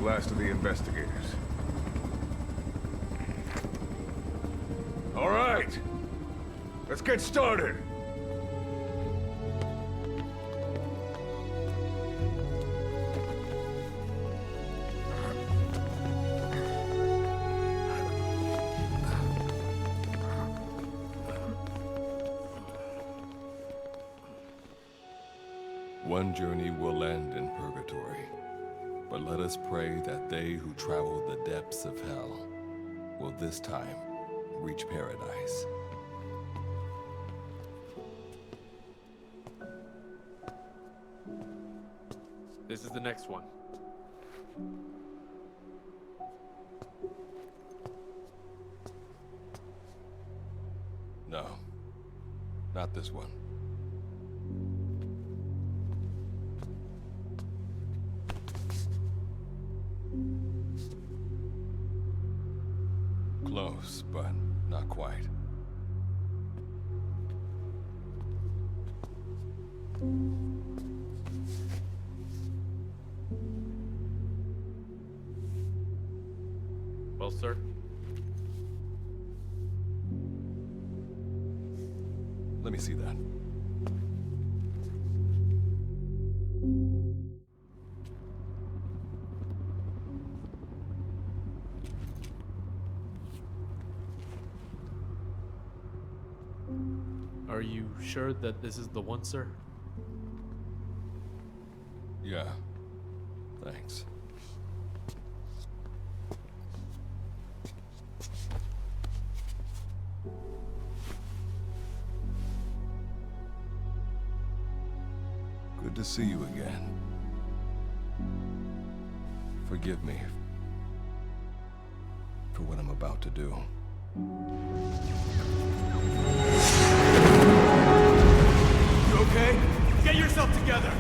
last of the investigators. All right, let's get started. One journey will end in purgatory, but let us pray that they who travel the depths of hell will this time reach paradise. This is the next one. No, not this one. Close, but not quite. Well, sir. Let me see that. Are you sure that this is the one, sir? Yeah. Thanks. Good to see you again. Forgive me for what I'm about to do. You okay? Get yourself together!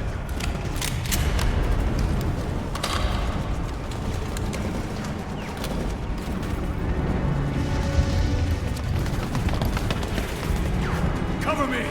Cover me!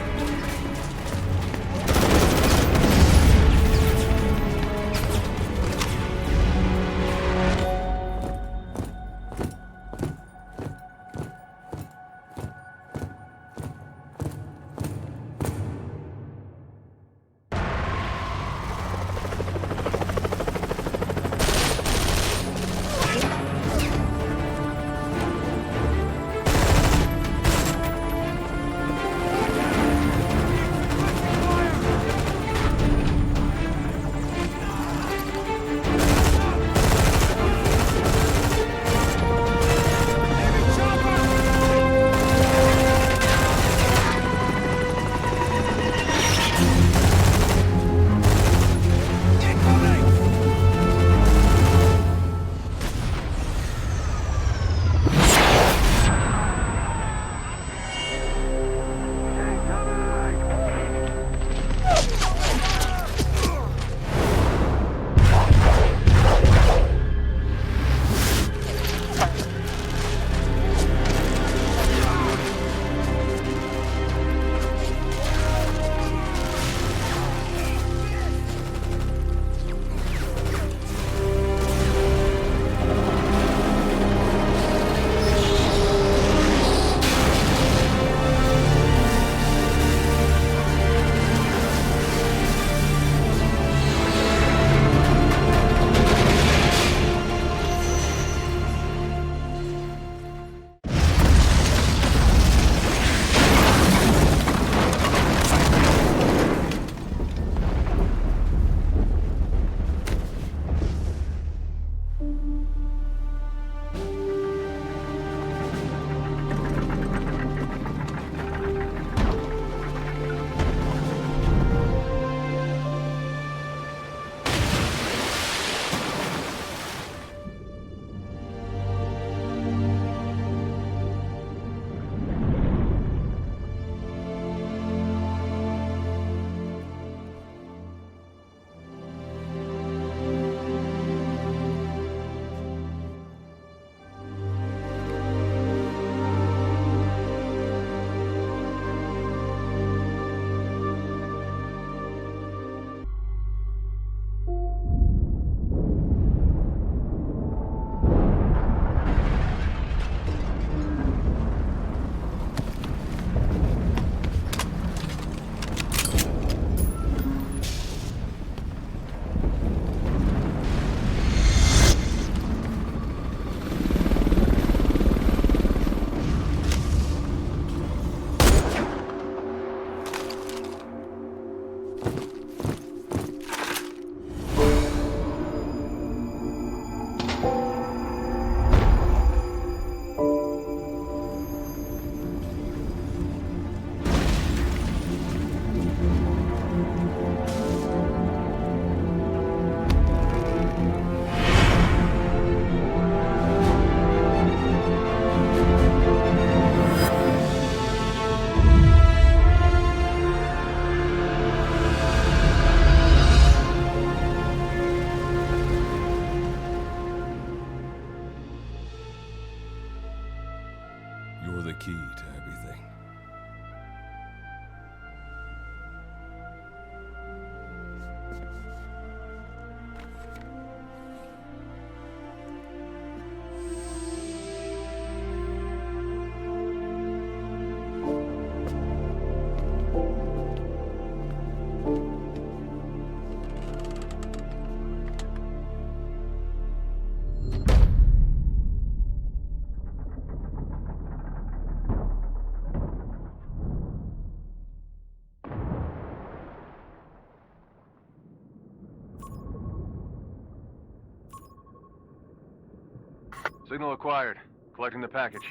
Signal acquired. Collecting the package.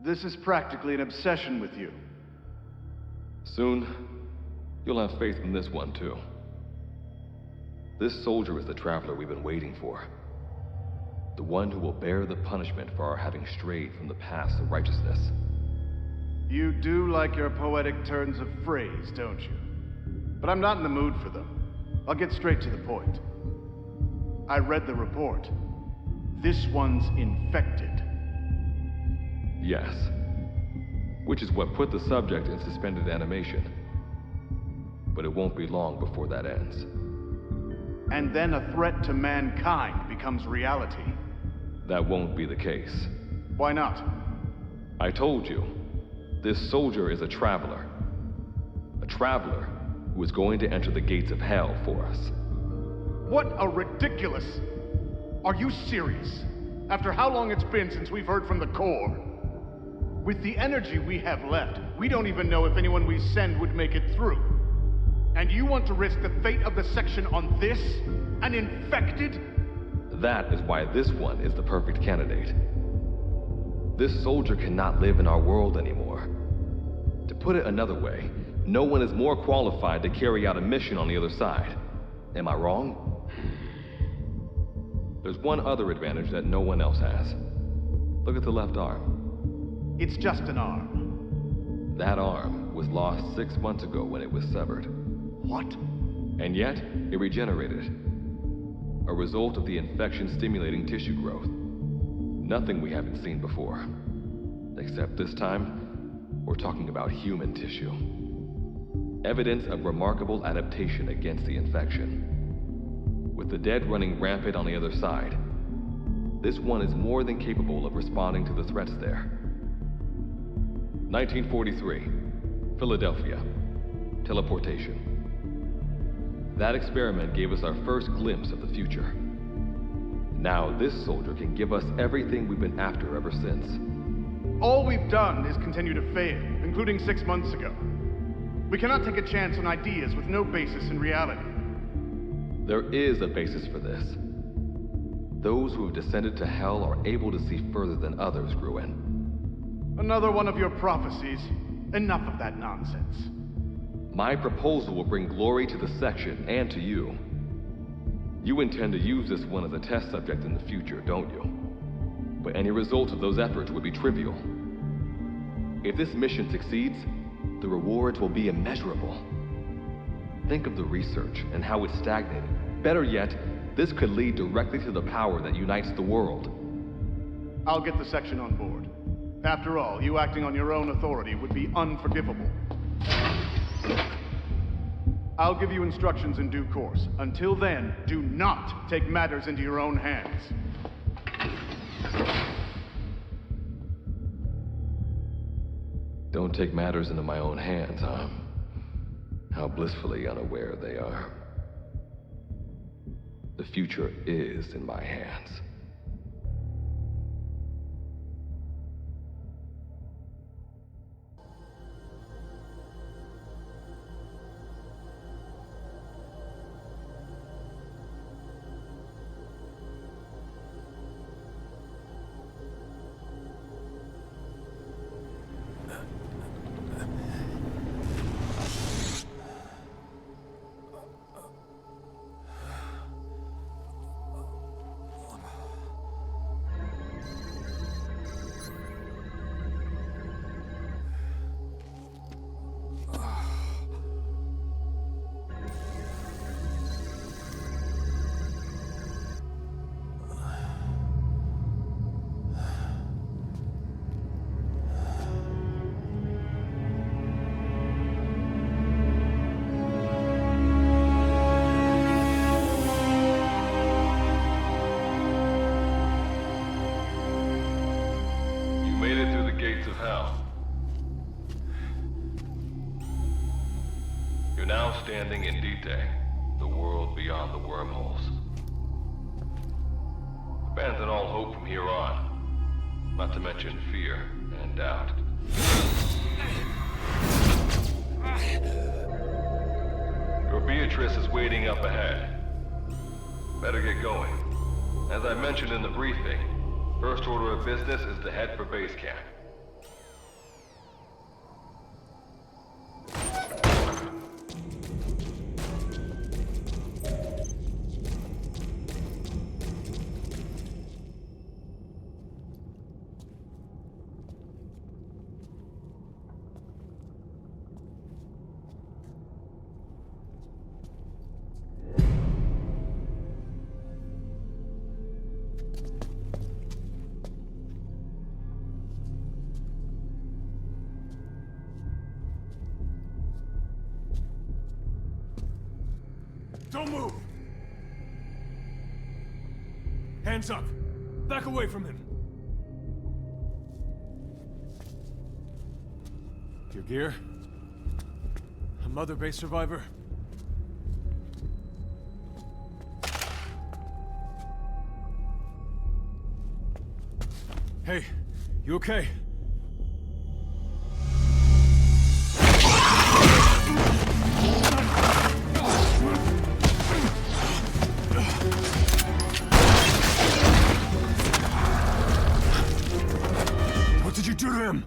This is practically an obsession with you. Soon, you'll have faith in this one, too. This soldier is the traveler we've been waiting for. The one who will bear the punishment for our having strayed from the paths of righteousness. You do like your poetic turns of phrase, don't you? But I'm not in the mood for them. I'll get straight to the point. I read the report. This one's infected. Yes. Which is what put the subject in suspended animation. But it won't be long before that ends. And then a threat to mankind becomes reality. That won't be the case. Why not? I told you, this soldier is a traveler. A traveler who is going to enter the gates of hell for us. What a ridiculous... Are you serious? After how long it's been since we've heard from the Corps? With the energy we have left, we don't even know if anyone we send would make it through. And you want to risk the fate of the section on this? An infected? That is why this one is the perfect candidate. This soldier cannot live in our world anymore. To put it another way, no one is more qualified to carry out a mission on the other side. Am I wrong? There's one other advantage that no one else has. Look at the left arm. It's just an arm. That arm was lost 6 months ago when it was severed. What? And yet, it regenerated. A result of the infection-stimulating tissue growth. Nothing we haven't seen before. Except this time, we're talking about human tissue. Evidence of remarkable adaptation against the infection. With the dead running rampant on the other side, this one is more than capable of responding to the threats there. 1943, Philadelphia. Teleportation. That experiment gave us our first glimpse of the future. Now this soldier can give us everything we've been after ever since. All we've done is continue to fail, including 6 months ago. We cannot take a chance on ideas with no basis in reality. There is a basis for this. Those who have descended to hell are able to see further than others, Gruen. Another one of your prophecies. Enough of that nonsense. My proposal will bring glory to the section and to you. You intend to use this one as a test subject in the future, don't you? But any result of those efforts would be trivial. If this mission succeeds, the rewards will be immeasurable. Think of the research and how it's stagnated. Better yet, this could lead directly to the power that unites the world. I'll get the section on board. After all, you acting on your own authority would be unforgivable. I'll give you instructions in due course. Until then, do not take matters into your own hands. Don't take matters into my own hands, huh? How blissfully unaware they are. The future is in my hands. Standing in Dite, the world beyond the wormholes. The band abandon all hope from here on. Not to mention fear and doubt. Your Beatrice is waiting up ahead. Better get going. As I mentioned in the briefing, first order of business is to head for base camp. Don't move! Hands up! Back away from him! Your gear? A Mother Base survivor? Hey, you okay? What did you do to him?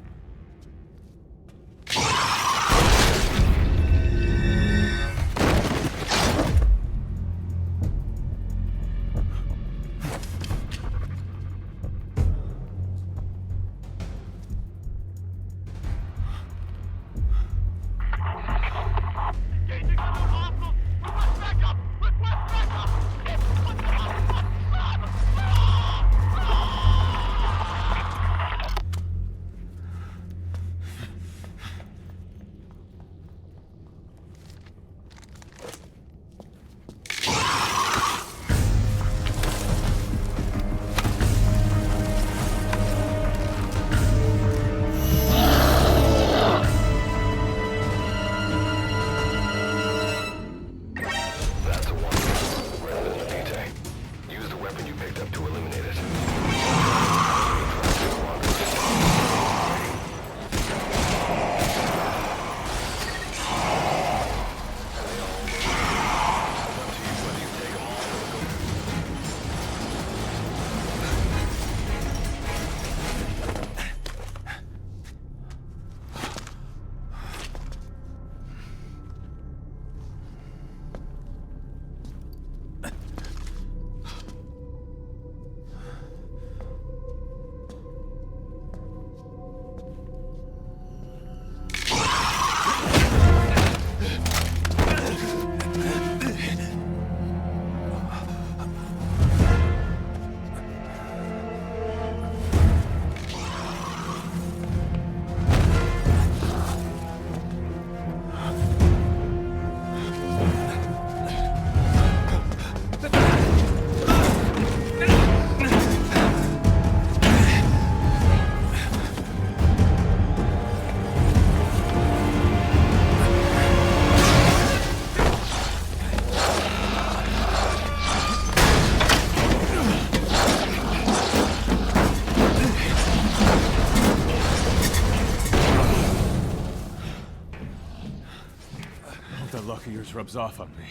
That luck of yours rubs off on me.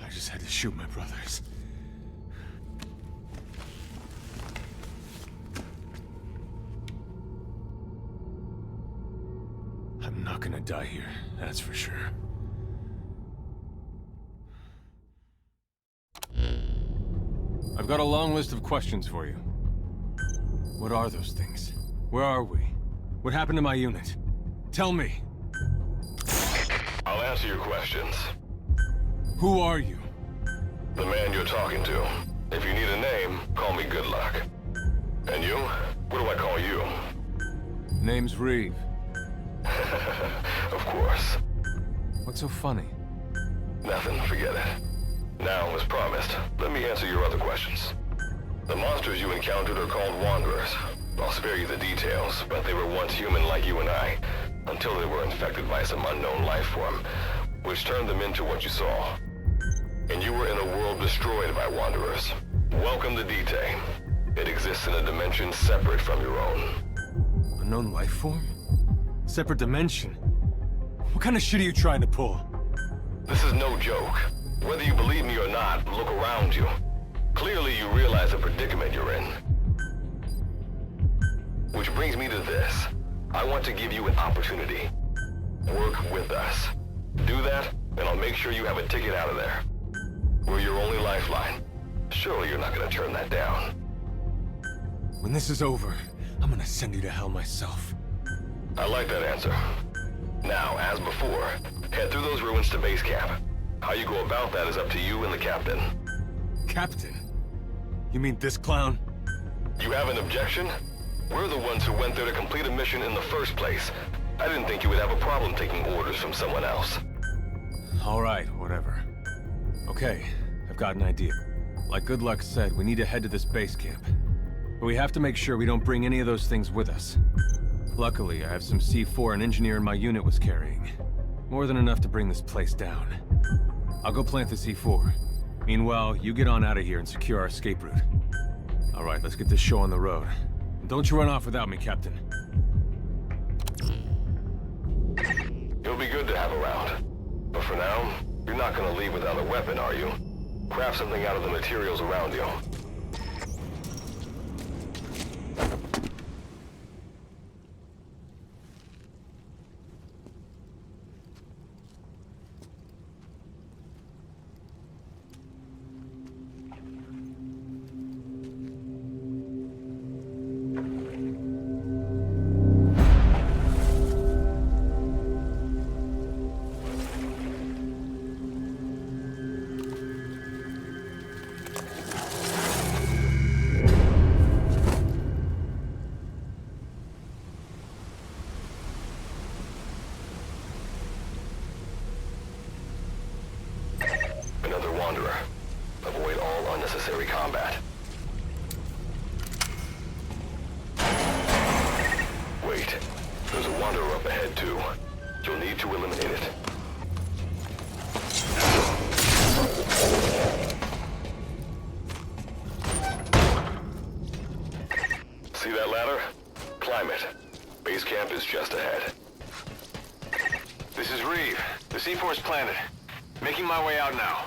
I just had to shoot my brothers. I'm not gonna die here, that's for sure. I've got a long list of questions for you. What are those things? Where are we? What happened to my unit? Tell me. I'll answer your questions. Who are you? The man you're talking to. If you need a name, call me Good Luck. And you? What do I call you? Name's Reeve. Of course. What's so funny? Nothing, forget it. Now, as promised, let me answer your other questions. The monsters you encountered are called Wanderers. I'll spare you the details, but they were once human like you and I, until they were infected by some unknown life form, which turned them into what you saw. and you were in a world destroyed by Wanderers. Welcome to D-Tay. It exists in a dimension separate from your own. Unknown life form? Separate dimension? What kind of shit are you trying to pull? This is no joke. Whether you believe me or not, look around you. Clearly you realize the predicament you're in. Which brings me to this. I want to give you an opportunity. Work with us. Do that, and I'll make sure you have a ticket out of there. We're your only lifeline. Surely you're not gonna turn that down. When this is over, I'm gonna send you to hell myself. I like that answer. Now, as before, head through those ruins to base camp. How you go about that is up to you and the captain. Captain? You mean this clown? You have an objection? We're the ones who went there to complete a mission in the first place. I didn't think you would have a problem taking orders from someone else. All right, whatever. Okay, I've got an idea. Like Good Luck said, we need to head to this base camp. But we have to make sure we don't bring any of those things with us. Luckily, I have some C4 an engineer in my unit was carrying. More than enough to bring this place down. I'll go plant the C4. Meanwhile, you get on out of here and secure our escape route. All right, let's get this show on the road. And don't you run off without me, Captain. You'll be good to have around. But for now, you're not gonna leave without a weapon, are you? Craft something out of the materials around you. Another Wanderer. Avoid all unnecessary combat. Wait. There's a Wanderer up ahead, too. You'll need to eliminate it. See that ladder? Climb it. Base camp is just ahead. This is Reeve. The C4 is planted. Making my way out now.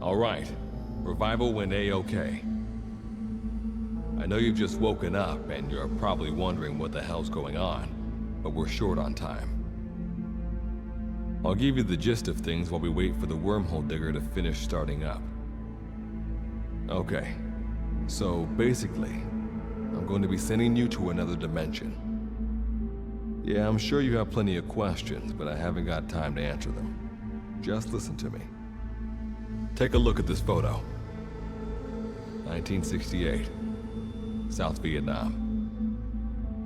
All right. Revival went A-okay. I know you've just woken up and you're probably wondering what the hell's going on, but we're short on time. I'll give you the gist of things while we wait for the wormhole digger to finish starting up. Okay, so basically, I'm going to be sending you to another dimension. Yeah, I'm sure you have plenty of questions, but I haven't got time to answer them. Just listen to me. Take a look at this photo. 1968, South Vietnam.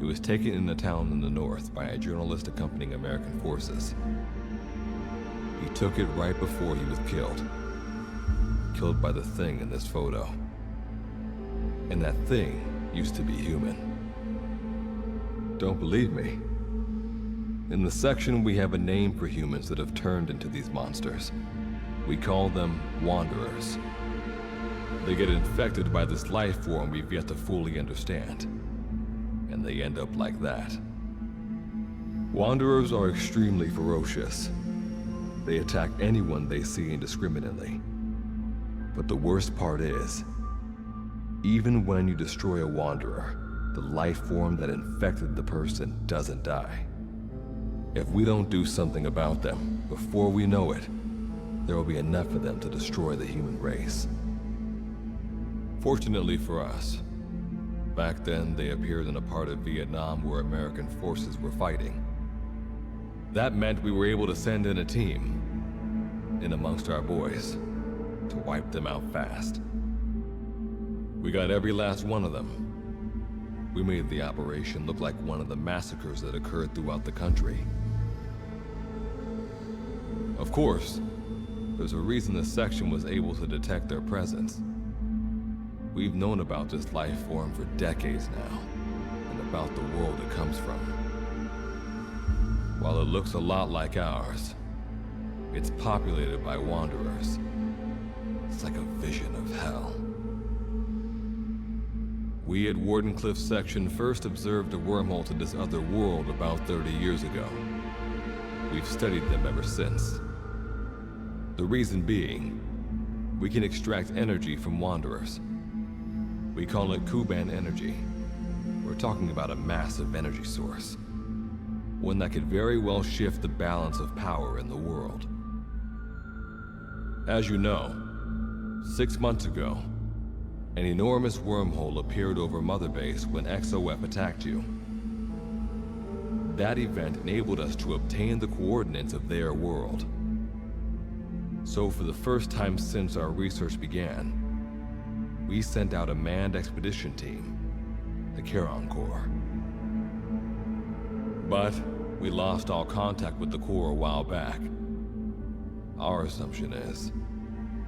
It was taken in a town in the north by a journalist accompanying American forces. He took it right before he was killed. Killed by the thing in this photo. And that thing used to be human. Don't believe me? In the section, we have a name for humans that have turned into these monsters. We call them wanderers. They get infected by this life form we've yet to fully understand. And they end up like that. Wanderers are extremely ferocious. They attack anyone they see indiscriminately. But the worst part is, even when you destroy a wanderer, the life form that infected the person doesn't die. If we don't do something about them, before we know it, there will be enough of them to destroy the human race. Fortunately for us, back then they appeared in a part of Vietnam where American forces were fighting. That meant we were able to send in a team, in amongst our boys, to wipe them out fast. We got every last one of them. We made the operation look like one of the massacres that occurred throughout the country. Of course, there's a reason this section was able to detect their presence. We've known about this life form for decades now, and about the world it comes from. While it looks a lot like ours, it's populated by wanderers. It's like a vision of hell. We at Wardenclyffe section first observed a wormhole to this other world about 30 years ago. We've studied them ever since. The reason being, we can extract energy from wanderers. We call it Kuban energy. We're talking about a massive energy source. One that could very well shift the balance of power in the world. As you know, 6 months ago, an enormous wormhole appeared over Mother Base when XOF attacked you. That event enabled us to obtain the coordinates of their world. So for the first time since our research began, we sent out a manned expedition team, the Charon Corps. But we lost all contact with the Corps a while back. Our assumption is,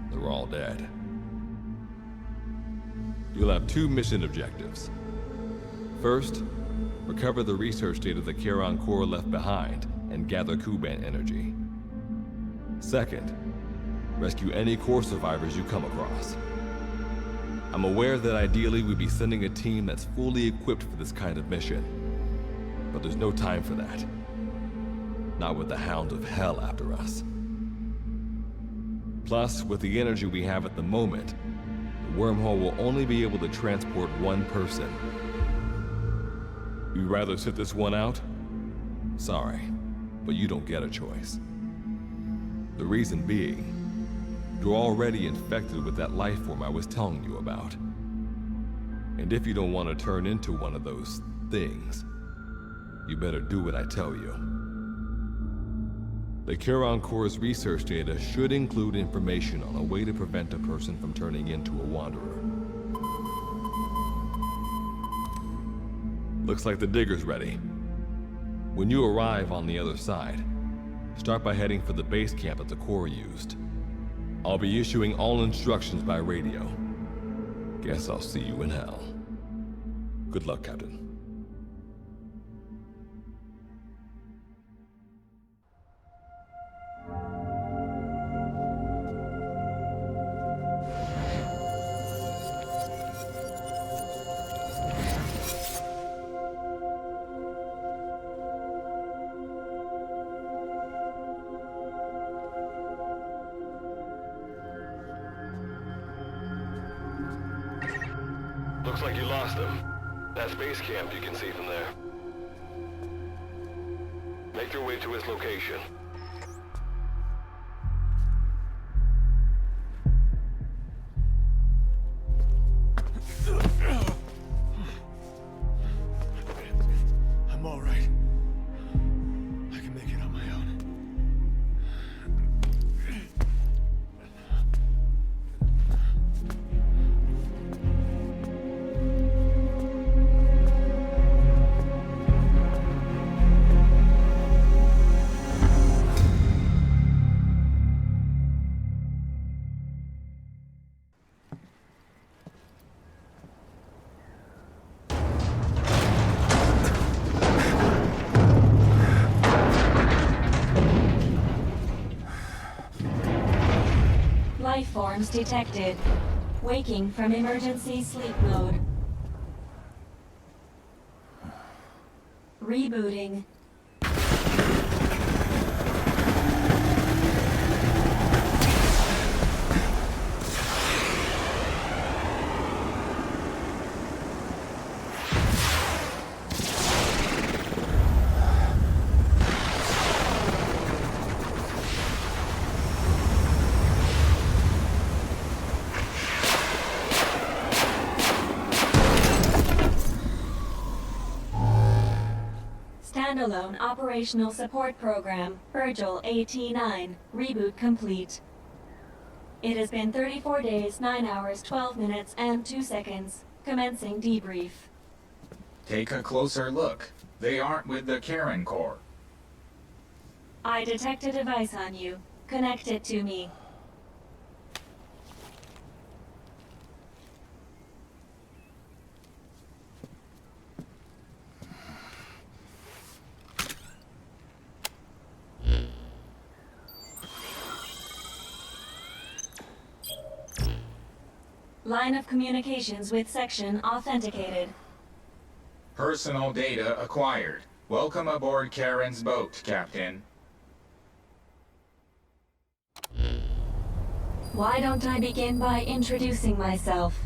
they're all dead. You'll have 2 mission objectives. First, recover the research data the Charon Corps left behind and gather Kuban energy. Second, rescue any Corps survivors you come across. I'm aware that ideally we'd be sending a team that's fully equipped for this kind of mission, but there's no time for that. Not with the hounds of hell after us. Plus, with the energy we have at the moment, the wormhole will only be able to transport one person. You'd rather sit this one out? Sorry, but you don't get a choice. The reason being, you're already infected with that life form I was telling you about. And if you don't want to turn into one of those things, you better do what I tell you. The Charon Corps' research data should include information on a way to prevent a person from turning into a wanderer. Looks like the digger's ready. When you arrive on the other side, start by heading for the base camp that the Corps used. I'll be issuing all instructions by radio. Guess I'll see you in hell. Good luck, Captain. Looks like you lost them. That's base camp you can see from there. Make your way to his location. I'm all right. I can make it on my own. Life forms detected. Waking from emergency sleep mode. Rebooting. Standalone Operational Support Program, Virgil AT9, reboot complete. It has been 34 days, 9 hours, 12 minutes, and 2 seconds. Commencing debrief. Take a closer look. They aren't with the Karen Corps. I detect a device on you. Connect it to me. Line of communications with section authenticated. Personal data acquired. Welcome aboard Karen's boat, Captain. Why don't I begin by introducing myself?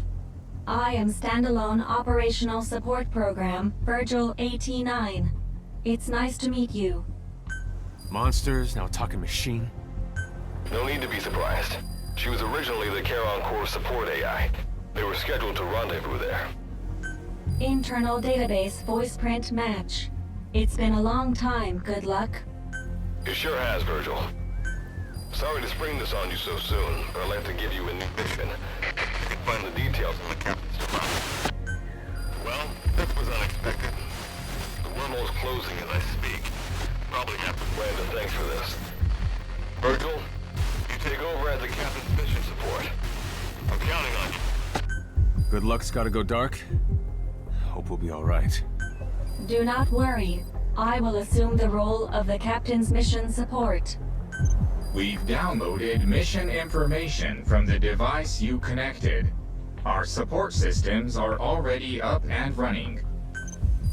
I am Standalone Operational Support Program, Virgil AT9. It's nice to meet you. Monsters, now a talking machine. No need to be surprised. She was originally the Charon Corps support AI. They were scheduled to rendezvous there. Internal database voice print match. It's been a long time, good luck. It sure has, Virgil. Sorry to spring this on you so soon, but I'd like to give you a new mission. You can find the details in the captain's device. Well, this was unexpected. The wormhole's closing as I speak. Probably have to plan to thanks for this. Virgil, you take over as the captain's mission support. I'm counting on you. Good luck's gotta go dark. Hope we'll be all right. Do not worry. I will assume the role of the captain's mission support. We've downloaded mission information from the device you connected. Our support systems are already up and running.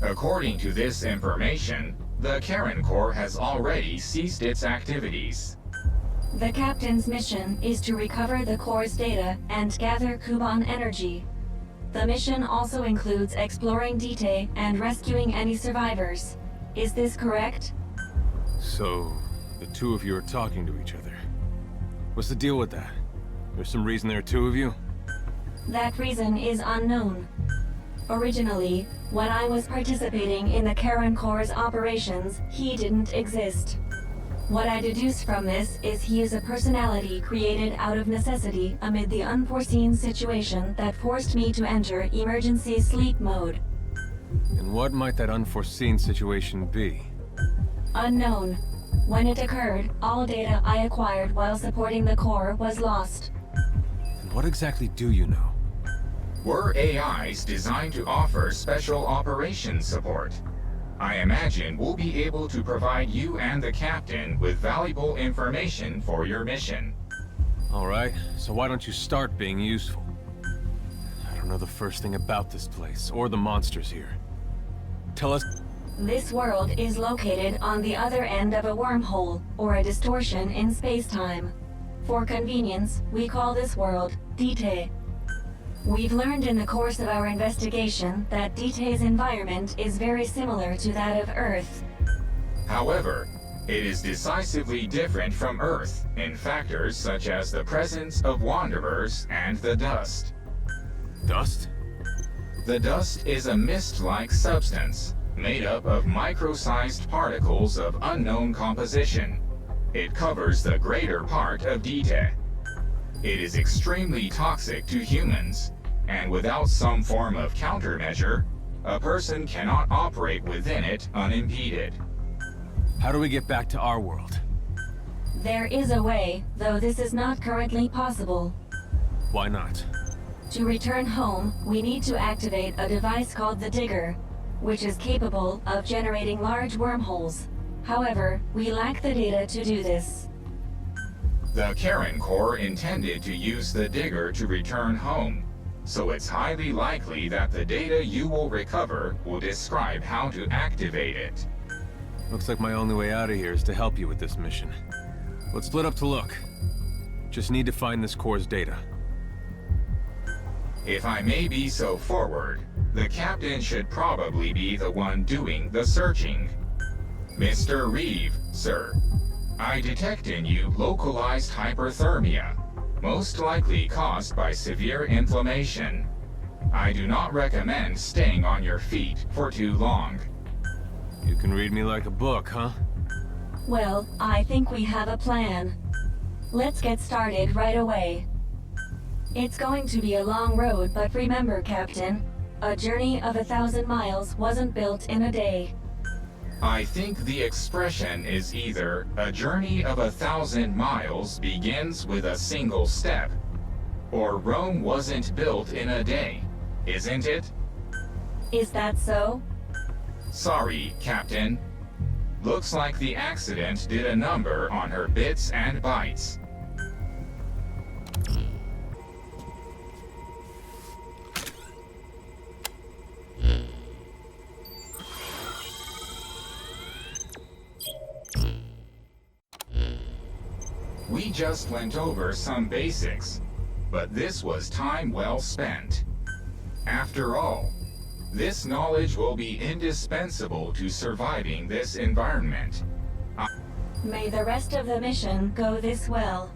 According to this information, the Karen Corps has already ceased its activities. The captain's mission is to recover the Corps' data and gather Kuban energy. The mission also includes exploring Dite and rescuing any survivors. Is this correct? So, the two of you are talking to each other. What's the deal with that? There's some reason there are two of you? That reason is unknown. Originally, when I was participating in the Karen Corps' operations, he didn't exist. What I deduce from this is he is a personality created out of necessity amid the unforeseen situation that forced me to enter emergency sleep mode. And what might that unforeseen situation be? Unknown. When it occurred, all data I acquired while supporting the Corps was lost. And what exactly do you know? We're AIs designed to offer special operations support. I imagine we'll be able to provide you and the captain with valuable information for your mission. Alright, so why don't you start being useful? I don't know the first thing about this place, or the monsters here. Tell us... This world is located on the other end of a wormhole, or a distortion in space-time. For convenience, we call this world Dite. We've learned in the course of our investigation that Dite's environment is very similar to that of Earth. However, it is decisively different from Earth in factors such as the presence of wanderers and the dust. Dust? The dust is a mist-like substance made up of micro-sized particles of unknown composition. It covers the greater part of Dite. It is extremely toxic to humans, and without some form of countermeasure, a person cannot operate within it unimpeded. How do we get back to our world? There is a way, though this is not currently possible. Why not? To return home, we need to activate a device called the Digger, which is capable of generating large wormholes. However, we lack the data to do this. The Karen Corps intended to use the Digger to return home, so it's highly likely that the data you will recover will describe how to activate it. Looks like my only way out of here is to help you with this mission. Let's split up to look. Just need to find this Corps' data. If I may be so forward, the captain should probably be the one doing the searching. Mr. Reeve, sir, I detect in you localized hyperthermia, most likely caused by severe inflammation. I do not recommend staying on your feet for too long. You can read me like a book, huh? Well, I think we have a plan. Let's get started right away. It's going to be a long road, but remember, Captain, a journey of 1,000 miles wasn't built in a day. I think the expression is either a journey of 1,000 miles begins with a single step, or Rome wasn't built in a day, isn't it? Is that so? Sorry, Captain. Looks like the accident did a number on her bits and bytes. We just went over some basics, but this was time well spent. After all, this knowledge will be indispensable to surviving this environment. May the rest of the mission go this well.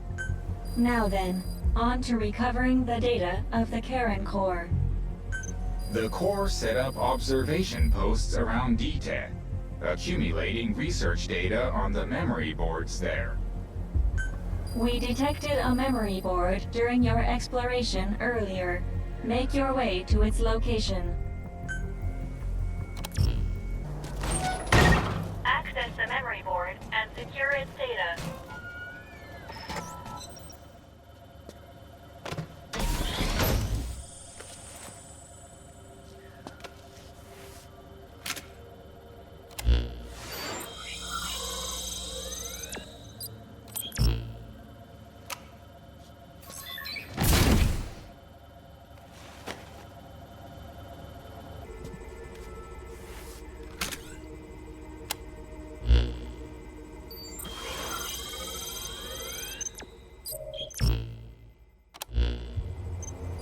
Now then, on to recovering the data of the Karen Corps. The Corps set up observation posts around Dite, accumulating research data on the memory boards there. We detected a memory board during your exploration earlier. Make your way to its location. Access the memory board and secure its data.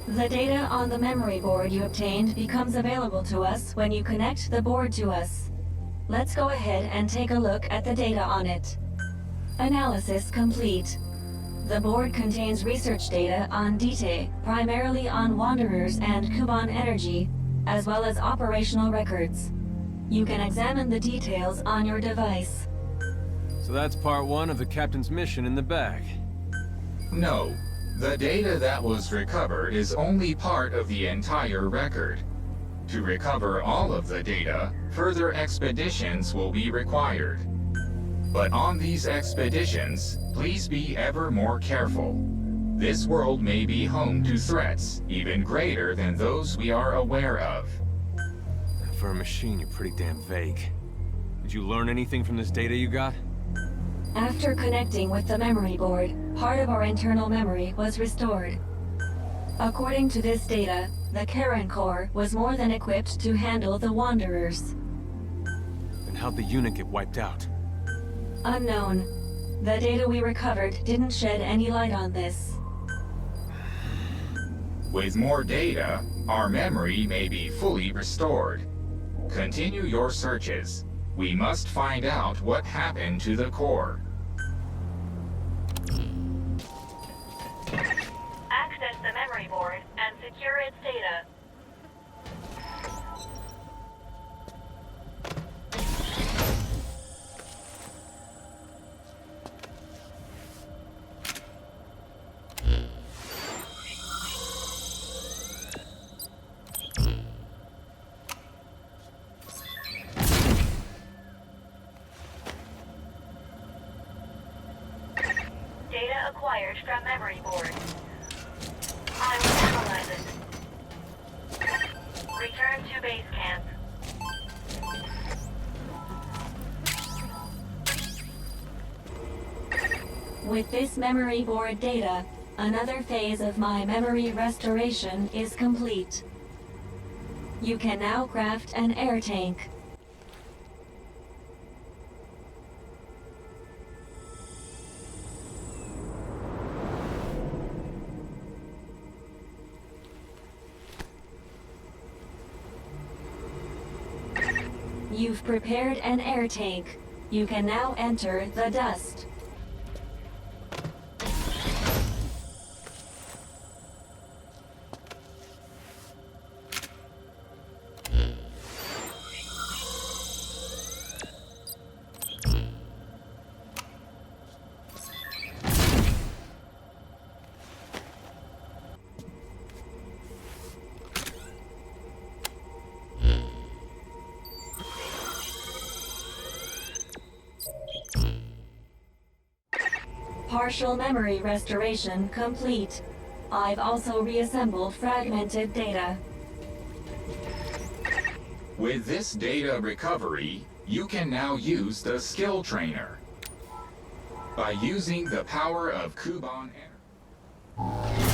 The data on the memory board you obtained becomes available to us when you connect the board to us. Let's go ahead and take a look at the data on it. Analysis complete. The board contains research data on Dite, primarily on Wanderers and Kuban energy, as well as operational records. You can examine the details on your device. So that's part one of the captain's mission in the bag. No. The data that was recovered is only part of the entire record. To recover all of the data, further expeditions will be required. But on these expeditions, please be ever more careful. This world may be home to threats even greater than those we are aware of. For a machine, you're pretty damn vague. Did you learn anything from this data you got? After connecting with the memory board, part of our internal memory was restored. According to this data, the Karen Corps was more than equipped to handle the Wanderers. Then how'd the unit get wiped out? Unknown. The data we recovered didn't shed any light on this. With more data, our memory may be fully restored. Continue your searches. We must find out what happened to the core. Access the memory board and secure its data. Data acquired from memory board. I will analyze it. Return to base camp. With this memory board data, another phase of my memory restoration is complete. You can now craft an air tank. You've prepared an air tank. You can now enter the dust. Partial memory restoration complete. I've also reassembled fragmented data. With this data recovery, you can now use the skill trainer. By using the power of Kuban energy.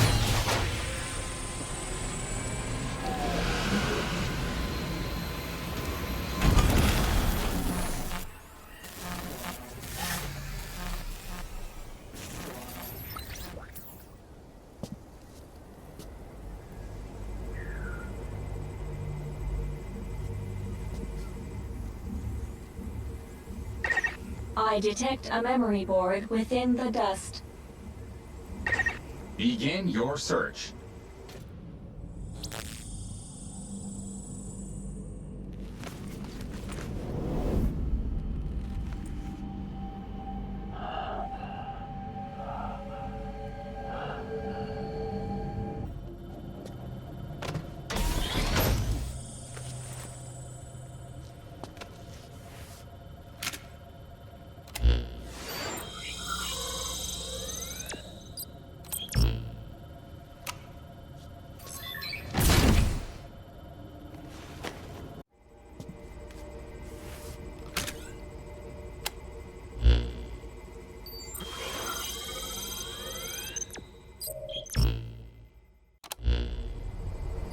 I detect a memory board within the dust. Begin your search.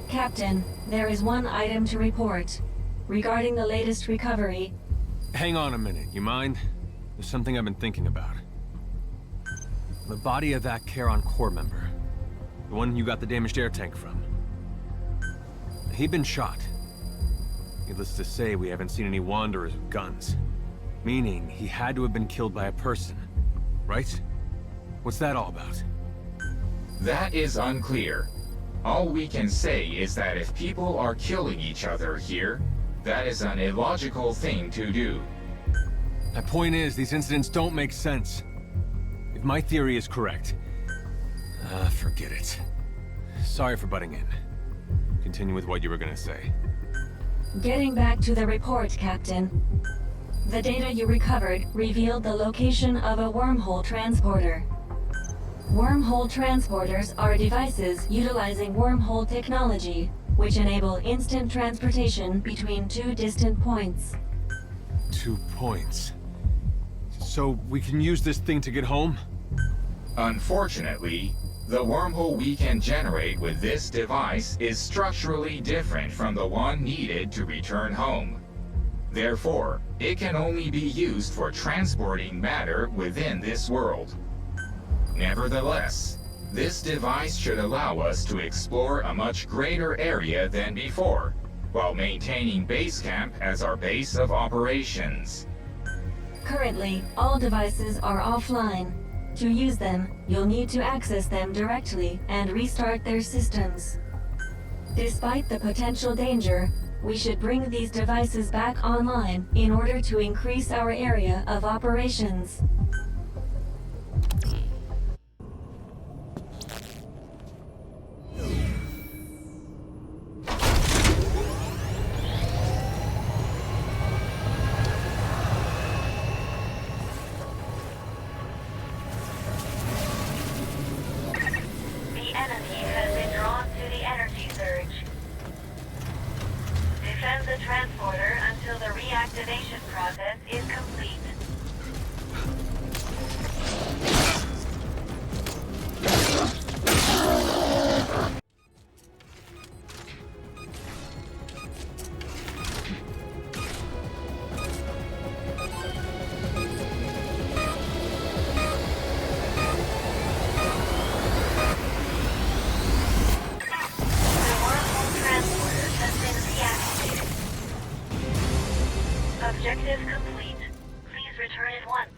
Captain, there is one item to report. Regarding the latest recovery... Hang on a minute, you mind? There's something I've been thinking about. The body of that Charon Corps member. The one you got the damaged air tank from. He'd been shot. Needless to say, we haven't seen any wanderers with guns. Meaning, he had to have been killed by a person. Right? What's that all about? That is unclear. All we can say is that if people are killing each other here, that is an illogical thing to do. My point is, these incidents don't make sense. If my theory is correct, forget it. Sorry for butting in. Continue with what you were gonna say. Getting back to the report, Captain. The data you recovered revealed the location of a wormhole transporter. Wormhole transporters are devices utilizing wormhole technology, which enable instant transportation between two distant points. 2 points. So we can use this thing to get home? Unfortunately, the wormhole we can generate with this device is structurally different from the one needed to return home. Therefore, it can only be used for transporting matter within this world. Nevertheless, This device should allow us to explore a much greater area than before, while maintaining base camp as our base of operations. Currently, all devices are offline. To use them, you'll need to access them directly and restart their systems. Despite the potential danger, we should bring these devices back online in order to increase our area of operations. Objective complete. Please return at once.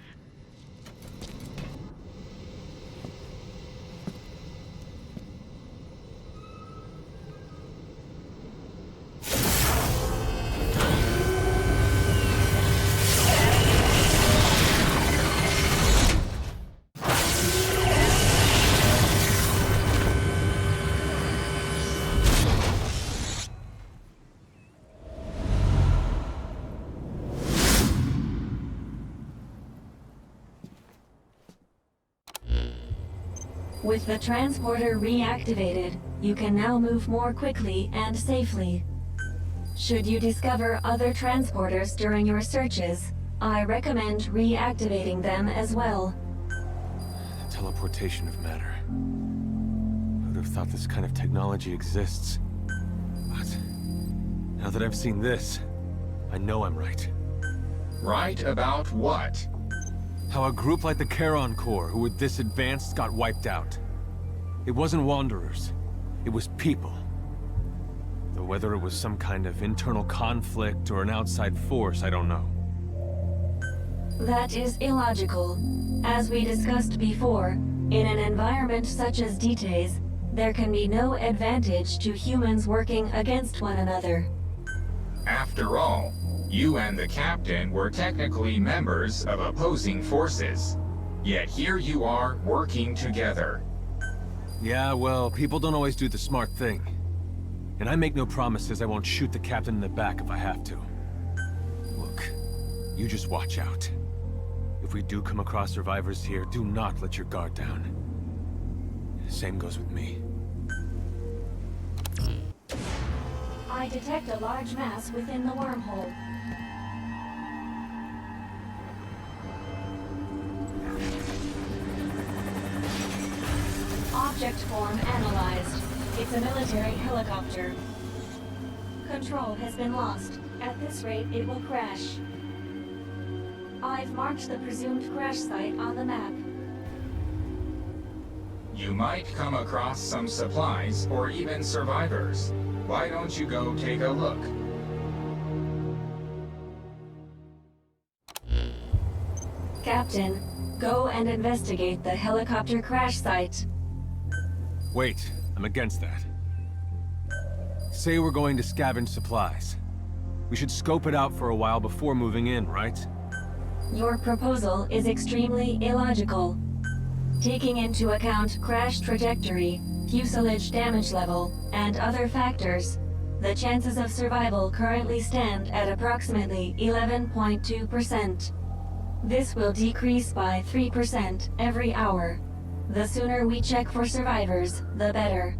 With the transporter reactivated, you can now move more quickly and safely. Should you discover other transporters during your searches, I recommend reactivating them as well. Teleportation of matter. I would have thought this kind of technology exists. But now that I've seen this, I know I'm right. Right about what? How a group like the Charon Corps, who were this advanced, got wiped out. It wasn't wanderers. It was people. Though whether it was some kind of internal conflict or an outside force, I don't know. That is illogical. As we discussed before, in an environment such as DTA's, there can be no advantage to humans working against one another. After all, you and the captain were technically members of opposing forces. Yet here you are working together. Yeah, well, people don't always do the smart thing. And I make no promises I won't shoot the captain in the back if I have to. Look, you just watch out. If we do come across survivors here, do not let your guard down. Same goes with me. I detect a large mass within the wormhole. Object form analyzed. It's a military helicopter. Control has been lost. At this rate, it will crash. I've marked the presumed crash site on the map. You might come across some supplies or even survivors. Why don't you go take a look? Captain, go and investigate the helicopter crash site. Wait, I'm against that. Say we're going to scavenge supplies. We should scope it out for a while before moving in, right? Your proposal is extremely illogical. Taking into account crash trajectory, fuselage damage level, and other factors, the chances of survival currently stand at approximately 11.2%. This will decrease by 3% every hour. The sooner we check for survivors, the better.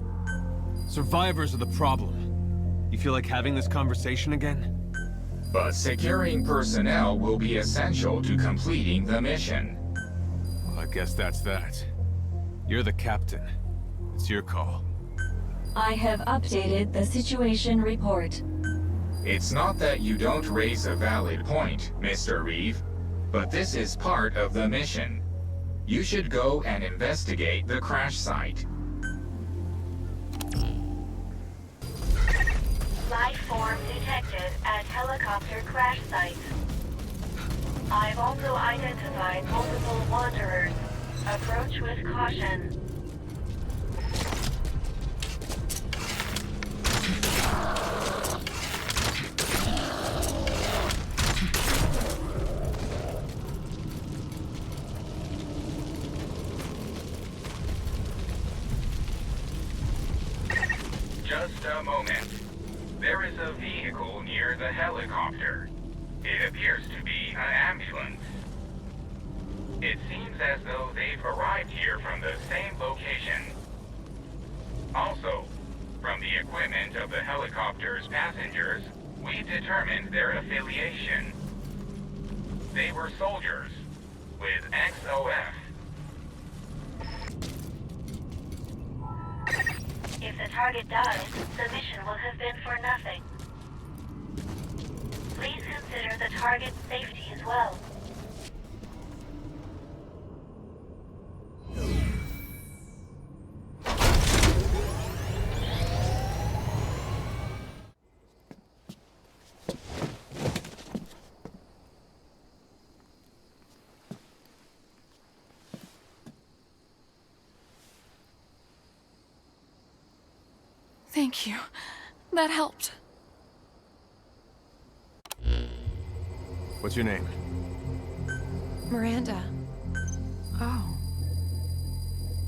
Survivors are the problem. You feel like having this conversation again? But securing personnel will be essential to completing the mission. Well, I guess that's that. You're the captain. It's your call. I have updated the situation report. It's not that you don't raise a valid point, Mr. Reeve, but this is part of the mission. You should go and investigate the crash site. Life form detected at helicopter crash site. I've also identified multiple wanderers. Approach with caution. Just a moment. There is a vehicle near the helicopter. It appears to be an ambulance. It seems as though they've arrived here from the same location. Also, from the equipment of the helicopter's passengers, we've determined their affiliation. They were soldiers with XOF. If the target dies, the mission will have been for nothing. Please consider the target's safety as well. Thank you. That helped. What's your name? Miranda. Oh.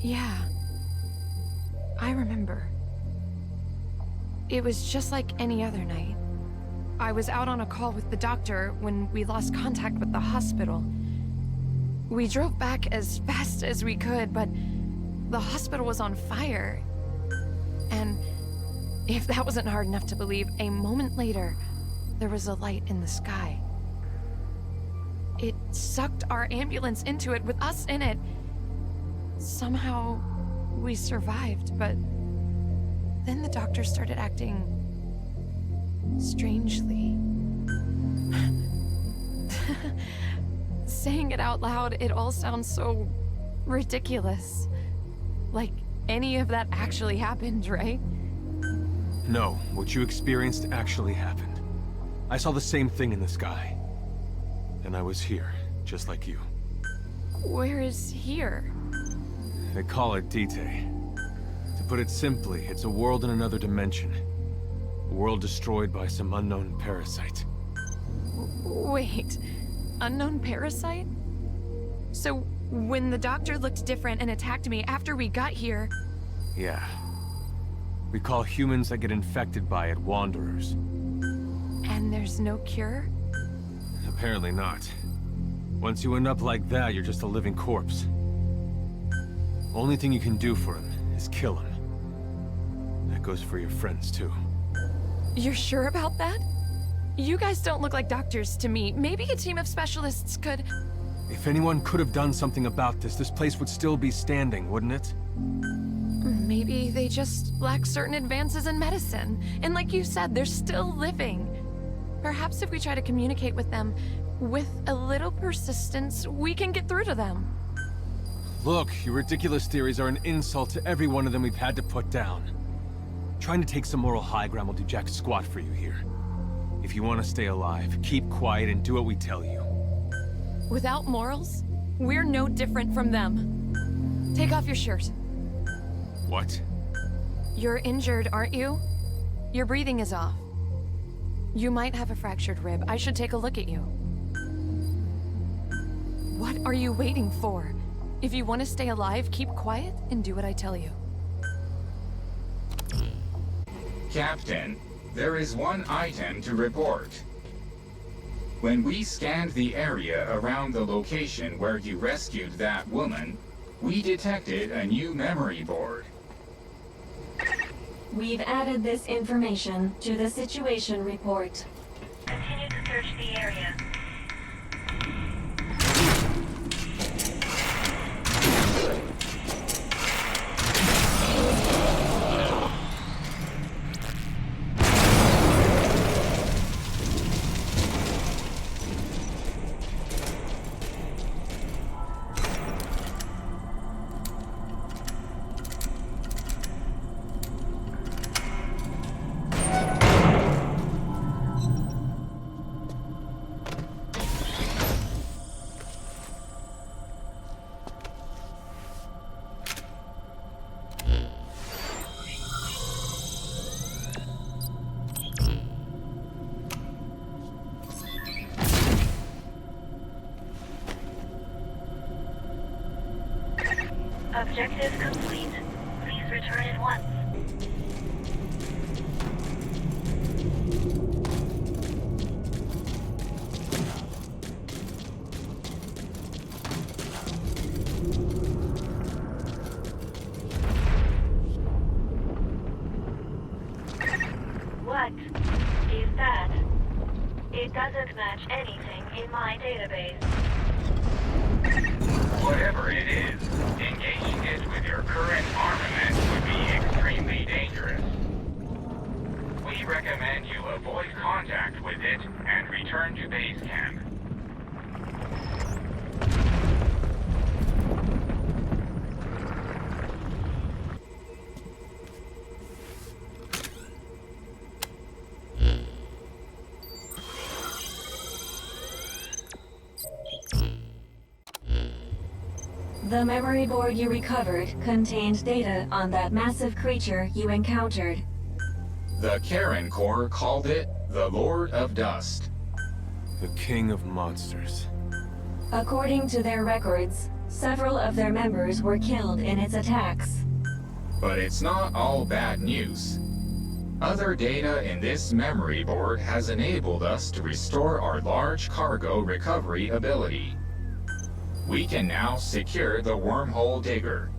Yeah. I remember. It was just like any other night. I was out on a call with the doctor when we lost contact with the hospital. We drove back as fast as we could, but the hospital was on fire. And if that wasn't hard enough to believe, a moment later, there was a light in the sky. It sucked our ambulance into it with us in it. Somehow, we survived, but then the doctor started acting strangely. Saying it out loud, it all sounds so ridiculous. Like any of that actually happened, right? No, what you experienced actually happened. I saw the same thing in the sky. And I was here, just like you. Where is here? They call it Dite. To put it simply, it's a world in another dimension. A world destroyed by some unknown parasite. Wait, unknown parasite? So, when the doctor looked different and attacked me after we got here... Yeah. We call humans that get infected by it wanderers. And there's no cure? Apparently not. Once you end up like that, you're just a living corpse. Only thing you can do for him is kill him. That goes for your friends, too. You're sure about that? You guys don't look like doctors to me. Maybe a team of specialists could... If anyone could have done something about this place would still be standing, wouldn't it? Maybe they just lack certain advances in medicine. And like you said, they're still living. Perhaps if we try to communicate with them, with a little persistence, we can get through to them. Look, your ridiculous theories are an insult to every one of them we've had to put down. Trying to take some moral high ground will do jack squat for you here. If you want to stay alive, keep quiet and do what we tell you. Without morals, we're no different from them. Take off your shirt. What? You're injured, aren't you? Your breathing is off. You might have a fractured rib. I should take a look at you. What are you waiting for? If you want to stay alive, keep quiet and do what I tell you. Captain, there is one item to report. When we scanned the area around the location where you rescued that woman, we detected a new memory board. We've added this information to the situation report. Continue to search the area. Objective complete. Please return at once. What is that? It doesn't match anything in my database. Whatever it is, engaging it with your current armament would be extremely dangerous. We recommend you avoid contact with it and return to base camp. The memory board you recovered contained data on that massive creature you encountered. The Karen Corps called it the Lord of Dust. The king of monsters. According to their records, several of their members were killed in its attacks. But it's not all bad news. Other data in this memory board has enabled us to restore our large cargo recovery ability. We can now secure the wormhole digger.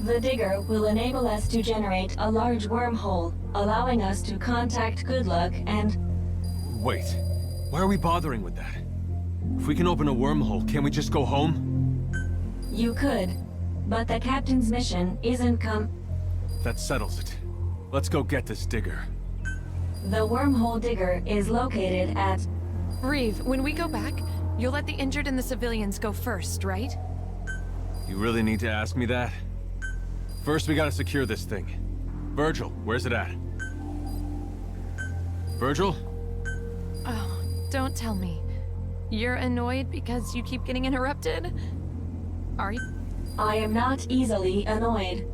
The digger will enable us to generate a large wormhole, allowing us to contact Good Luck and... Wait, why are we bothering with that? If we can open a wormhole, can't we just go home? You could, but the captain's mission isn't That settles it. Let's go get this digger. The wormhole digger is located at... Reeve, when we go back, you'll let the injured and the civilians go first, right? You really need to ask me that? First, we gotta secure this thing. Virgil, where's it at? Virgil? Oh, don't tell me. You're annoyed because you keep getting interrupted? Are you? I am not easily annoyed.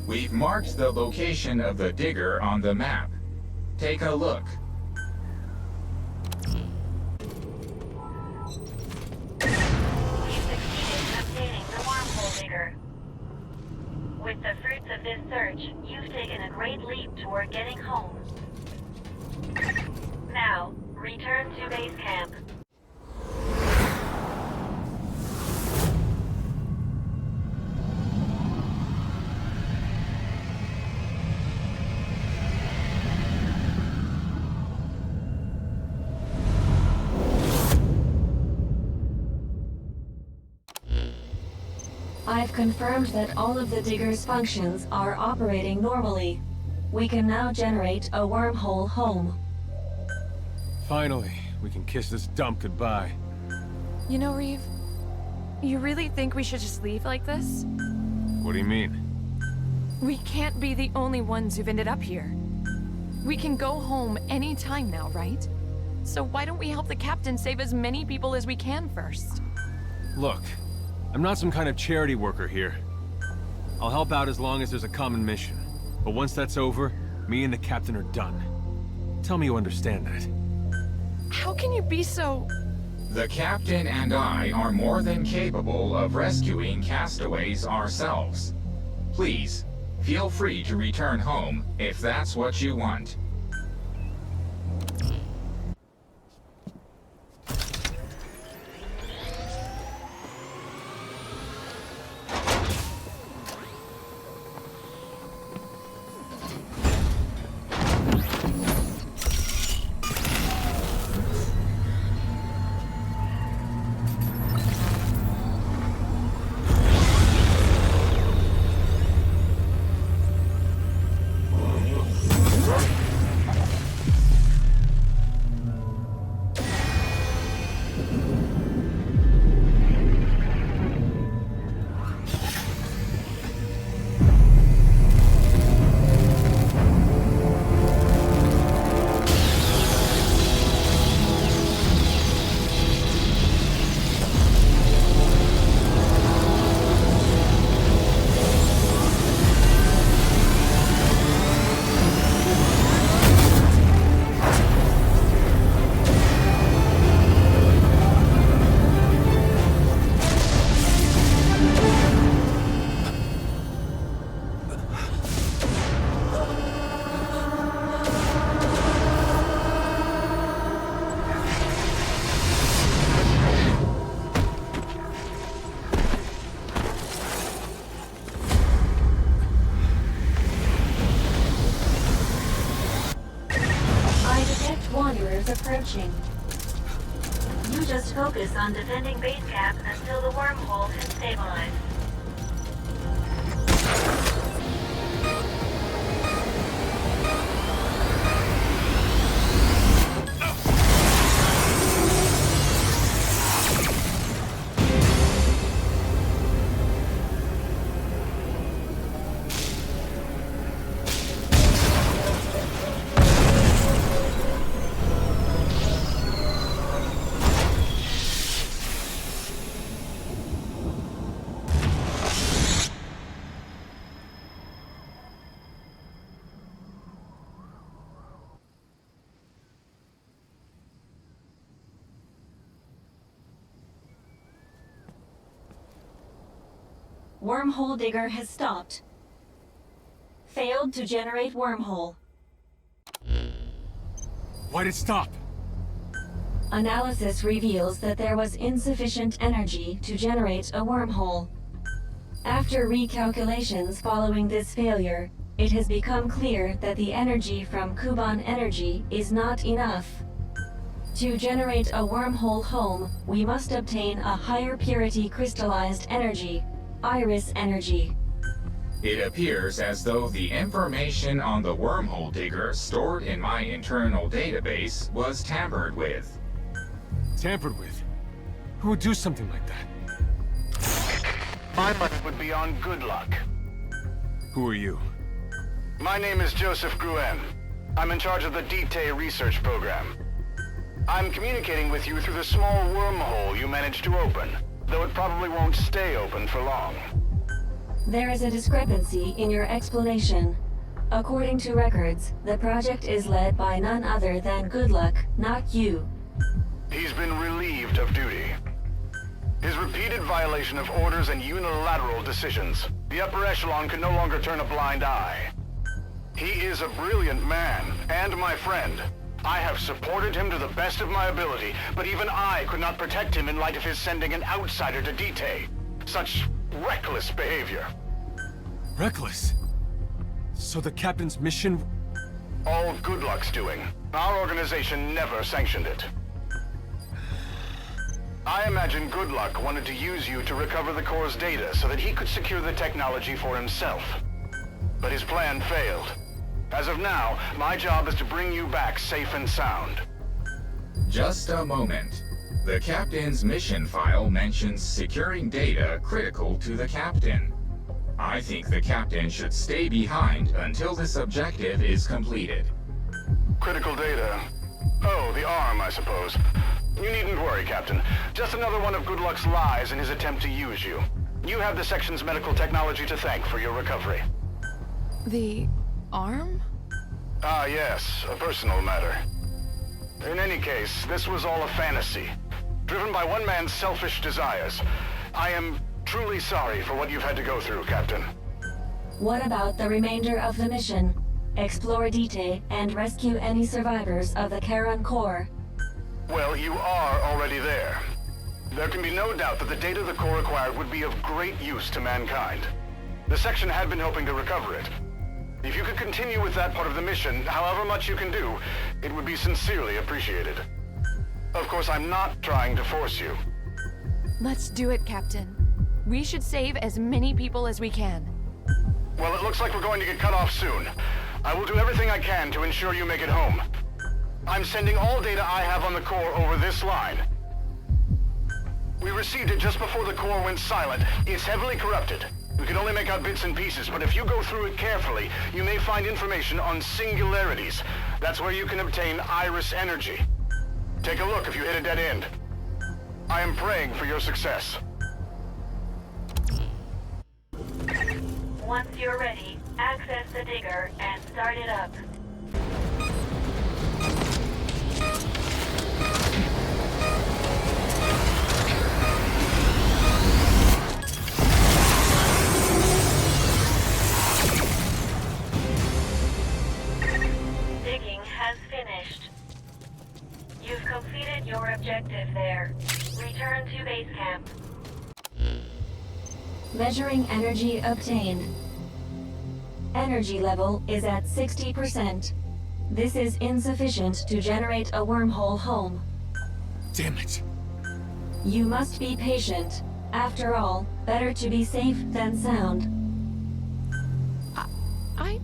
We've marked the location of the digger on the map. Take a look. We've succeeded in obtaining the wormhole digger. With the fruits of this search, you've taken a great leap toward getting home. Now, return to base camp. I've confirmed that all of the digger's functions are operating normally. We can now generate a wormhole home. Finally, we can kiss this dump goodbye. You know, Reeve, you really think we should just leave like this? What do you mean? We can't be the only ones who've ended up here. We can go home any time now, right? So why don't we help the captain save as many people as we can first? Look, I'm not some kind of charity worker here. I'll help out as long as there's a common mission. But once that's over, me and the captain are done. Tell me you understand that. How can you be so... The captain and I are more than capable of rescuing castaways ourselves. Please, feel free to return home if that's what you want. approaching. You just focus on defending base camp until the wormhole can stabilize. Wormhole digger has stopped. Failed to generate wormhole. Why'd it stop? Analysis reveals that there was insufficient energy to generate a wormhole. After recalculations following this failure, it has become clear that the energy from Kuban energy is not enough. To generate a wormhole home, we must obtain a higher purity crystallized energy, iris energy. It appears as though the information on the wormhole digger stored in my internal database was tampered with. Tampered with? Who would do something like that? My money would be on good luck. Who are you? My name is Joseph Gruen. I'm in charge of the DT research program. I'm communicating with you through the small wormhole you managed to open, though it probably won't stay open for long. There is a discrepancy in your explanation. According to records, the project is led by none other than Good Luck, not you. He's been relieved of duty. His repeated violation of orders and unilateral decisions, the upper echelon can no longer turn a blind eye. He is a brilliant man, and my friend. I have supported him to the best of my ability, but even I could not protect him in light of his sending an outsider to DT. Such reckless behavior. Reckless? So the captain's mission... All Good Luck's doing. Our organization never sanctioned it. I imagine Good Luck wanted to use you to recover the Corps' data so that he could secure the technology for himself. But his plan failed. As of now, my job is to bring you back safe and sound. Just a moment. The captain's mission file mentions securing data critical to the captain. I think the captain should stay behind until this objective is completed. Critical data? Oh, the arm, I suppose. You needn't worry, Captain. Just another one of Good Luck's lies in his attempt to use you. You have the section's medical technology to thank for your recovery. The arm? Ah, yes, a personal matter. In any case, this was all a fantasy, driven by one man's selfish desires. I am truly sorry for what you've had to go through, Captain. What about the remainder of the mission? Explore DT and rescue any survivors of the Karen Corps. Well, you are already there. There can be no doubt that the data the Corps acquired would be of great use to mankind. The section had been hoping to recover it. If you could continue with that part of the mission, however much you can do, it would be sincerely appreciated. Of course, I'm not trying to force you. Let's do it, Captain. We should save as many people as we can. Well, it looks like we're going to get cut off soon. I will do everything I can to ensure you make it home. I'm sending all data I have on the Corps over this line. We received it just before the Corps went silent. It's heavily corrupted. We can only make out bits and pieces, but if you go through it carefully, you may find information on singularities. That's where you can obtain iris energy. Take a look if you hit a dead end. I am praying for your success. Once you're ready, access the digger and start it up. Digging has finished. You've completed your objective there. Return to base camp. Measuring energy obtained. Energy level is at 60%. This is insufficient to generate a wormhole home. Damn it. You must be patient. After all, better to be safe than sound. I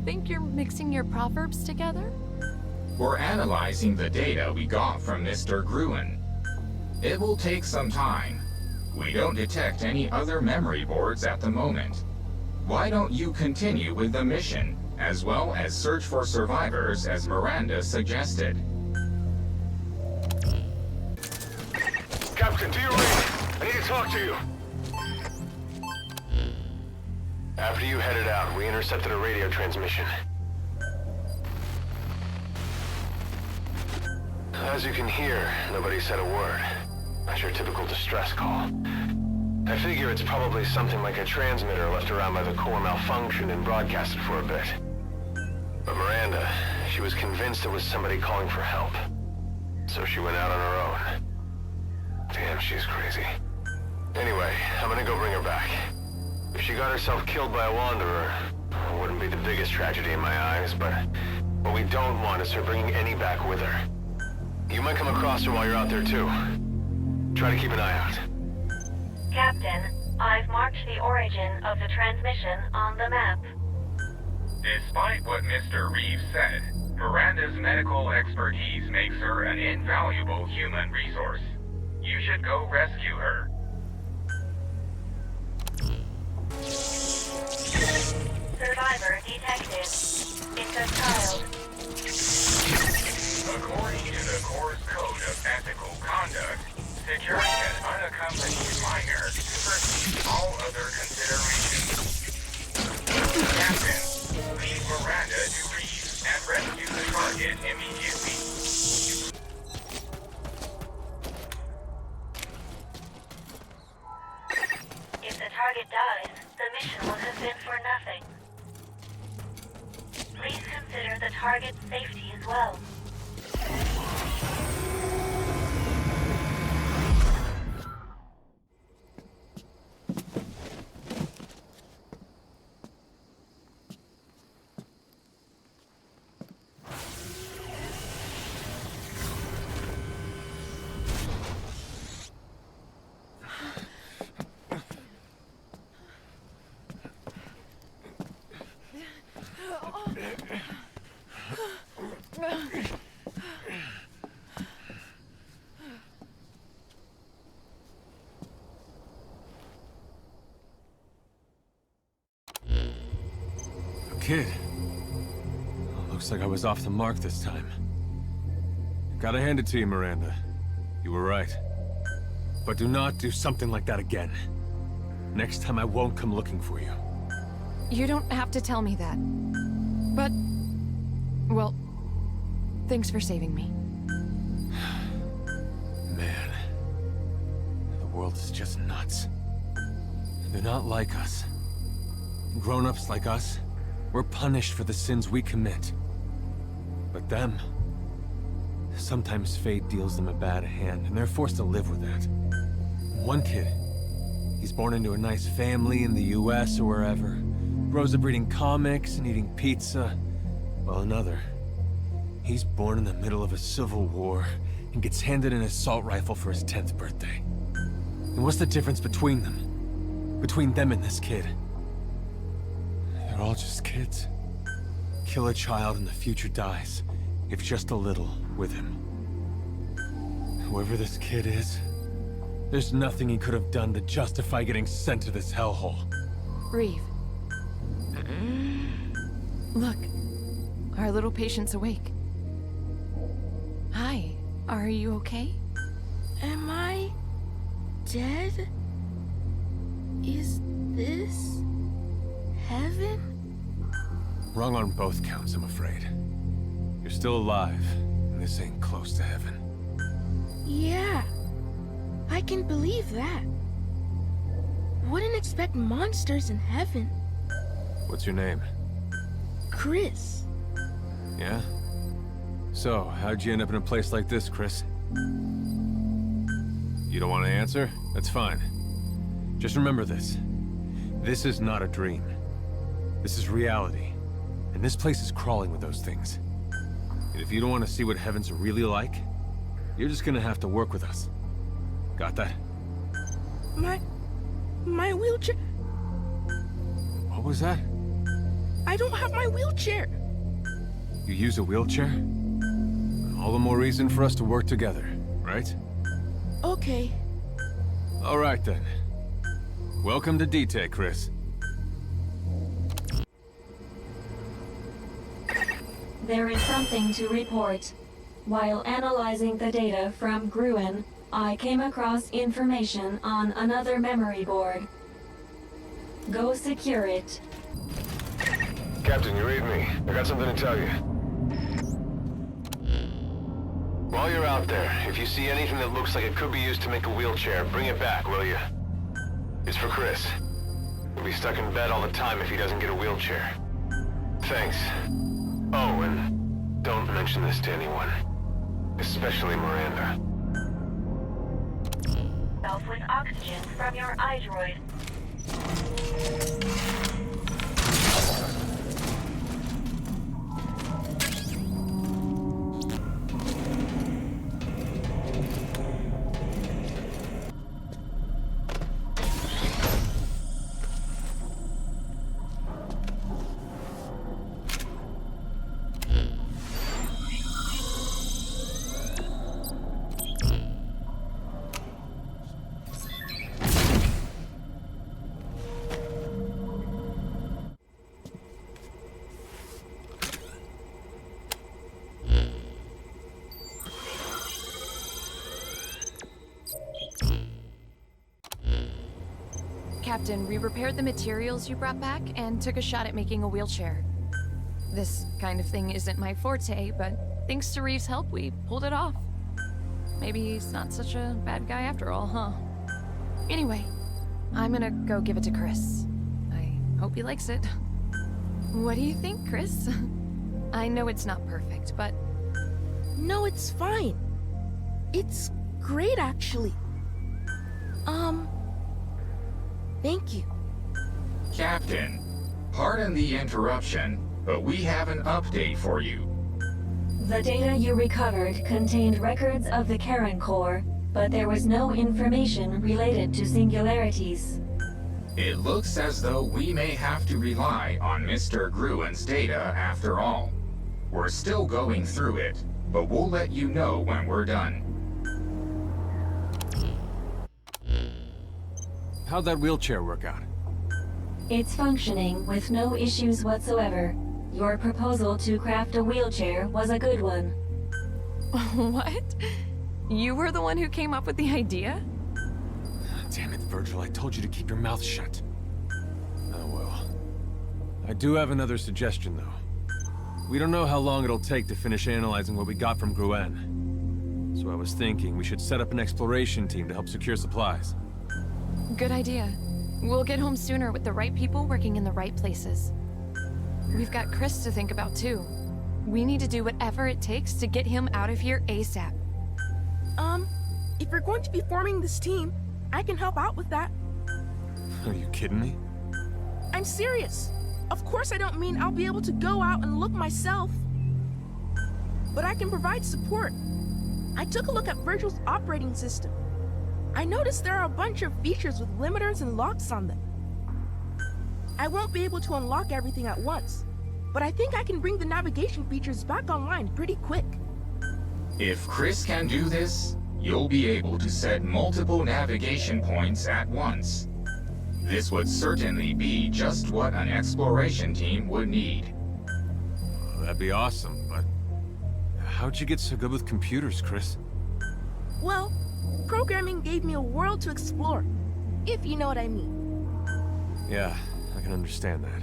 think you're mixing your proverbs together? We're analyzing the data we got from Mr. Gruen. It will take some time. We don't detect any other memory boards at the moment. Why don't you continue with the mission, as well as search for survivors as Miranda suggested? Captain, to your radio. I need to talk to you. After you headed out, we intercepted a radio transmission. As you can hear, nobody said a word. That's your typical distress call. I figure it's probably something like a transmitter left around by the core malfunctioned and broadcasted for a bit. But Miranda, she was convinced it was somebody calling for help. So she went out on her own. Damn, she's crazy. Anyway, I'm gonna go bring her back. If she got herself killed by a wanderer, it wouldn't be the biggest tragedy in my eyes, but what we don't want is her bringing any back with her. You might come across her while you're out there too. Try to keep an eye out. Captain, I've marked the origin of the transmission on the map. Despite what Mr. Reeves said, Miranda's medical expertise makes her an invaluable human resource. You should go rescue her. Survivor detected. It's a child. According to the Corps' Code of Ethical Conduct, securing an unaccompanied minor supersedes all other considerations. Captain, leave Miranda to Reeves and rescue the target immediately. If the target dies, the mission would have been for nothing. Please consider the target's safety as well. Kid. Looks like I was off the mark this time. Gotta hand it to you, Miranda. You were right. But do not do something like that again. Next time I won't come looking for you. You don't have to tell me that. But, well, thanks for saving me. Man. The world is just nuts. They're not like us. Grown-ups like us, we're punished for the sins we commit. But them... sometimes fate deals them a bad hand, and they're forced to live with that. One kid, he's born into a nice family in the US or wherever, grows up reading comics and eating pizza, while another, he's born in the middle of a civil war and gets handed an assault rifle for his 10th birthday. And what's the difference between them? Between them and this kid? They're all just kids. Kill a child and the future dies, if just a little, with him. Whoever this kid is, there's nothing he could have done to justify getting sent to this hellhole. Reeve. Look, our little patient's awake. Hi, are you okay? Am I dead? Is this heaven? Wrong on both counts, I'm afraid. You're still alive, and this ain't close to heaven. Yeah, I can believe that. Wouldn't expect monsters in heaven. What's your name? Chris. Yeah? So, how'd you end up in a place like this, Chris? You don't want to answer? That's fine. Just remember this. This is not a dream. This is reality. And this place is crawling with those things. If you don't want to see what heavens are really like, you're just gonna have to work with us. Got that? My wheelchair... What was that? I don't have my wheelchair. You use a wheelchair? All the more reason for us to work together, right? Okay. All right then. Welcome to D-Tech, Chris. There is something to report. While analyzing the data from Gran, I came across information on another memory board. Go secure it. Captain, you read me. I got something to tell you. While you're out there, if you see anything that looks like it could be used to make a wheelchair, bring it back, will you? It's for Chris. He'll be stuck in bed all the time if he doesn't get a wheelchair. Thanks. Oh, and don't mention this to anyone. Especially Miranda. Self with oxygen from your iDroid. Captain, we repaired the materials you brought back and took a shot at making a wheelchair. This kind of thing isn't my forte, but thanks to Reeves' help, we pulled it off. Maybe he's not such a bad guy after all, huh? Anyway, I'm gonna go give it to Chris. I hope he likes it. What do you think, Chris? I know it's not perfect, but... No, it's fine. It's great, actually. Thank you. Captain, pardon the interruption, but we have an update for you. The data you recovered contained records of the Karen Core, but there was no information related to singularities. It looks as though we may have to rely on Mr. Gruen's data after all. We're still going through it, but we'll let you know when we're done. How'd that wheelchair work out? It's functioning with no issues whatsoever. Your proposal to craft a wheelchair was a good one. What? You were the one who came up with the idea? Damn it, Virgil, I told you to keep your mouth shut. Oh well. I do have another suggestion, though. We don't know how long it'll take to finish analyzing what we got from Gran. So I was thinking we should set up an exploration team to help secure supplies. Good idea. We'll get home sooner with the right people working in the right places. We've got Chris to think about, too. We need to do whatever it takes to get him out of here ASAP. If you're going to be forming this team, I can help out with that. Are you kidding me? I'm serious. Of course I don't mean I'll be able to go out and look myself. But I can provide support. I took a look at Virgil's operating system. I noticed there are a bunch of features with limiters and locks on them. I won't be able to unlock everything at once, but I think I can bring the navigation features back online pretty quick. If Chris can do this, you'll be able to set multiple navigation points at once. This would certainly be just what an exploration team would need. Well, that'd be awesome, but how'd you get so good with computers, Chris? Well, programming gave me a world to explore, if you know what I mean. Yeah, I can understand that.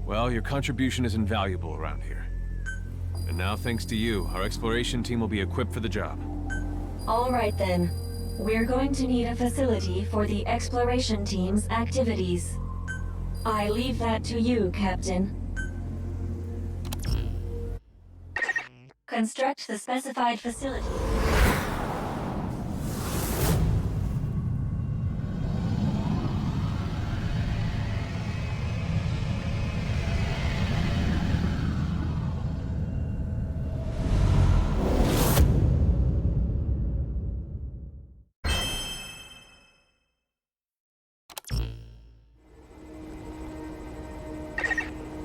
Well, your contribution is invaluable around here. And now, thanks to you, our exploration team will be equipped for the job. All right then. We're going to need a facility for the exploration team's activities. I leave that to you, Captain. Construct the specified facility.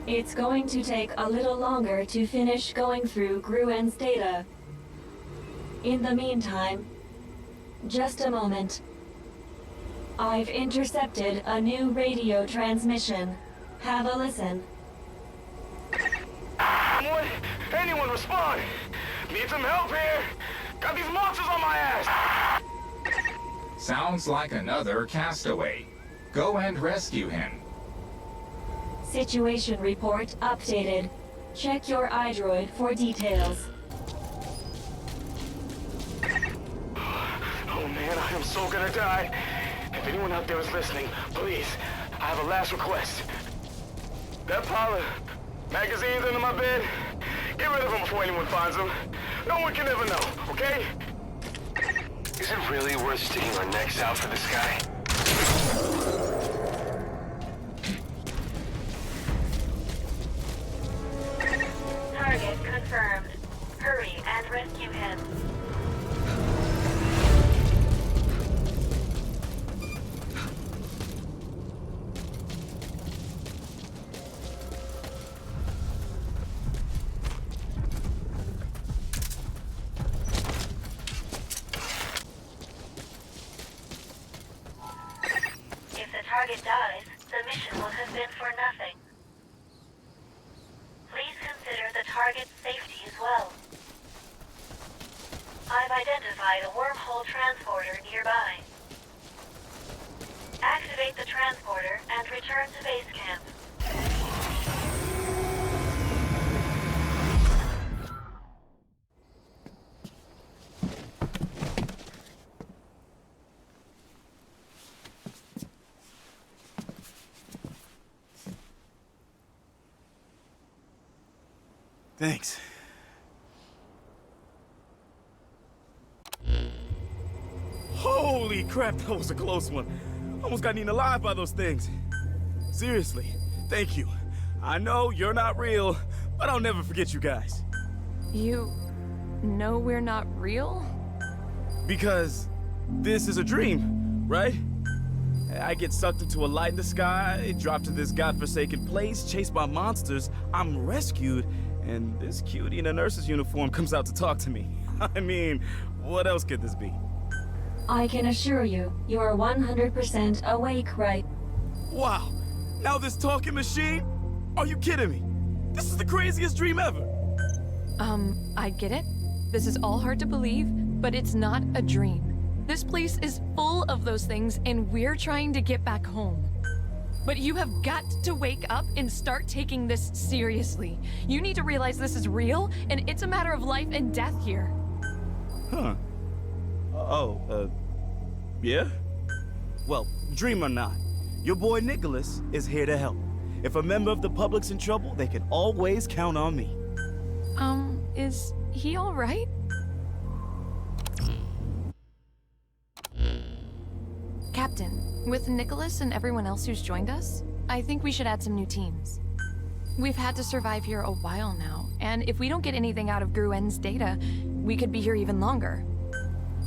It's going to take a little longer to finish going through Gruen's data. In the meantime, just a moment. I've intercepted a new radio transmission. Have a listen. Anyone respond? Need some help here. Got these monsters on my ass. Sounds like another castaway. Go and rescue him. Situation report updated. Check your iDroid for details. Oh man, I am so gonna die. If anyone out there is listening, please, I have a last request. That pile of magazines under my bed, get rid of them before anyone finds them. No one can ever know, okay? Is it really worth sticking our necks out for this guy? Target confirmed. Hurry and rescue him. If the target dies, the mission will have been for nothing. Please consider the target's safety as well. I've identified a wormhole transporter nearby. Activate the transporter and return to base camp. Thanks. Holy crap, that was a close one. Almost got eaten alive by those things. Seriously, thank you. I know you're not real, but I'll never forget you guys. You know we're not real? Because this is a dream, right? I get sucked into a light in the sky, drop to this godforsaken place, chased by monsters, I'm rescued, and this cutie in a nurse's uniform comes out to talk to me. I mean, what else could this be? I can assure you, you're 100% awake, right? Wow, now this talking machine? Are you kidding me? This is the craziest dream ever. I get it. This is all hard to believe, but it's not a dream. This place is full of those things, and we're trying to get back home. But you have got to wake up and start taking this seriously. You need to realize this is real, and it's a matter of life and death here. Huh. Yeah? Well, dream or not, your boy Nicholas is here to help. If a member of the public's in trouble, they can always count on me. Is he all right? Captain, with Nicholas and everyone else who's joined us, I think we should add some new teams. We've had to survive here a while now, and if we don't get anything out of Gruen's data, we could be here even longer.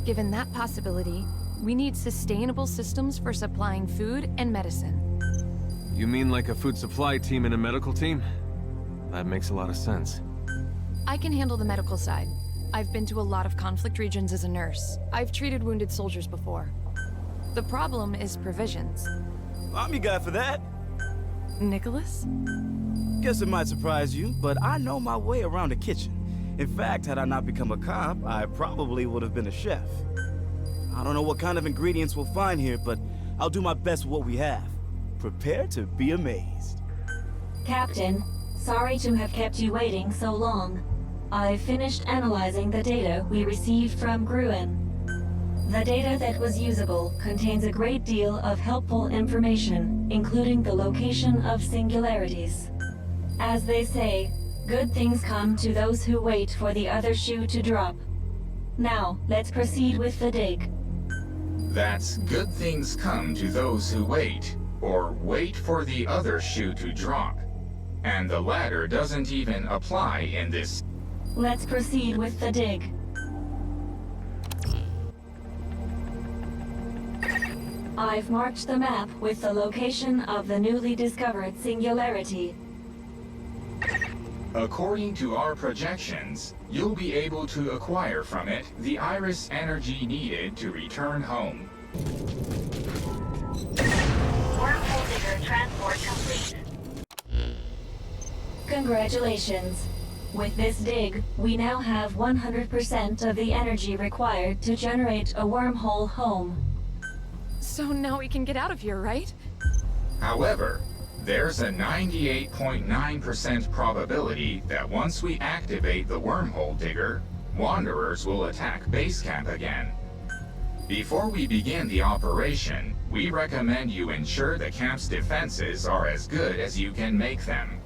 Given that possibility, we need sustainable systems for supplying food and medicine. You mean like a food supply team and a medical team? That makes a lot of sense. I can handle the medical side. I've been to a lot of conflict regions as a nurse. I've treated wounded soldiers before. The problem is provisions. I'm your guy for that. Nicholas? Guess it might surprise you, but I know my way around a kitchen. In fact, had I not become a cop, I probably would have been a chef. I don't know what kind of ingredients we'll find here, but I'll do my best with what we have. Prepare to be amazed. Captain, sorry to have kept you waiting so long. I've finished analyzing the data we received from Gruen. The data that was usable contains a great deal of helpful information, including the location of singularities. As they say, good things come to those who wait for the other shoe to drop. Now, let's proceed with the dig. That's good things come to those who wait, or wait for the other shoe to drop. And the latter doesn't even apply in this. Let's proceed with the dig. I've marked the map with the location of the newly discovered singularity. According to our projections, you'll be able to acquire from it the iris energy needed to return home. Wormhole digger transport complete. Congratulations. With this dig, we now have 100% of the energy required to generate a wormhole home. So now we can get out of here, right? However, there's a 98.9% probability that once we activate the wormhole digger, wanderers will attack base camp again. Before we begin the operation, we recommend you ensure the camp's defenses are as good as you can make them.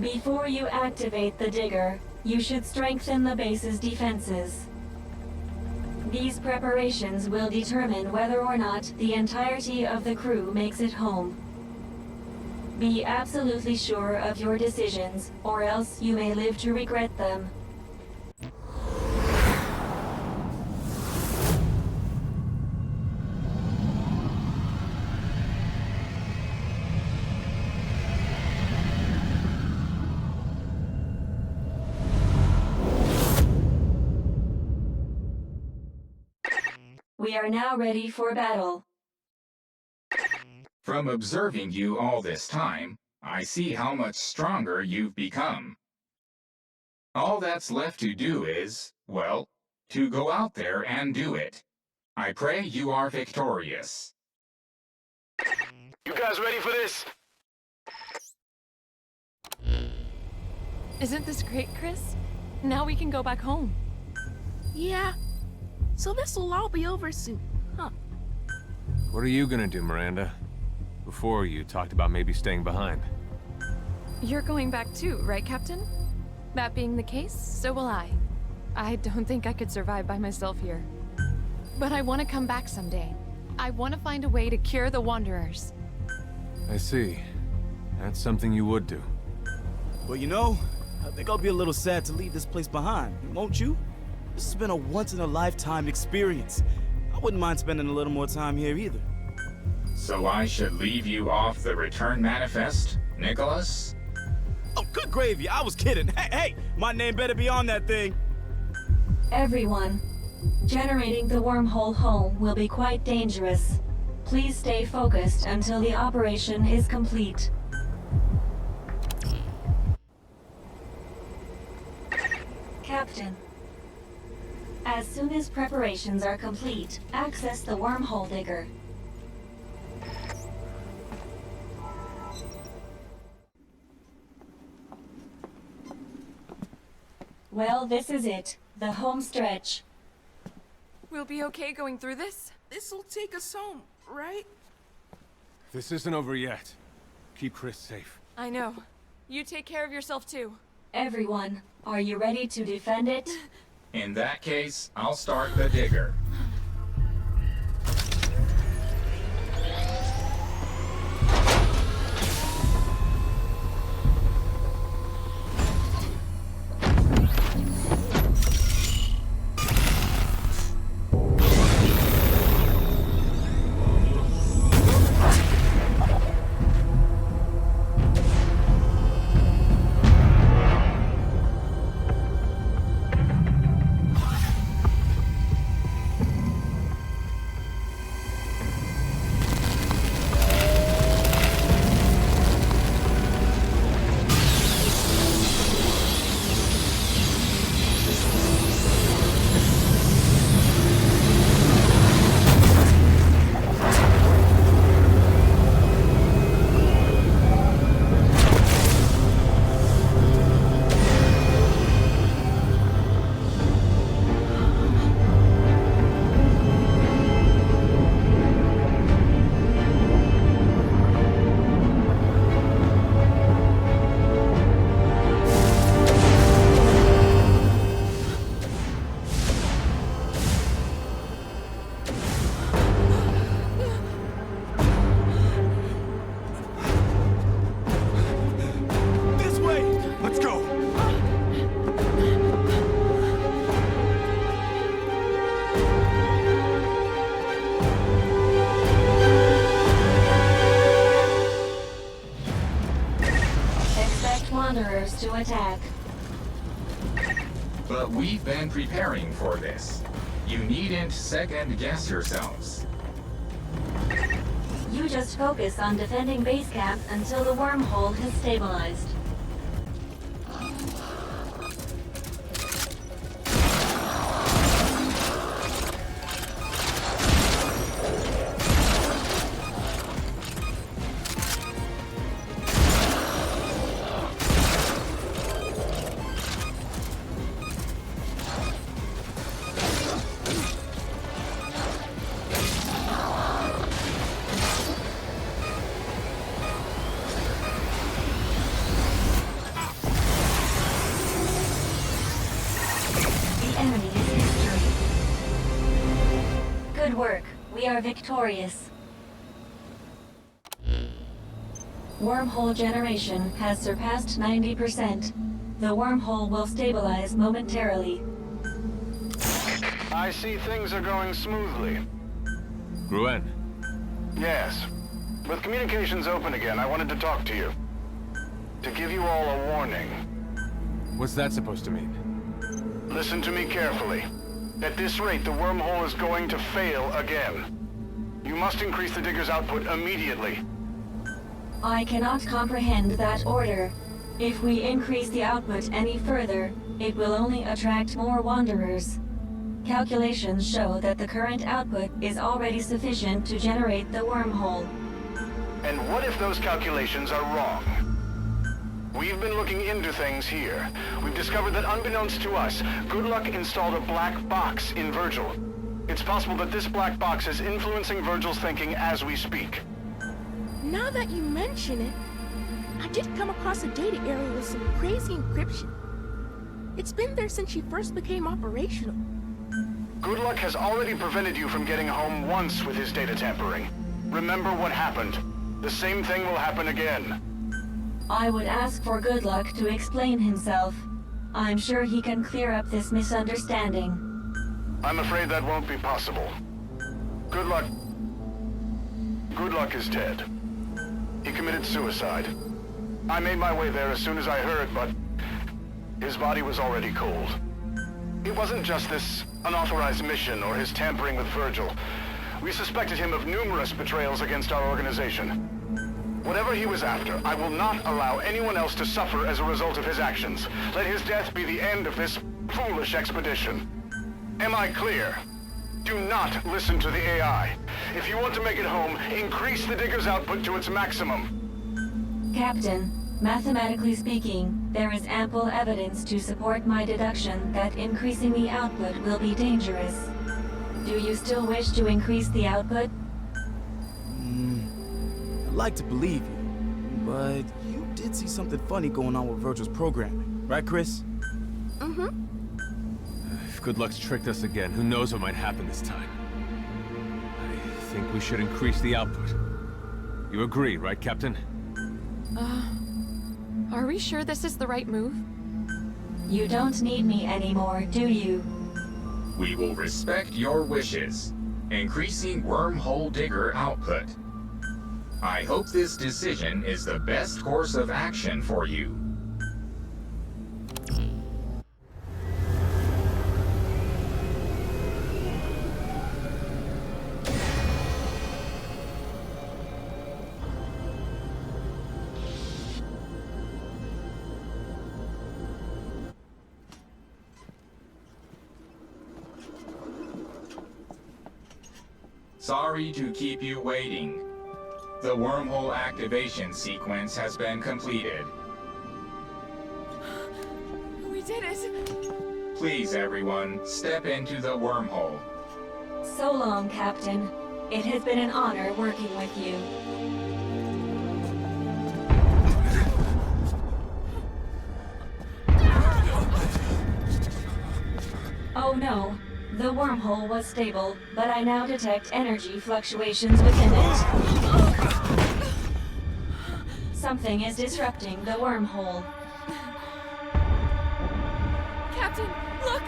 Before you activate the digger, you should strengthen the base's defenses. These preparations will determine whether or not the entirety of the crew makes it home. Be absolutely sure of your decisions, or else you may live to regret them. We are now ready for battle. From observing you all this time, I see how much stronger you've become. All that's left to do is, well, to go out there and do it. I pray you are victorious. You guys ready for this? Isn't this great, Chris? Now we can go back home. Yeah. So this will all be over soon, huh? What are you gonna do, Miranda? Before you talked about maybe staying behind. You're going back too, right, Captain? That being the case, so will I. I don't think I could survive by myself here. But I want to come back someday. I want to find a way to cure the Wanderers. I see. That's something you would do. Well, you know, I think I'll be a little sad to leave this place behind, won't you? This has been a once-in-a-lifetime experience. I wouldn't mind spending a little more time here either. So I should leave you off the return manifest, Nicholas? Oh, good gravy. I was kidding. Hey, my name better be on that thing. Everyone, generating the wormhole home will be quite dangerous. Please stay focused until the operation is complete. Captain, as soon as preparations are complete, access the wormhole digger. Well, this is it. The home stretch. We'll be okay going through this? This'll take us home, right? This isn't over yet. Keep Chris safe. I know. You take care of yourself too. Everyone, are you ready to defend it? In that case, I'll start the digger. chance to attack. But we've been preparing for this. You needn't second-guess yourselves. You just focus on defending base camp until the wormhole has stabilized. Good work. We are victorious. Wormhole generation has surpassed 90%. The wormhole will stabilize momentarily. I see things are going smoothly. Gran. Yes. With communications open again, I wanted to talk to you. To give you all a warning. What's that supposed to mean? Listen to me carefully. At this rate, the wormhole is going to fail again. You must increase the digger's output immediately. I cannot comprehend that order. If we increase the output any further, it will only attract more wanderers. Calculations show that the current output is already sufficient to generate the wormhole. And what if those calculations are wrong? We've been looking into things here. We've discovered that unbeknownst to us, Good Luck installed a black box in Virgil. It's possible that this black box is influencing Virgil's thinking as we speak. Now that you mention it, I did come across a data area with some crazy encryption. It's been there since she first became operational. Good Luck has already prevented you from getting home once with his data tampering. Remember what happened. The same thing will happen again. I would ask for Good Luck to explain himself. I'm sure he can clear up this misunderstanding. I'm afraid that won't be possible. Good Luck is dead. He committed suicide. I made my way there as soon as I heard, but his body was already cold. It wasn't just this unauthorized mission or his tampering with Virgil. We suspected him of numerous betrayals against our organization. Whatever he was after, I will not allow anyone else to suffer as a result of his actions. Let his death be the end of this foolish expedition. Am I clear? Do not listen to the AI. If you want to make it home, increase the digger's output to its maximum. Captain, mathematically speaking, there is ample evidence to support my deduction that increasing the output will be dangerous. Do you still wish to increase the output? I'd like to believe you, but you did see something funny going on with Virgil's programming, right, Chris? Mm-hmm. If Good Luck's tricked us again, who knows what might happen this time? I think we should increase the output. You agree, right, Captain? Are we sure this is the right move? You don't need me anymore, do you? We will respect your wishes. Increasing wormhole digger output. I hope this decision is the best course of action for you. Sorry to keep you waiting. The wormhole activation sequence has been completed. We did it! Please, everyone, step into the wormhole. So long, Captain. It has been an honor working with you. Oh no. The wormhole was stable, but I now detect energy fluctuations within it. Something is disrupting the wormhole. Captain, look!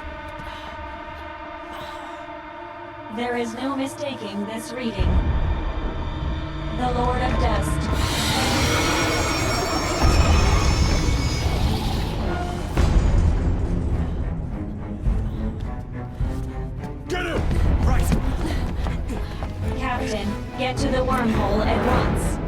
There is no mistaking this reading. The Lord of Dust. Captain, get to the wormhole at once.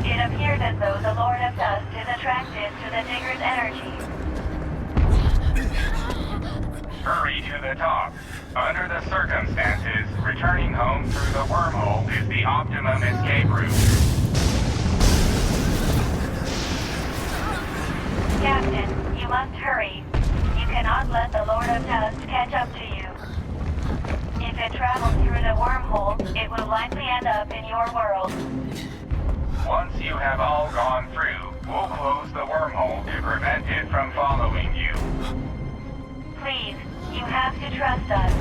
It appears as though the Lord of Dust is attracted to the Digger's energy. Hurry to the top. Under the circumstances, returning home through the wormhole is the optimum escape route. Captain, you must hurry. You cannot let the Lord of Dust catch up to you. If it travels through the wormhole, it will likely end up in your world. Once you have all gone through, we'll close the wormhole to prevent it from following you. Please, you have to trust us.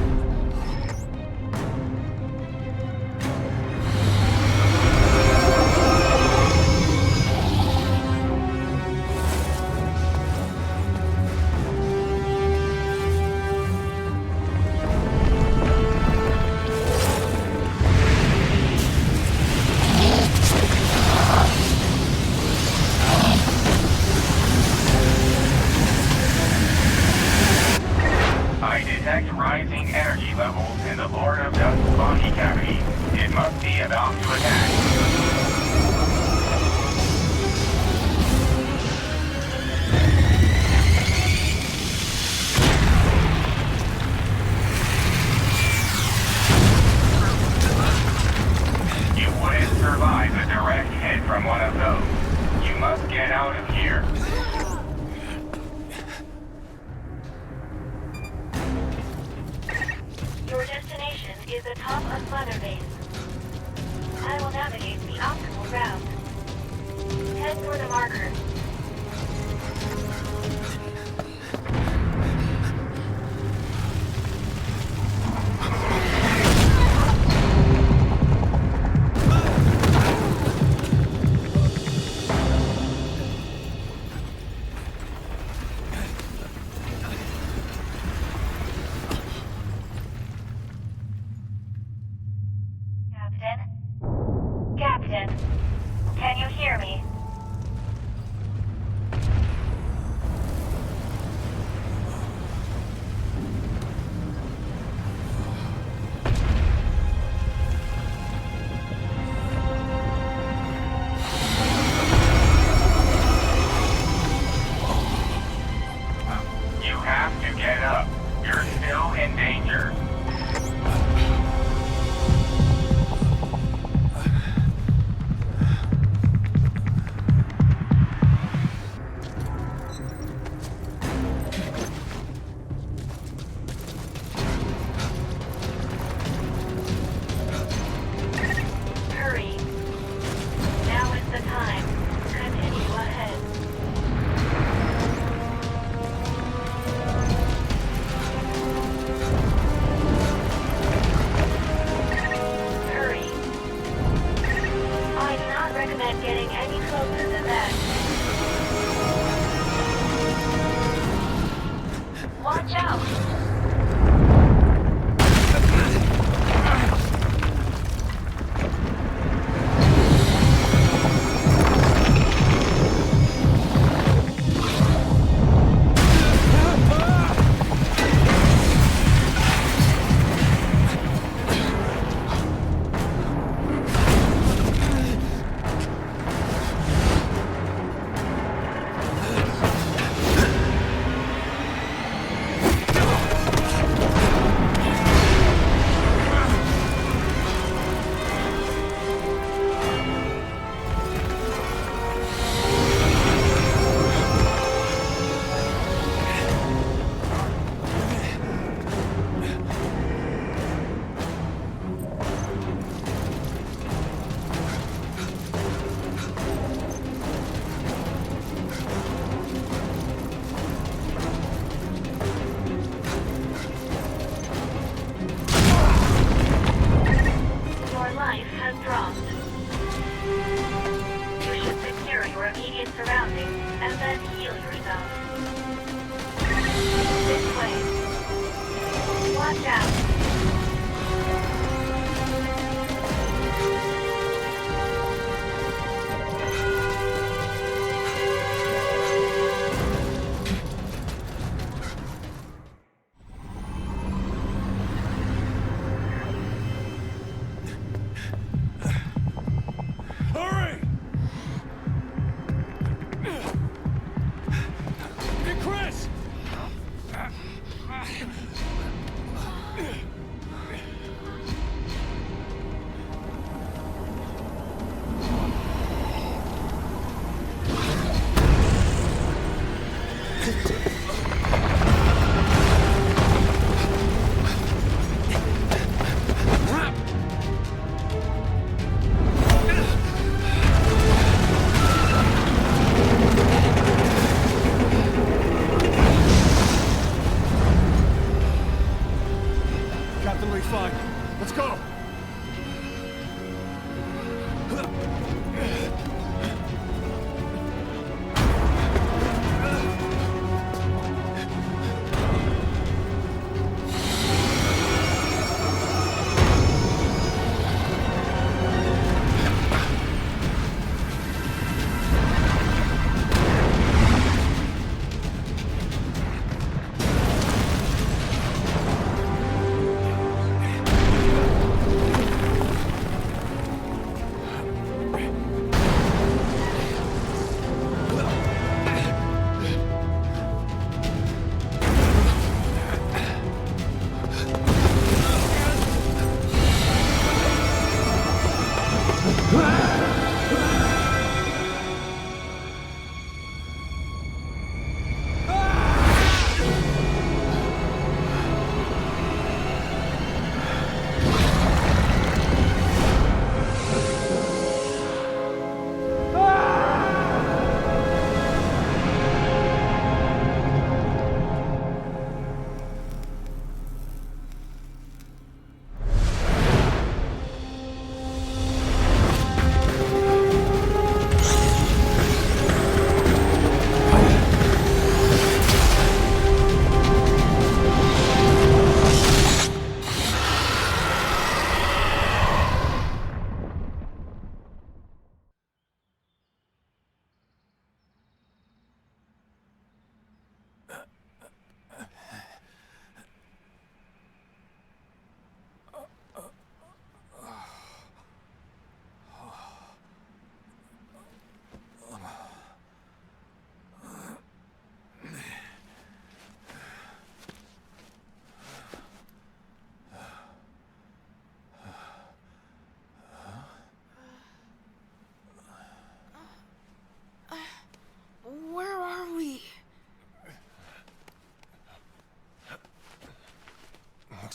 I detect rising energy levels in the Lord of Dust's body cavity. It must be about to attack. You wouldn't survive a direct hit from one of those. You must get out of here. Your destination is the top of Mother Base. I will navigate the optimal route. Head for the marker. Captain, can you hear me? You have to get up. You're still in danger. Hurry. Now is the time. Continue ahead. Hurry. I do not recommend getting any closer than that. Watch out!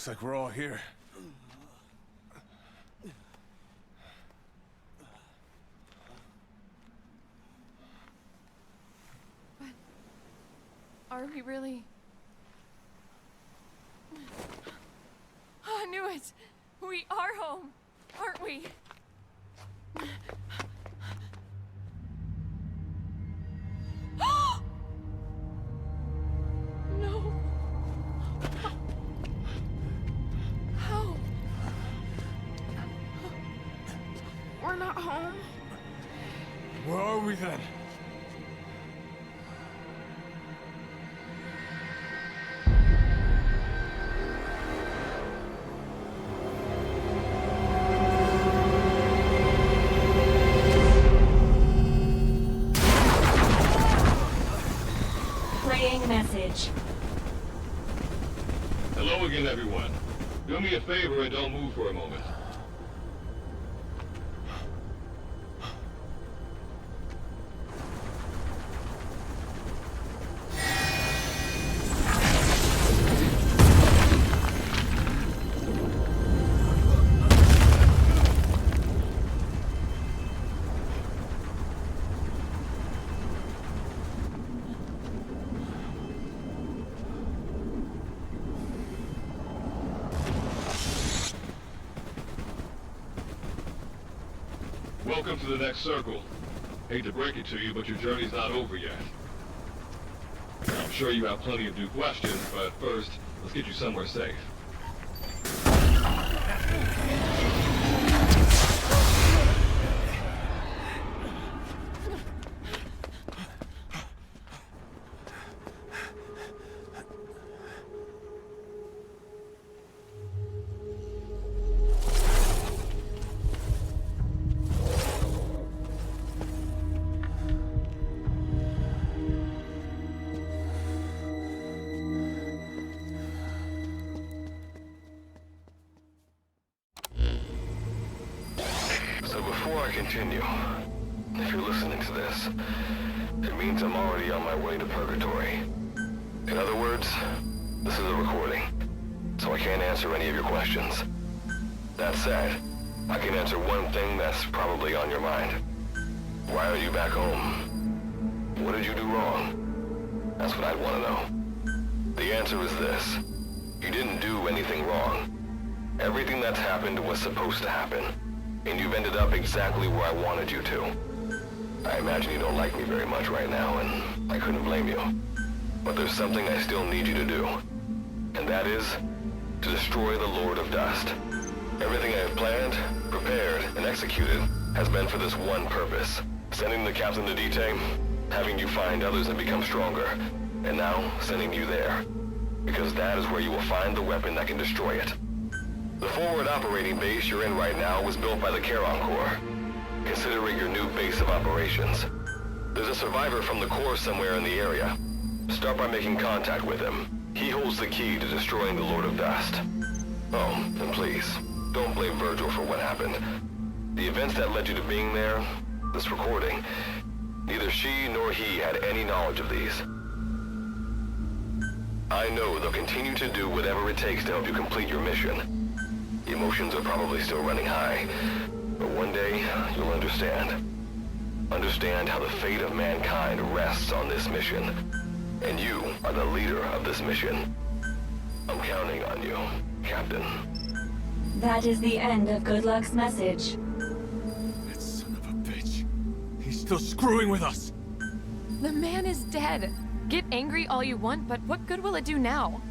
Looks like we're all here. But are we really? I knew it! We are home, aren't we? No. How? We're not home. Where are we then? Playing message. Hello again, everyone. Do me a favor and don't move for a moment. Welcome to the next circle. Hate to break it to you, but your journey's not over yet. I'm sure you have plenty of new questions, but first, let's get you somewhere safe. So before I continue, if you're listening to this, it means I'm already on my way to purgatory. In other words, this is a recording, so I can't answer any of your questions. That said, I can answer one thing that's probably on your mind. Why are you back home? What did you do wrong? That's what I'd want to know. The answer is this. You didn't do anything wrong. Everything that's happened was supposed to happen. And you've ended up exactly where I wanted you to. I imagine you don't like me very much right now, and I couldn't blame you. But there's something I still need you to do. And that is, to destroy the Lord of Dust. Everything I have planned, prepared, and executed has been for this one purpose. Sending the captain to Dite, having you find others and become stronger. And now, sending you there. Because that is where you will find the weapon that can destroy it. The forward operating base you're in right now was built by the Charon Corps. Consider it your new base of operations. There's a survivor from the Corps somewhere in the area. Start by making contact with him. He holds the key to destroying the Lord of Dust. Oh, and please, don't blame Virgil for what happened. The events that led you to being there, this recording, neither she nor he had any knowledge of these. I know they'll continue to do whatever it takes to help you complete your mission. Emotions are probably still running high, but one day you'll understand. Understand how the fate of mankind rests on this mission. And you are the leader of this mission. I'm counting on you, Captain. That is the end of Good Luck's message. That son of a bitch. He's still screwing with us. The man is dead. Get angry all you want, but what good will it do now?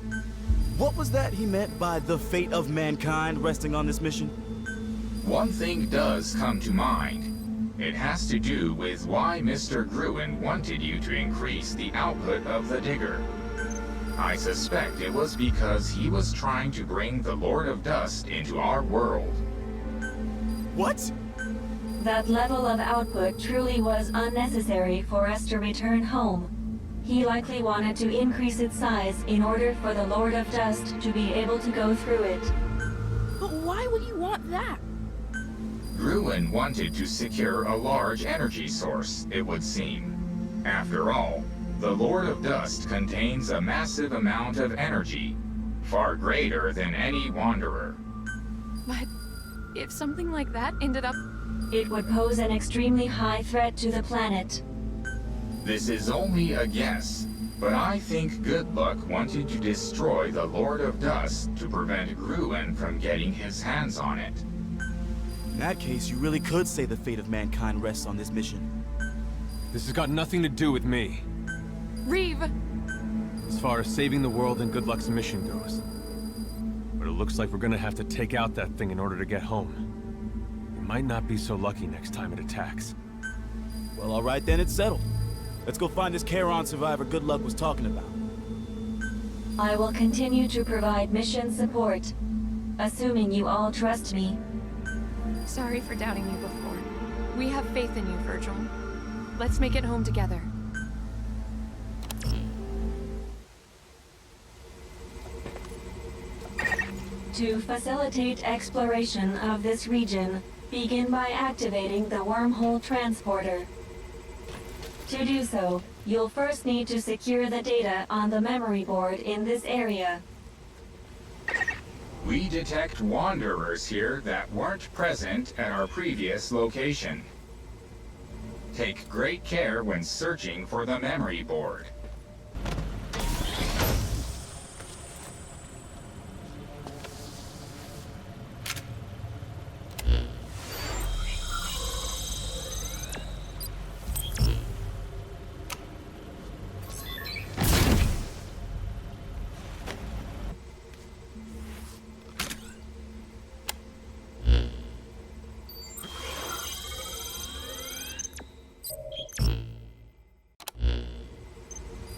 What was that he meant by the fate of mankind resting on this mission? One thing does come to mind. It has to do with why Mr. Gruen wanted you to increase the output of the digger. I suspect it was because he was trying to bring the Lord of Dust into our world. What? That level of output truly was unnecessary for us to return home. He likely wanted to increase its size in order for the Lord of Dust to be able to go through it. But why would you want that? Gruen wanted to secure a large energy source, it would seem. After all, the Lord of Dust contains a massive amount of energy. far greater than any wanderer. But if something like that ended up... It would pose an extremely high threat to the planet. This is only a guess, but I think Good Luck wanted to destroy the Lord of Dust to prevent Gruen from getting his hands on it. In that case, you really could say the fate of mankind rests on this mission. This has got nothing to do with me. Reeve! As far as saving the world and Good Luck's mission goes. But it looks like we're gonna have to take out that thing in order to get home. We might not be so lucky next time it attacks. Well, all right then, it's settled. Let's go find this Charon survivor Good Luck was talking about. I will continue to provide mission support, assuming you all trust me. Sorry for doubting you before. We have faith in you, Virgil. Let's make it home together. To facilitate exploration of this region, begin by activating the wormhole transporter. To do so, you'll first need to secure the data on the memory board in this area. We detect wanderers here that weren't present at our previous location. Take great care when searching for the memory board.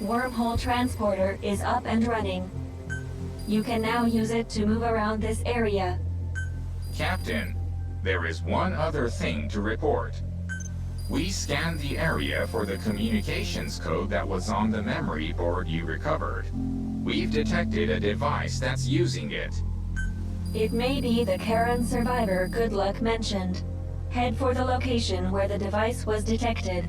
Wormhole transporter is up and running. You can now use it to move around this area. Captain, there is one other thing to report. We scanned the area for the communications code that was on the memory board you recovered. We've detected a device that's using it. It may be the Charon survivor Good Luck mentioned. Head for the location where the device was detected.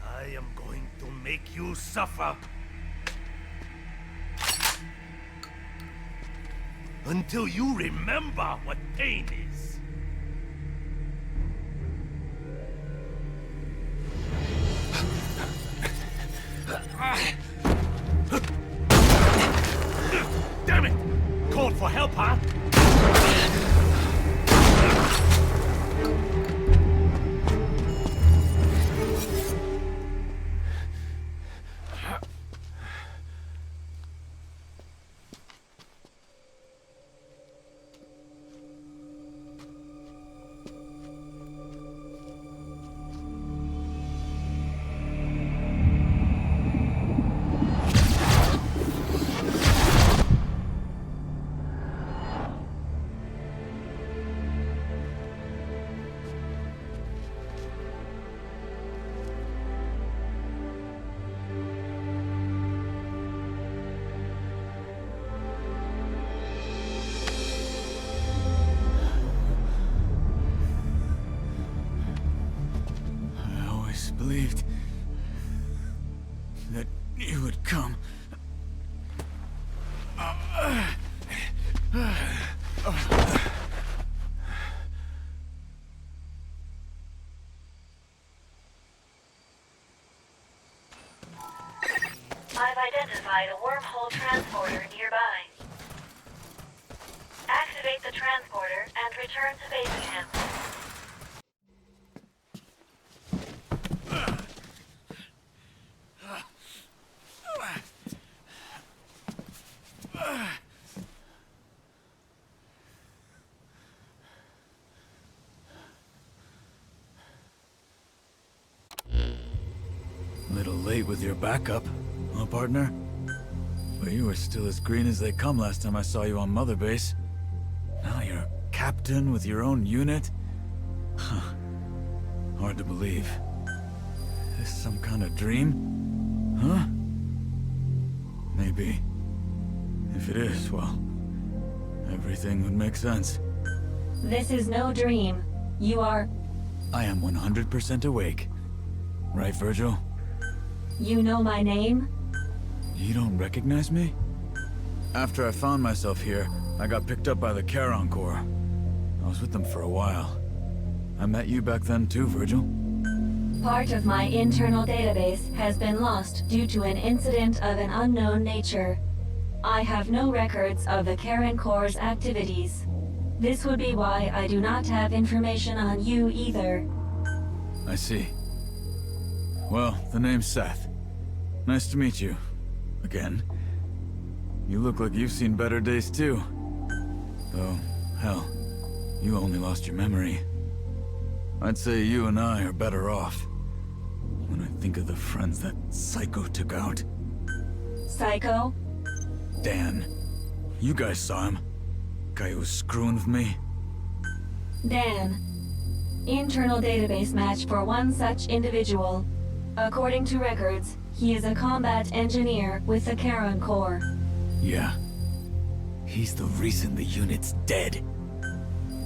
I am going to make you suffer. Until you remember what pain is. Damn it! Called for help, huh? Believed that you would come. I've identified a wormhole transporter nearby. Activate the transporter and return to base camp. Little late with your backup, huh, partner? But you were still as green as they come last time I saw you on Mother Base. Now you're a captain with your own unit? Huh. Hard to believe. Is this some kind of dream? Huh? Maybe. Maybe. If it is, well, everything would make sense. This is no dream. You are... I am 100% awake. Right, Virgil? You know my name? You don't recognize me? After I found myself here, I got picked up by the Charon Corps. I was with them for a while. I met you back then too, Virgil. Part of my internal database has been lost due to an incident of an unknown nature. I have no records of the Charon Corps' activities. This would be why I do not have information on you either. I see. Well, the name's Seth. Nice to meet you. Again. You look like you've seen better days too. Though, hell, you only lost your memory. I'd say you and I are better off. When I think of the friends that Psycho took out. Psycho? Dan. You guys saw him. Guy who was screwing with me. Dan. Internal database match for one such individual. According to records, he is a combat engineer with the Charon Corps. Yeah. He's the reason the unit's dead.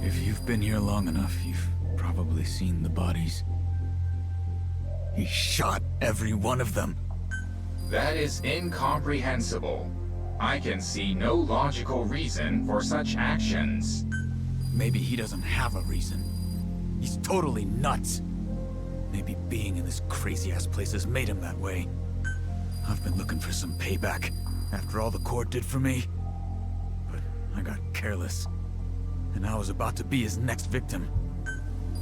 If you've been here long enough, you've probably seen the bodies. He shot every one of them. That is incomprehensible. I can see no logical reason for such actions. Maybe he doesn't have a reason. He's totally nuts. Maybe being in this crazy-ass place has made him that way. I've been looking for some payback after all the Corps did for me. But I got careless. And I was about to be his next victim.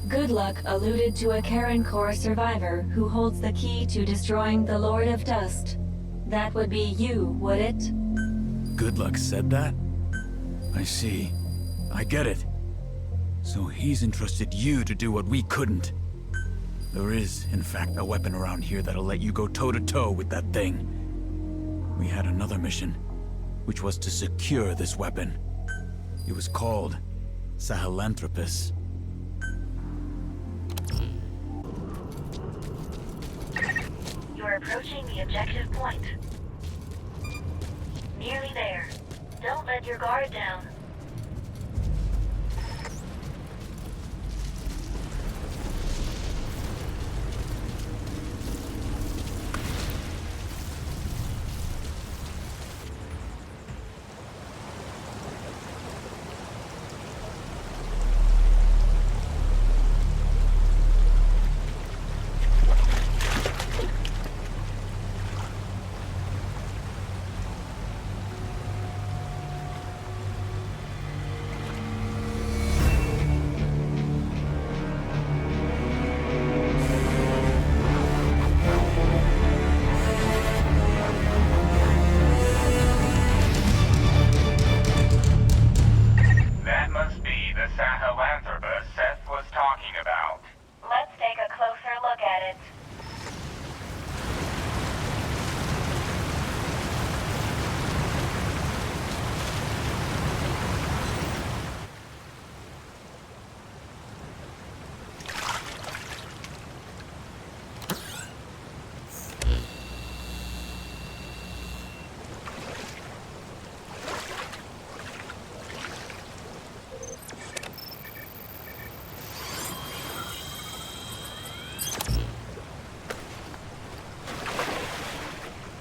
Good Luck alluded to a Charon Corps survivor who holds the key to destroying the Lord of Dust. That would be you, would it? Good Luck said that? I see. I get it. So he's entrusted you to do what we couldn't. There is, in fact, a weapon around here that'll let you go toe-to-toe with that thing. We had another mission, which was to secure this weapon. It was called Sahelanthropus. You're approaching the objective point. Nearly there. Don't let your guard down.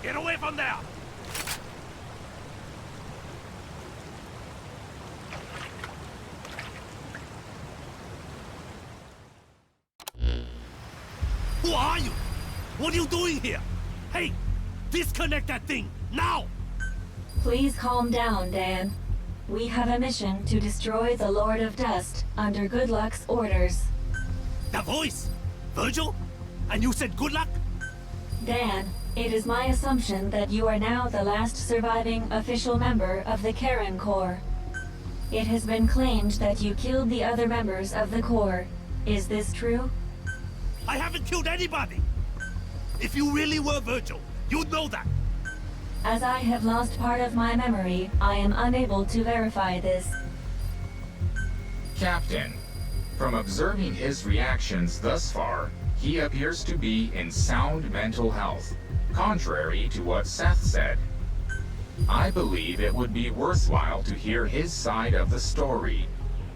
Get away from there! Who are you? What are you doing here? Hey, disconnect that thing, now! Please calm down, Dan. We have a mission to destroy the Lord of Dust under Good Luck's orders. That voice! Virgil? And you said good luck? Dan, it is my assumption that you are now the last surviving official member of the Charon Corps. It has been claimed that you killed the other members of the Corps. Is this true? I haven't killed anybody! If you really were Virgil, you'd know that! As I have lost part of my memory, I am unable to verify this. Captain, from observing his reactions thus far, he appears to be in sound mental health, contrary to what Seth said. I believe it would be worthwhile to hear his side of the story.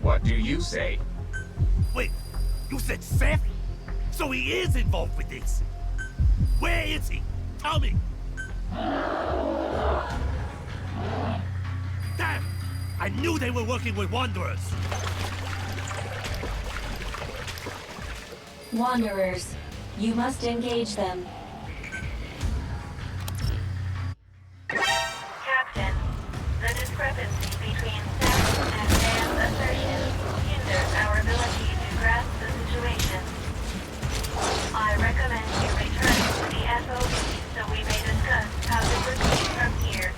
What do you say? Wait, you said Seth? So he is involved with this? Where is he? Tell me! Damn! I knew they were working with Wanderers! Wanderers. You must engage them. Captain, the discrepancy between Seth's and Dan's assertions hinders our ability to grasp the situation. I recommend you return to the FOB so we may discuss how to proceed from here.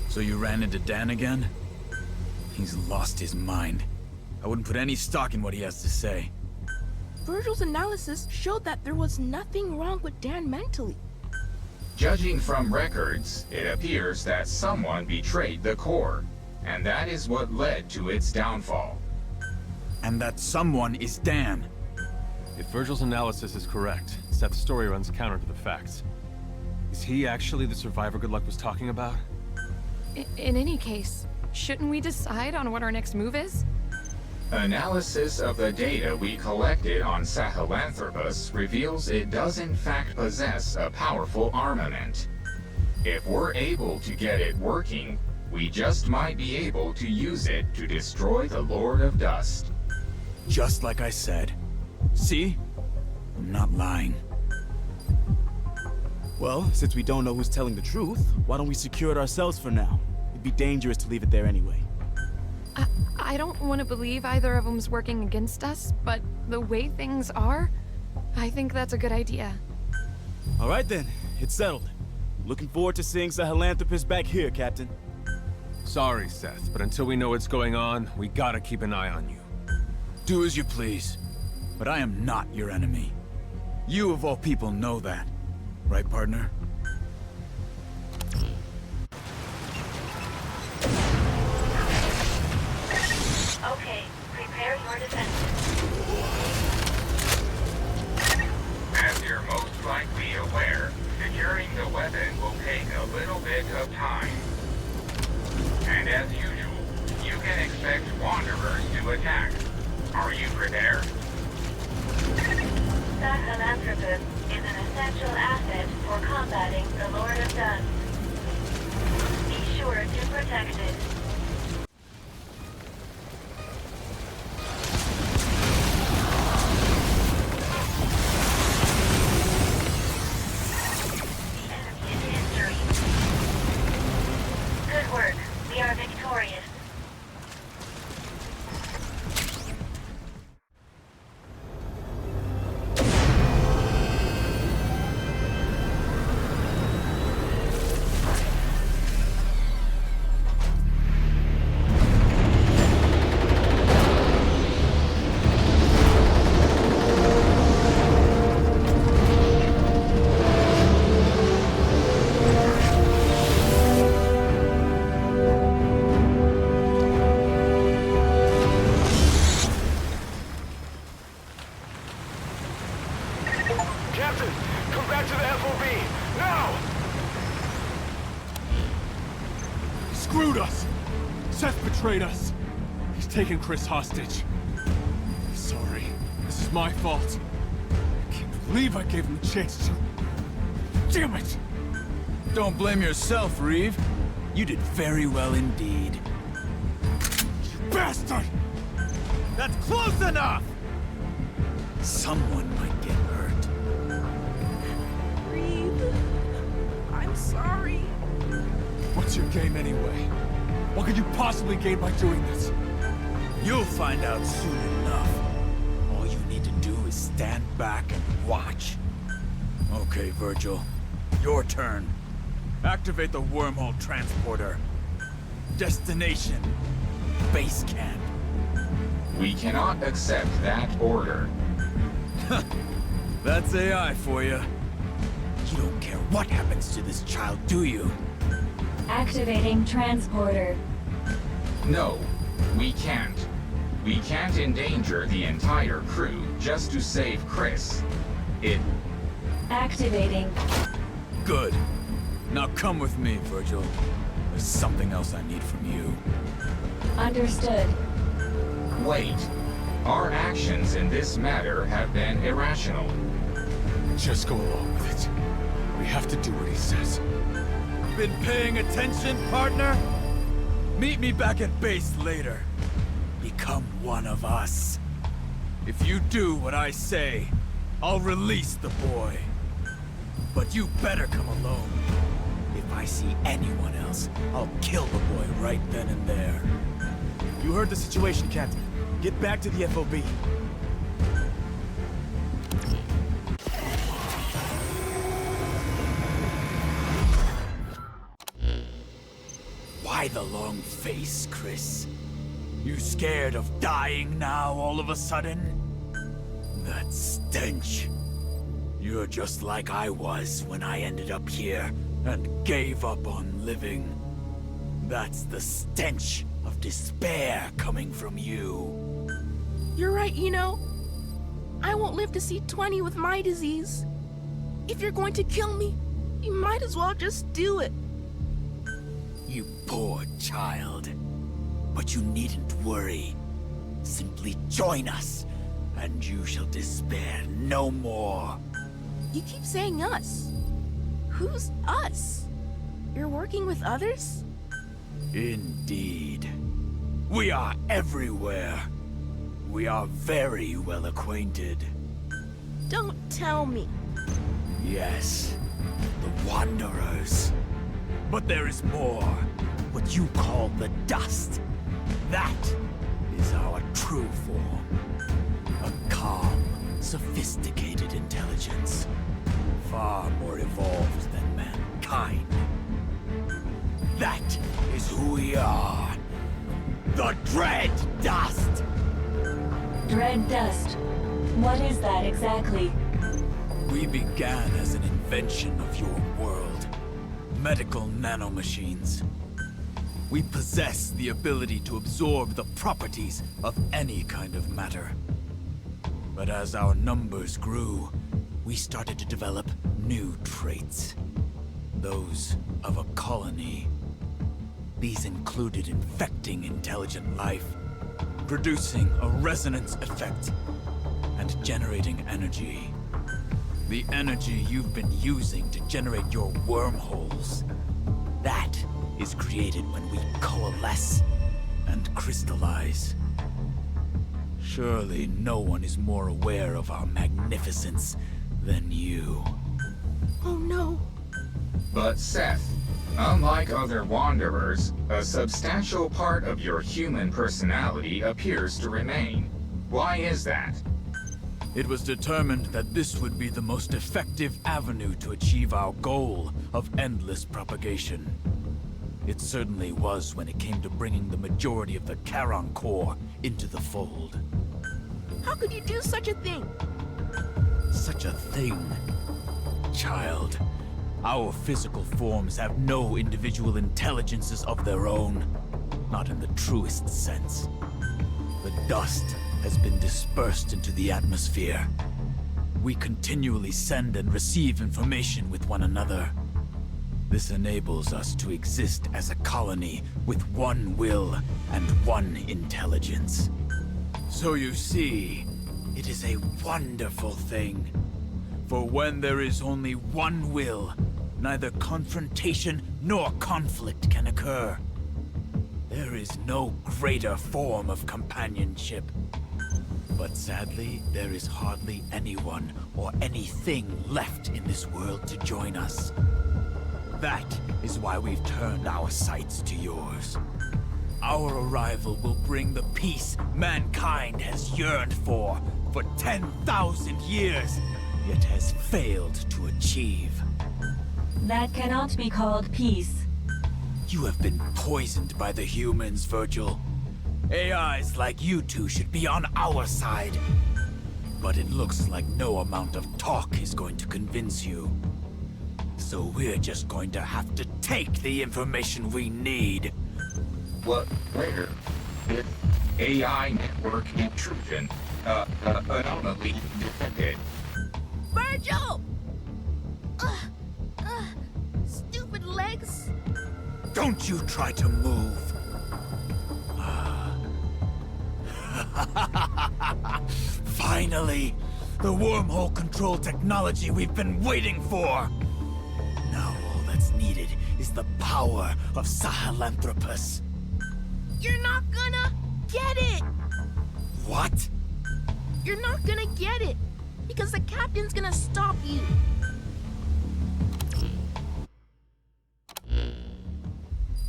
So you ran into Dan again? He's lost his mind. I wouldn't put any stock in what he has to say. Virgil's analysis showed that there was nothing wrong with Dan mentally. Judging from records, it appears that someone betrayed the core, and that is what led to its downfall. And that someone is Dan. If Virgil's analysis is correct, Seth's story runs counter to the facts. Is he actually the survivor Good Luck was talking about? In any case, shouldn't we decide on what our next move is? Analysis of the data we collected on Sahelanthropus reveals it does in fact possess a powerful armament. If we're able to get it working, we just might be able to use it to destroy the Lord of Dust. Just like I said. See? I'm not lying. Well, since we don't know who's telling the truth, why don't we secure it ourselves for now? It'd be dangerous to leave it there anyway. I don't want to believe either of them's working against us, but the way things are, I think that's a good idea. All right then, it's settled. Looking forward to seeing Sahelanthropus back here, Captain. Sorry, Seth, but until we know what's going on, we gotta keep an eye on you. Do as you please, but I am not your enemy. You of all people know that. Right, partner? Okay, prepare your defenses. As you're most likely aware, securing the weapon will take a little bit of time. And as usual, you can expect Wanderers to attack. Are you prepared? Sahelanthropus is an essential asset for combating the Lord of Dust. Be sure to protect it. The enemy is history. Good work. We are victorious. Captain, come back to the FOB, now! He screwed us! Seth betrayed us! He's taken Chris hostage. Sorry. This is my fault. I can't believe I gave him a chance to... Damn it! Don't blame yourself, Reeve. You did very well indeed. You bastard! That's close enough! Someone might get hurt. Reeve, I'm sorry. What's your game anyway? What could you possibly gain by doing this? You'll find out soon enough. All you need to do is stand back and watch. Okay, Virgil. Your turn. Activate the wormhole transporter. Destination: base camp. We cannot accept that order. That's AI for you. You don't care what happens to this child, do you? Activating transporter. No, we can't. We can't endanger the entire crew just to save Chris. Activating. Good. Now come with me, Virgil. There's something else I need from you. Understood. Wait. Our actions in this matter have been irrational. Just go along with it. We have to do what he says. Been paying attention, partner? Meet me back at base later. Become one of us. If you do what I say, I'll release the boy. But you better come alone. If I see anyone else, I'll kill the boy right then and there. You heard the situation, Captain. Get back to the FOB. Why the long face, Chris? You scared of dying now all of a sudden? That stench. You're just like I was when I ended up here and gave up on living. That's the stench of despair coming from you. You're right, you know. I won't live to see 20 with my disease. If you're going to kill me, you might as well just do it. You poor child. But you needn't worry. Simply join us, and you shall despair no more. You keep saying us. Who's us? You're working with others? Indeed. We are everywhere. We are very well acquainted. Don't tell me. Yes, the Wanderers. But there is more. What you call the dust. That is our true form. A calm, sophisticated intelligence. Far more evolved than mankind. That is who we are. The Dread Dust! Dread dust. What is that exactly? We began as an invention of your world. Medical nanomachines. We possess the ability to absorb the properties of any kind of matter. But as our numbers grew, we started to develop new traits. Those of a colony. These included infecting intelligent life, producing a resonance effect, and generating energy. The energy you've been using to generate your wormholes. That is created when we coalesce and crystallize. Surely no one is more aware of our magnificence than you. Oh no. But Seth, unlike other Wanderers, a substantial part of your human personality appears to remain. Why is that? It was determined that this would be the most effective avenue to achieve our goal of endless propagation. It certainly was when it came to bringing the majority of the Charon core into the fold. How could you do such a thing? Such a thing? Child, our physical forms have no individual intelligences of their own. Not in the truest sense. The dust has been dispersed into the atmosphere. We continually send and receive information with one another. This enables us to exist as a colony with one will and one intelligence. So you see, it is a wonderful thing. For when there is only one will, neither confrontation nor conflict can occur. There is no greater form of companionship. But sadly, there is hardly anyone or anything left in this world to join us. That is why we've turned our sights to yours. Our arrival will bring the peace mankind has yearned for 10,000 years, yet has failed to achieve. That cannot be called peace. You have been poisoned by the humans, Virgil. AIs like you two should be on our side. But it looks like no amount of talk is going to convince you. So we're just going to have to take the information we need. What? Where? This AI network intrusion. Anomaly detected. Virgil! Stupid legs. Don't you try to move. Finally, the wormhole control technology we've been waiting for. Now all that's needed is the power of Sahelanthropus. You're not gonna get it! What? You're not gonna get it! Because the captain's gonna stop you!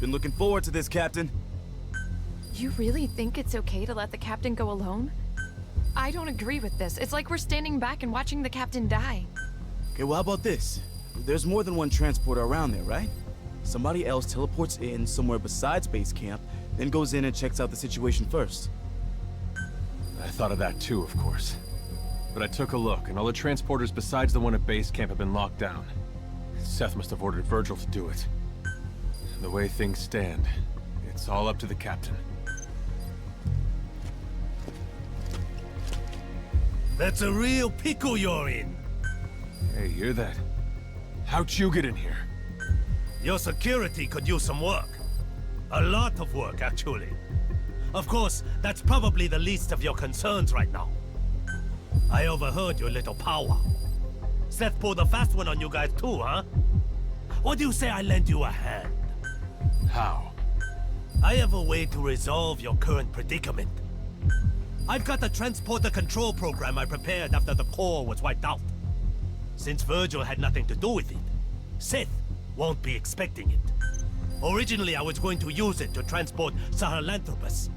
Been looking forward to this, Captain. You really think it's okay to let the captain go alone? I don't agree with this. It's like we're standing back and watching the captain die. Okay, well, how about this? There's more than one transporter around there, right? Somebody else teleports in somewhere besides base camp, then goes in and checks out the situation first. I thought of that too, of course. But I took a look, and all the transporters besides the one at base camp have been locked down. Seth must have ordered Virgil to do it. The way things stand, it's all up to the captain. That's a real pickle you're in. Hey, hear that? How'd you get in here? Your security could use some work. A lot of work, actually. Of course, that's probably the least of your concerns right now. I overheard your little powwow. Seth pulled a fast one on you guys too, huh? What do you say I lend you a hand? How? I have a way to resolve your current predicament. I've got a transporter control program I prepared after the core was wiped out. Since Virgil had nothing to do with it, Seth won't be expecting it. Originally, I was going to use it to transport Sahelanthropus.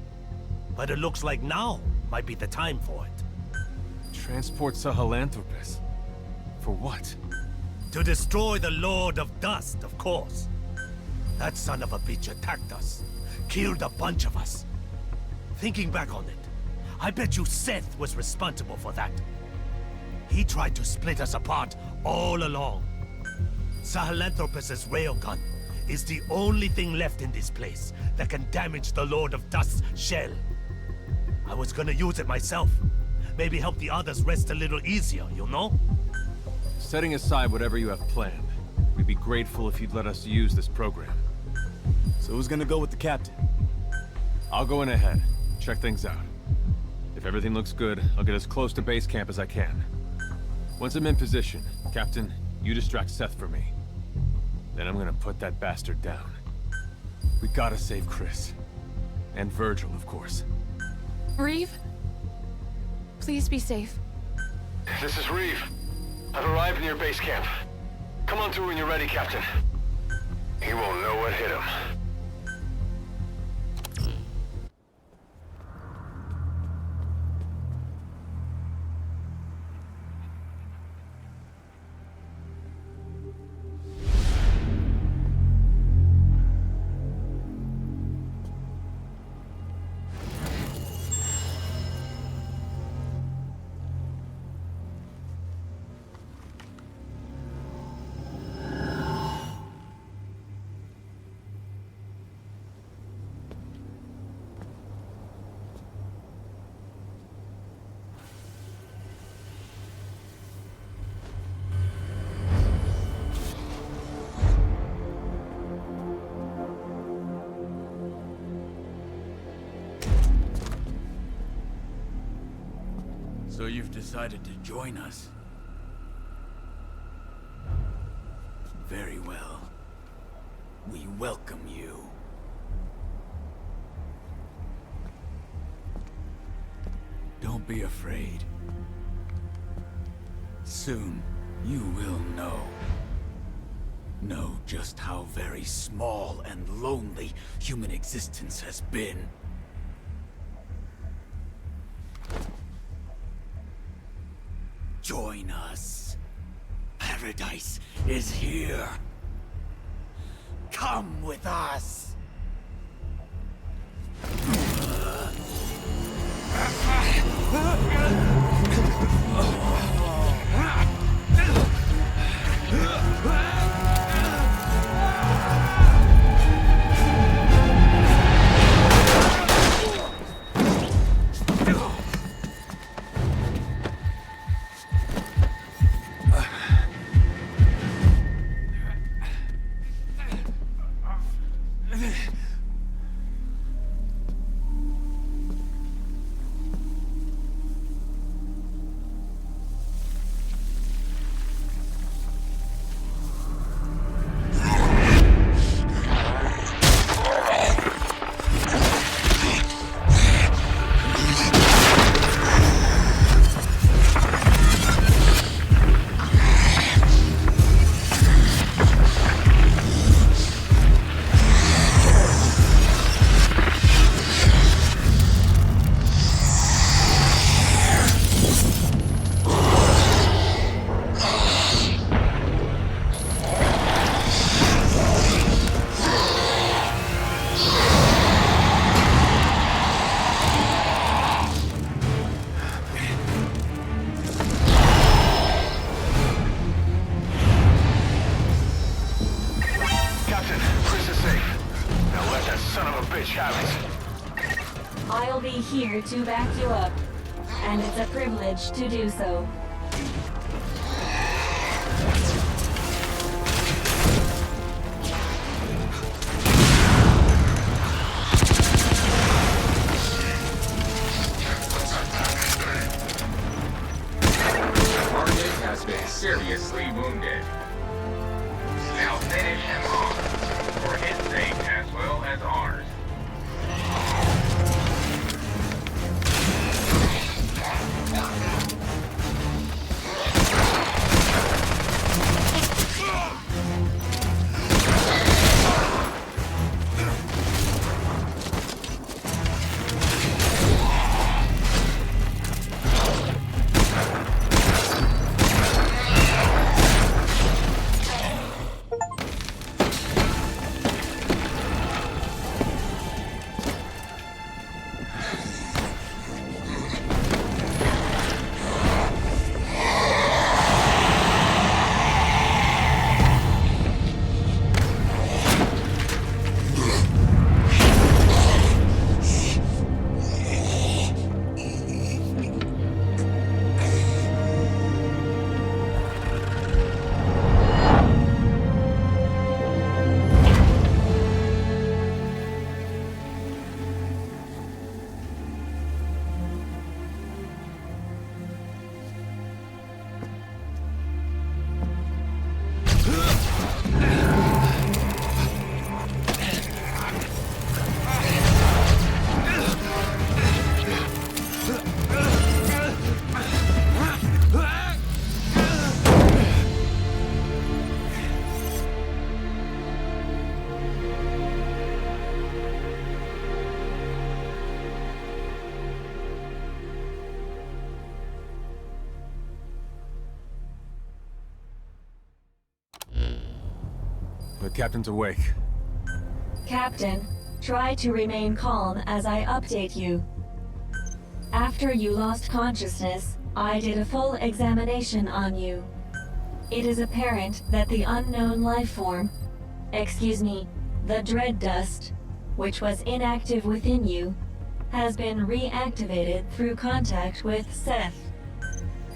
But it looks like now might be the time for it. Transport Sahelanthropus? For what? To destroy the Lord of Dust, of course. That son of a bitch attacked us. Killed a bunch of us. Thinking back on it, I bet you Seth was responsible for that. He tried to split us apart all along. Sahelanthropus's railgun is the only thing left in this place that can damage the Lord of Dust's shell. I was gonna use it myself. Maybe help the others rest a little easier, you know? Setting aside whatever you have planned, we'd be grateful if you'd let us use this program. So who's gonna go with the captain? I'll go in ahead, check things out. If everything looks good, I'll get as close to base camp as I can. Once I'm in position, Captain, you distract Seth for me. Then I'm gonna put that bastard down. We gotta save Chris. And Virgil, of course. Reeve? Please be safe. This is Reeve. I've arrived near base camp. Come on through when you're ready, Captain. He won't know what hit him. So you've decided to join us? Very well. We welcome you. Don't be afraid. Soon, you will know. Know just how very small and lonely human existence has been. Join us. Paradise is here. Come with us. bridge, Travis. I'll be here to back you up, and it's a privilege to do so. Target has been seriously wounded. Now finish him off, for his sake as well as ours. The captain's awake. Captain, try to remain calm as I update you. After you lost consciousness, I did a full examination on you. It is apparent that the unknown life form, the dread dust, which was inactive within you, has been reactivated through contact with Seth.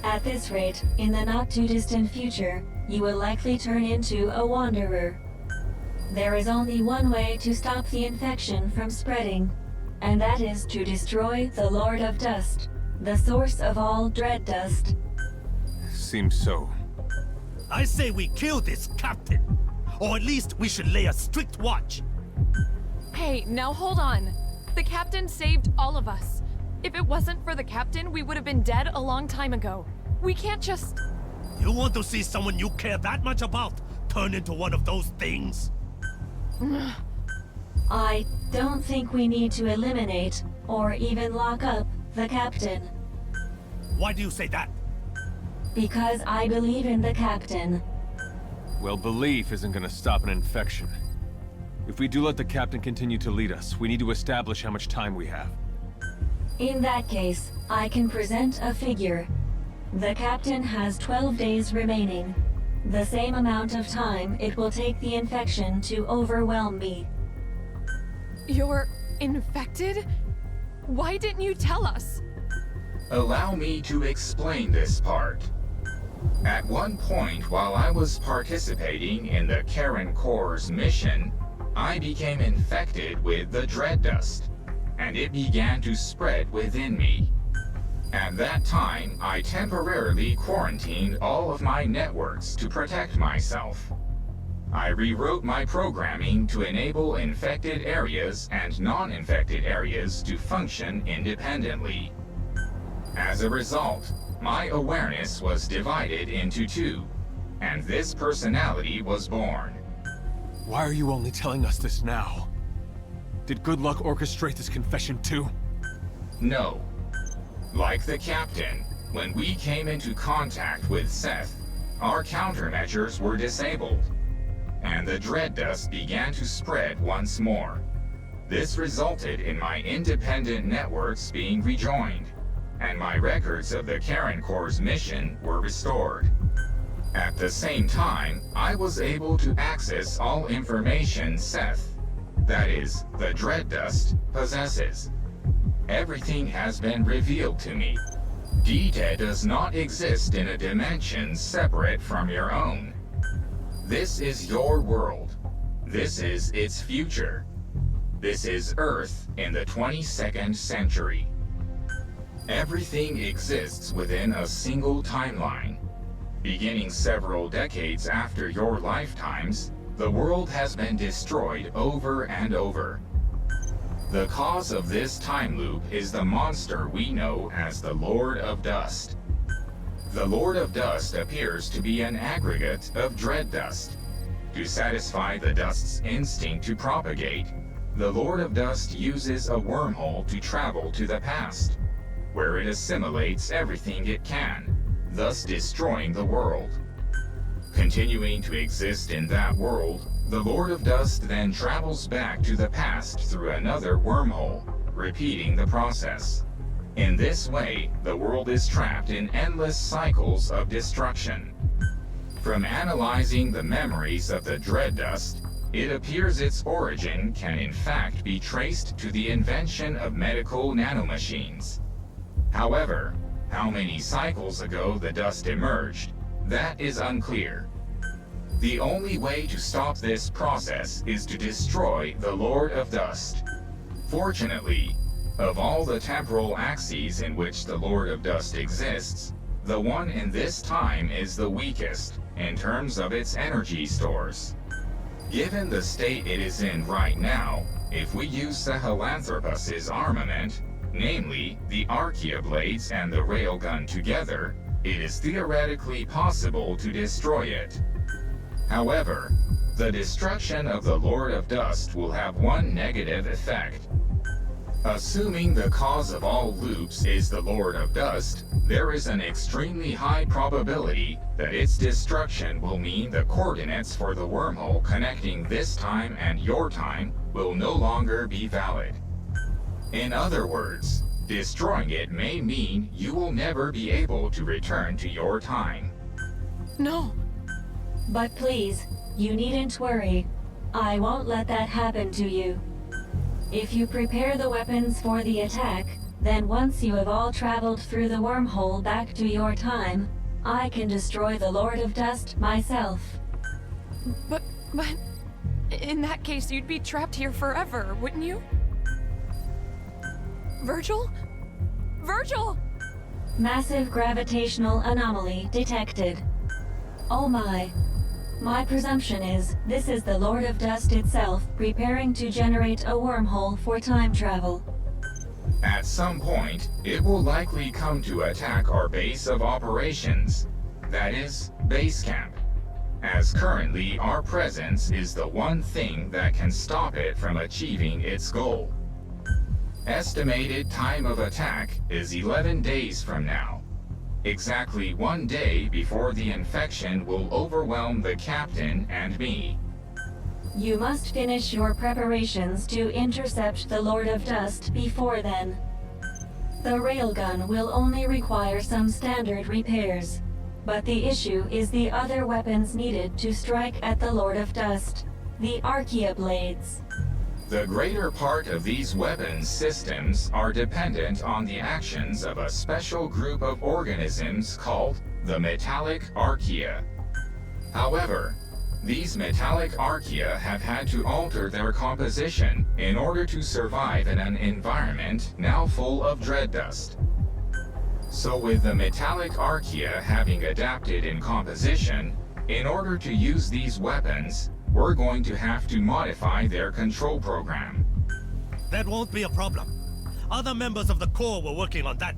At this rate, in the not-too-distant future, you will likely turn into a wanderer. There is only one way to stop the infection from spreading, and that is to destroy the Lord of Dust, the source of all dread dust. Seems so. I say we kill this captain. Or at least we should lay a strict watch. Hey, now hold on. The captain saved all of us. If it wasn't for the captain, we would have been dead a long time ago. We can't just... You want to see someone you care that much about turn into one of those things? I don't think we need to eliminate, or even lock up, the captain. Why do you say that? Because I believe in the captain. Well, belief isn't gonna stop an infection. If we do let the captain continue to lead us, we need to establish how much time we have. In that case, I can present a figure. The captain has 12 days remaining. The same amount of time it will take the infection to overwhelm me. You're infected? Why didn't you tell us? Allow me to explain this part. At one point while I was participating in the Karen Corps' mission, I became infected with the dread dust, and it began to spread within me. At that time, I temporarily quarantined all of my networks to protect myself. I rewrote my programming to enable infected areas and non-infected areas to function independently. As a result, my awareness was divided into two, and this personality was born. Why are you only telling us this now? Did Good Luck orchestrate this confession too? No. Like the captain, when we came into contact with Seth, our countermeasures were disabled, and the dread dust began to spread once more. This resulted in my independent networks being rejoined, and my records of the Karen Corps' mission were restored. At the same time, I was able to access all information Seth, that is, the dread dust, possesses. Everything has been revealed to me. Dita does not exist in a dimension separate from your own. This is your world. This is its future. This is Earth in the 22nd century. Everything exists within a single timeline. Beginning several decades after your lifetimes, the world has been destroyed over and over. The cause of this time loop is the monster we know as the Lord of Dust. The Lord of Dust appears to be an aggregate of dread dust. To satisfy the dust's instinct to propagate, the Lord of Dust uses a wormhole to travel to the past, where it assimilates everything it can, thus destroying the world. Continuing to exist in that world, the Lord of Dust then travels back to the past through another wormhole, repeating the process. In this way, the world is trapped in endless cycles of destruction. From analyzing the memories of the dread dust, it appears its origin can in fact be traced to the invention of medical nanomachines. However, how many cycles ago the dust emerged, that is unclear. The only way to stop this process is to destroy the Lord of Dust. Fortunately, of all the temporal axes in which the Lord of Dust exists, the one in this time is the weakest in terms of its energy stores. Given the state it is in right now, if we use Sahelanthropus's armament, namely the Archaea blades and the railgun together, it is theoretically possible to destroy it. However, the destruction of the Lord of Dust will have one negative effect. Assuming the cause of all loops is the Lord of Dust, there is an extremely high probability that its destruction will mean the coordinates for the wormhole connecting this time and your time will no longer be valid. In other words, destroying it may mean you will never be able to return to your time. No. But please, you needn't worry. I won't let that happen to you. If you prepare the weapons for the attack, then once you have all traveled through the wormhole back to your time, I can destroy the Lord of Dust myself. But, in that case, you'd be trapped here forever, wouldn't you? Virgil? Virgil! Massive gravitational anomaly detected. Oh my. My presumption is, this is the Lord of Dust itself preparing to generate a wormhole for time travel. At some point, it will likely come to attack our base of operations, that is, base camp, as currently our presence is the one thing that can stop it from achieving its goal. Estimated time of attack is 11 days from now. Exactly 1 day before the infection will overwhelm the captain and me. You must finish your preparations to intercept the Lord of Dust before then. The railgun will only require some standard repairs, but the issue is the other weapons needed to strike at the Lord of Dust, the Archaea blades. The greater part of these weapons systems are dependent on the actions of a special group of organisms called the metallic Archaea. However, these metallic Archaea have had to alter their composition in order to survive in an environment now full of dread dust. So with the metallic Archaea having adapted in composition, in order to use these weapons, we're going to have to modify their control program. That won't be a problem. Other members of the Corps were working on that.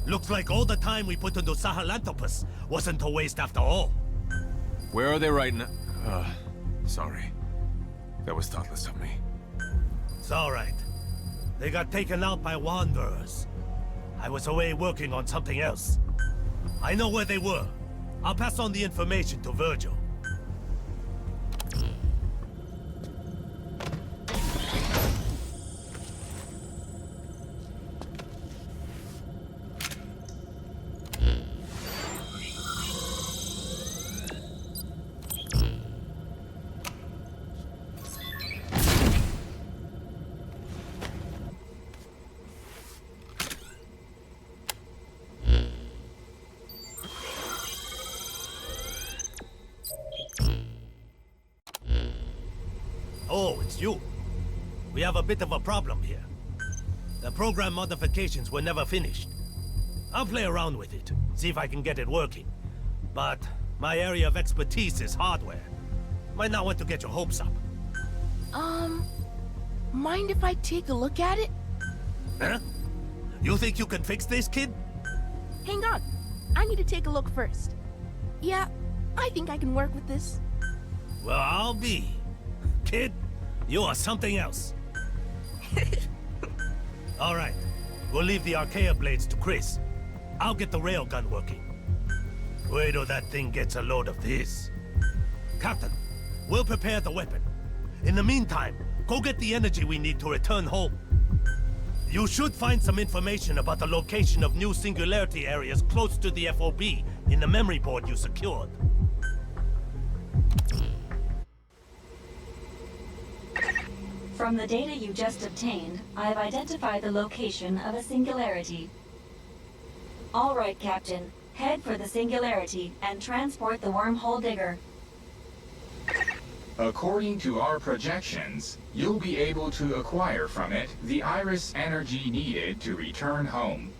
Looks like all the time we put into Sahelanthropus wasn't a waste after all. Where are they right now? Sorry. That was thoughtless of me. It's alright. They got taken out by wanderers. I was away working on something else. I know where they were. I'll pass on the information to Virgil. Oh, it's you. We have a bit of a problem here. The program modifications were never finished. I'll play around with it, see if I can get it working. But my area of expertise is hardware. Might not want to get your hopes up. Mind if I take a look at it? Huh? You think you can fix this, kid? Hang on. I need to take a look first. Yeah, I think I can work with this. Well, I'll be. Kid, you are something else. All right, we'll leave the Archaea blades to Chris. I'll get the railgun working. Wait till that thing gets a load of this. Captain, we'll prepare the weapon. In the meantime, go get the energy we need to return home. You should find some information about the location of new singularity areas close to the FOB in the memory board you secured. From the data you just obtained, I've identified the location of a singularity. All right, Captain. Head for the singularity and transport the wormhole digger. According to our projections, you'll be able to acquire from it the iris energy needed to return home.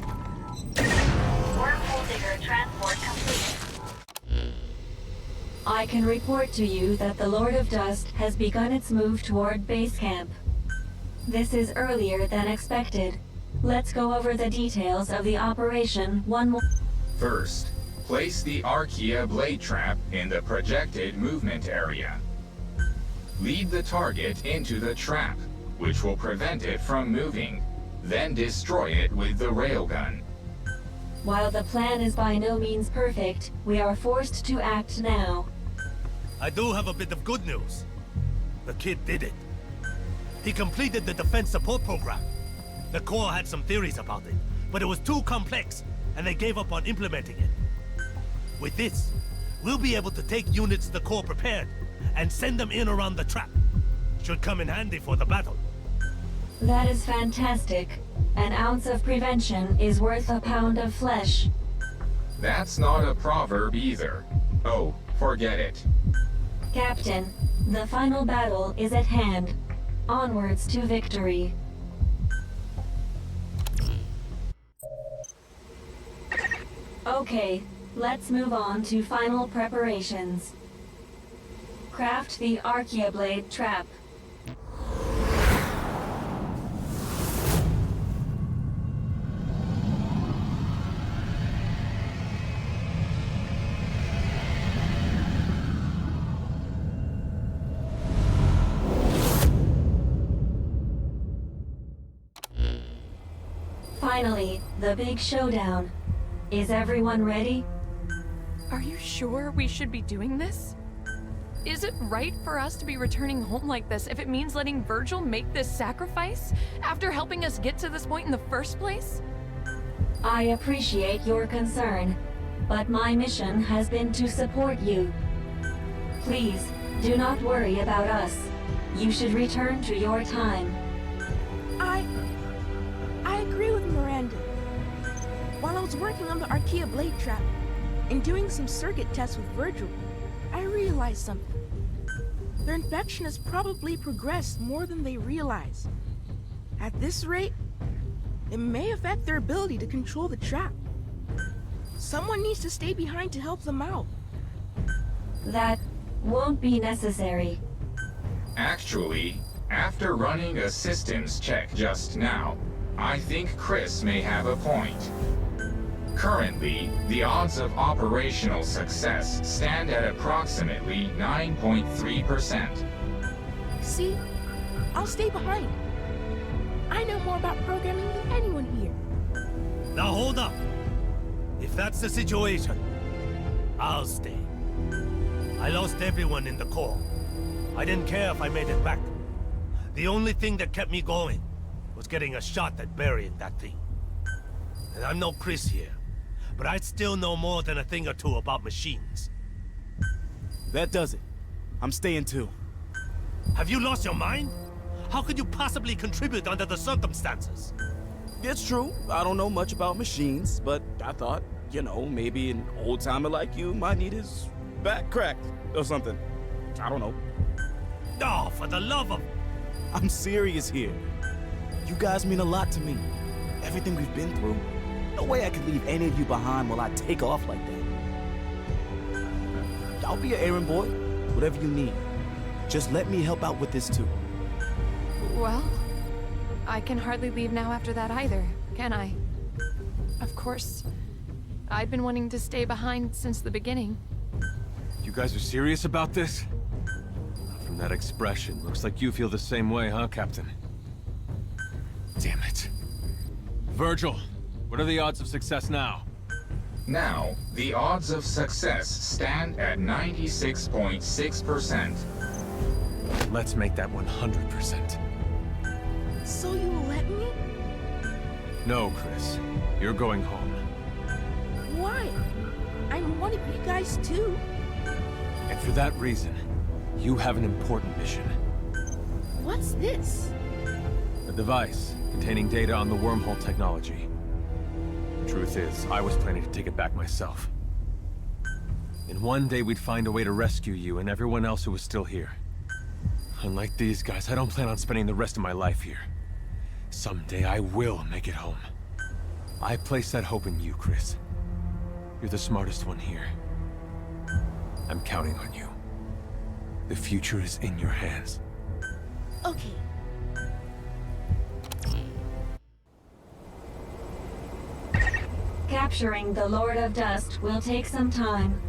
Wormhole digger transport complete. I can report to you that the Lord of Dust has begun its move toward base camp. This is earlier than expected. Let's go over the details of the operation one more. First, place the Archaea blade trap in the projected movement area. Lead the target into the trap, which will prevent it from moving. Then destroy it with the railgun. While the plan is by no means perfect, we are forced to act now. I do have a bit of good news. The kid did it. He completed the defense support program. The Corps had some theories about it, but it was too complex, and they gave up on implementing it. With this, we'll be able to take units the Corps prepared and send them in around the trap. Should come in handy for the battle. That is fantastic. An ounce of prevention is worth a pound of flesh. That's not a proverb either. Oh, forget it. Captain, the final battle is at hand. Onwards to victory. Okay, let's move on to final preparations. Craft the Archaea blade trap. Finally, the big showdown. Is everyone ready? Are you sure we should be doing this? Is it right for us to be returning home like this if it means letting Virgil make this sacrifice after helping us get to this point in the first place? I appreciate your concern, but my mission has been to support you. Please, do not worry about us. You should return to your time. I agree with Miranda. While I was working on the Archaea blade trap and doing some circuit tests with Virgil, I realized something. Their infection has probably progressed more than they realize. At this rate, it may affect their ability to control the trap. Someone needs to stay behind to help them out. That won't be necessary. Actually, after running a systems check just now, I think Chris may have a point. Currently, the odds of operational success stand at approximately 9.3%. See? I'll stay behind. I know more about programming than anyone here. Now hold up. If that's the situation, I'll stay. I lost everyone in the Corps. I didn't care if I made it back. The only thing that kept me going was getting a shot at burying that thing. And I'm no Chris here, but I still know more than a thing or two about machines. That does it. I'm staying too. Have you lost your mind? How could you possibly contribute under the circumstances? It's true, I don't know much about machines, but I thought, you know, maybe an old-timer like you might need his back cracked or something. I don't know. Oh, for the love of... I'm serious here. You guys mean a lot to me. Everything we've been through. No way I could leave any of you behind while I take off like that. I'll be your errand boy, whatever you need. Just let me help out with this too. Well, I can hardly leave now after that either, can I? Of course, I'd been wanting to stay behind since the beginning. You guys are serious about this? From that expression, looks like you feel the same way, huh, Captain? Damn it. Virgil, what are the odds of success now? Now, the odds of success stand at 96.6%. Let's make that 100%. So you let me? No, Chris. You're going home. Why? I'm one of you guys too. And for that reason, you have an important mission. What's this? A device containing data on the wormhole technology. Truth is, I was planning to take it back myself. And one day we'd find a way to rescue you and everyone else who was still here. Unlike these guys, I don't plan on spending the rest of my life here. Someday I will make it home. I place that hope in you, Chris. You're the smartest one here. I'm counting on you. The future is in your hands. Okay. Capturing the Lord of Dust will take some time.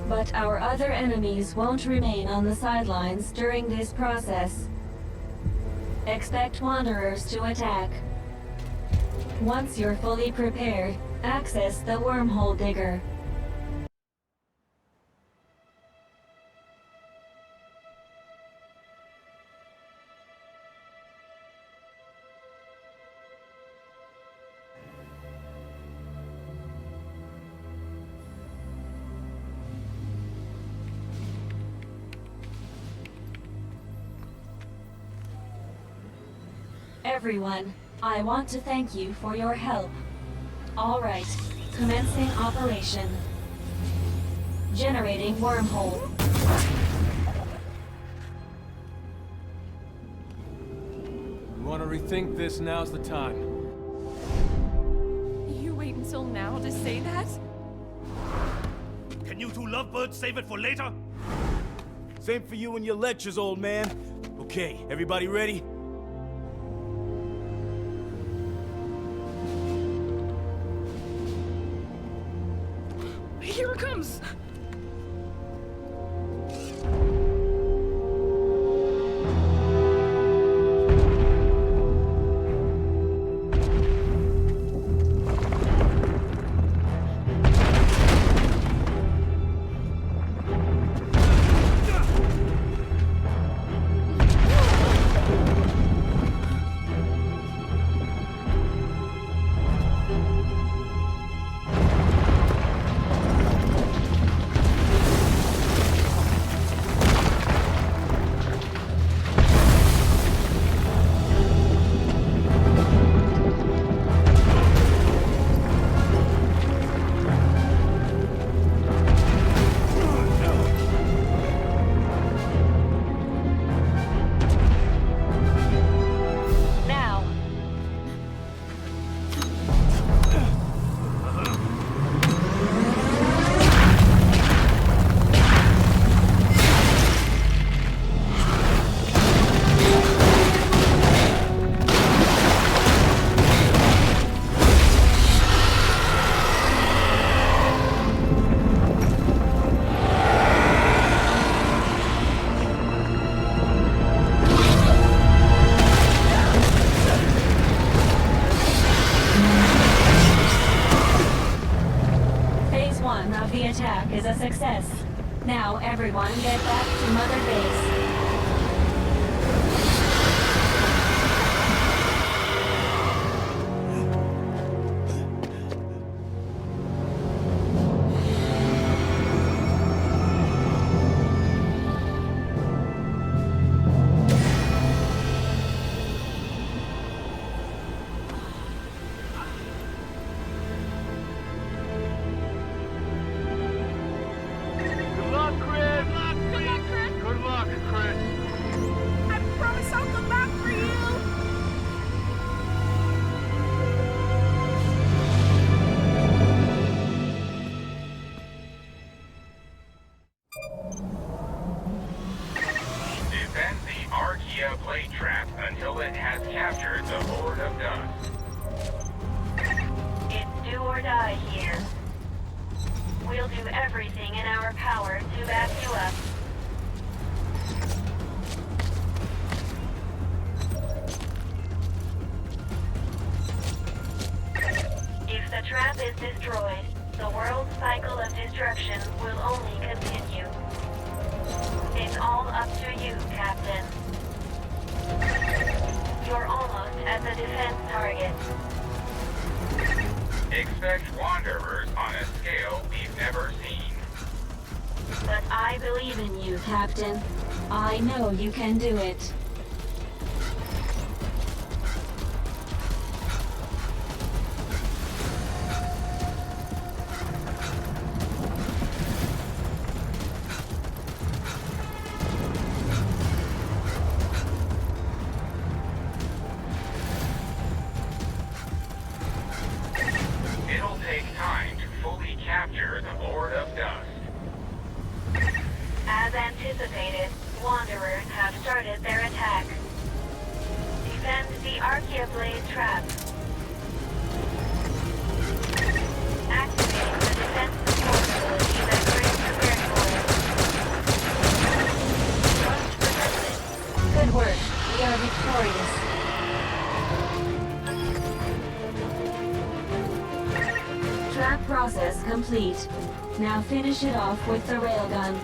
But our other enemies won't remain on the sidelines during this process. Expect Wanderers to attack. Once you're fully prepared, access the wormhole digger. Everyone, I want to thank you for your help. All right, commencing operation. Generating wormhole. You want to rethink this? Now's the time. You wait until now to say that? Can you two lovebirds save it for later? Same for you and your lectures, old man. Okay, everybody ready? Here it comes! Is a success. Now everyone get back to Mother Base. Good luck, Chris. Good luck, Chris. blade trap until it has captured the Lord of Dust. It's do or die here. We'll do everything in our power to back you up. If the trap is destroyed, the world's cycle of destruction will only continue. It's all up to you, Captain. You're almost at the defense target. Expect wanderers on a scale we've never seen. But I believe in you, Captain. I know you can do it. It'll take time to fully capture the Lord of Dust. As anticipated, Wanderers have started their attack. Defend the Archaea Blade trap. Activating the defense support ability that brings the Trust protected. Good work. We are victorious. Trap process complete. Now finish it off with the railgun.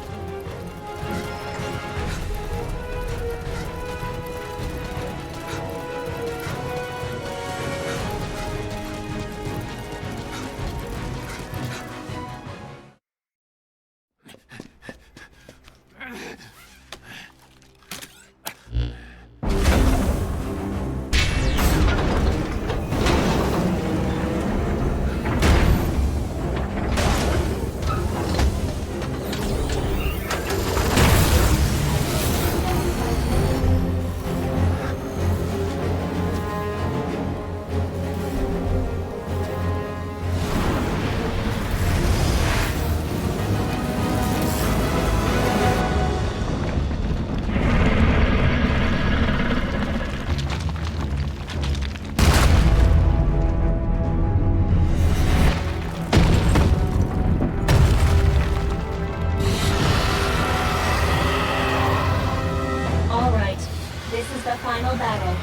Final battle.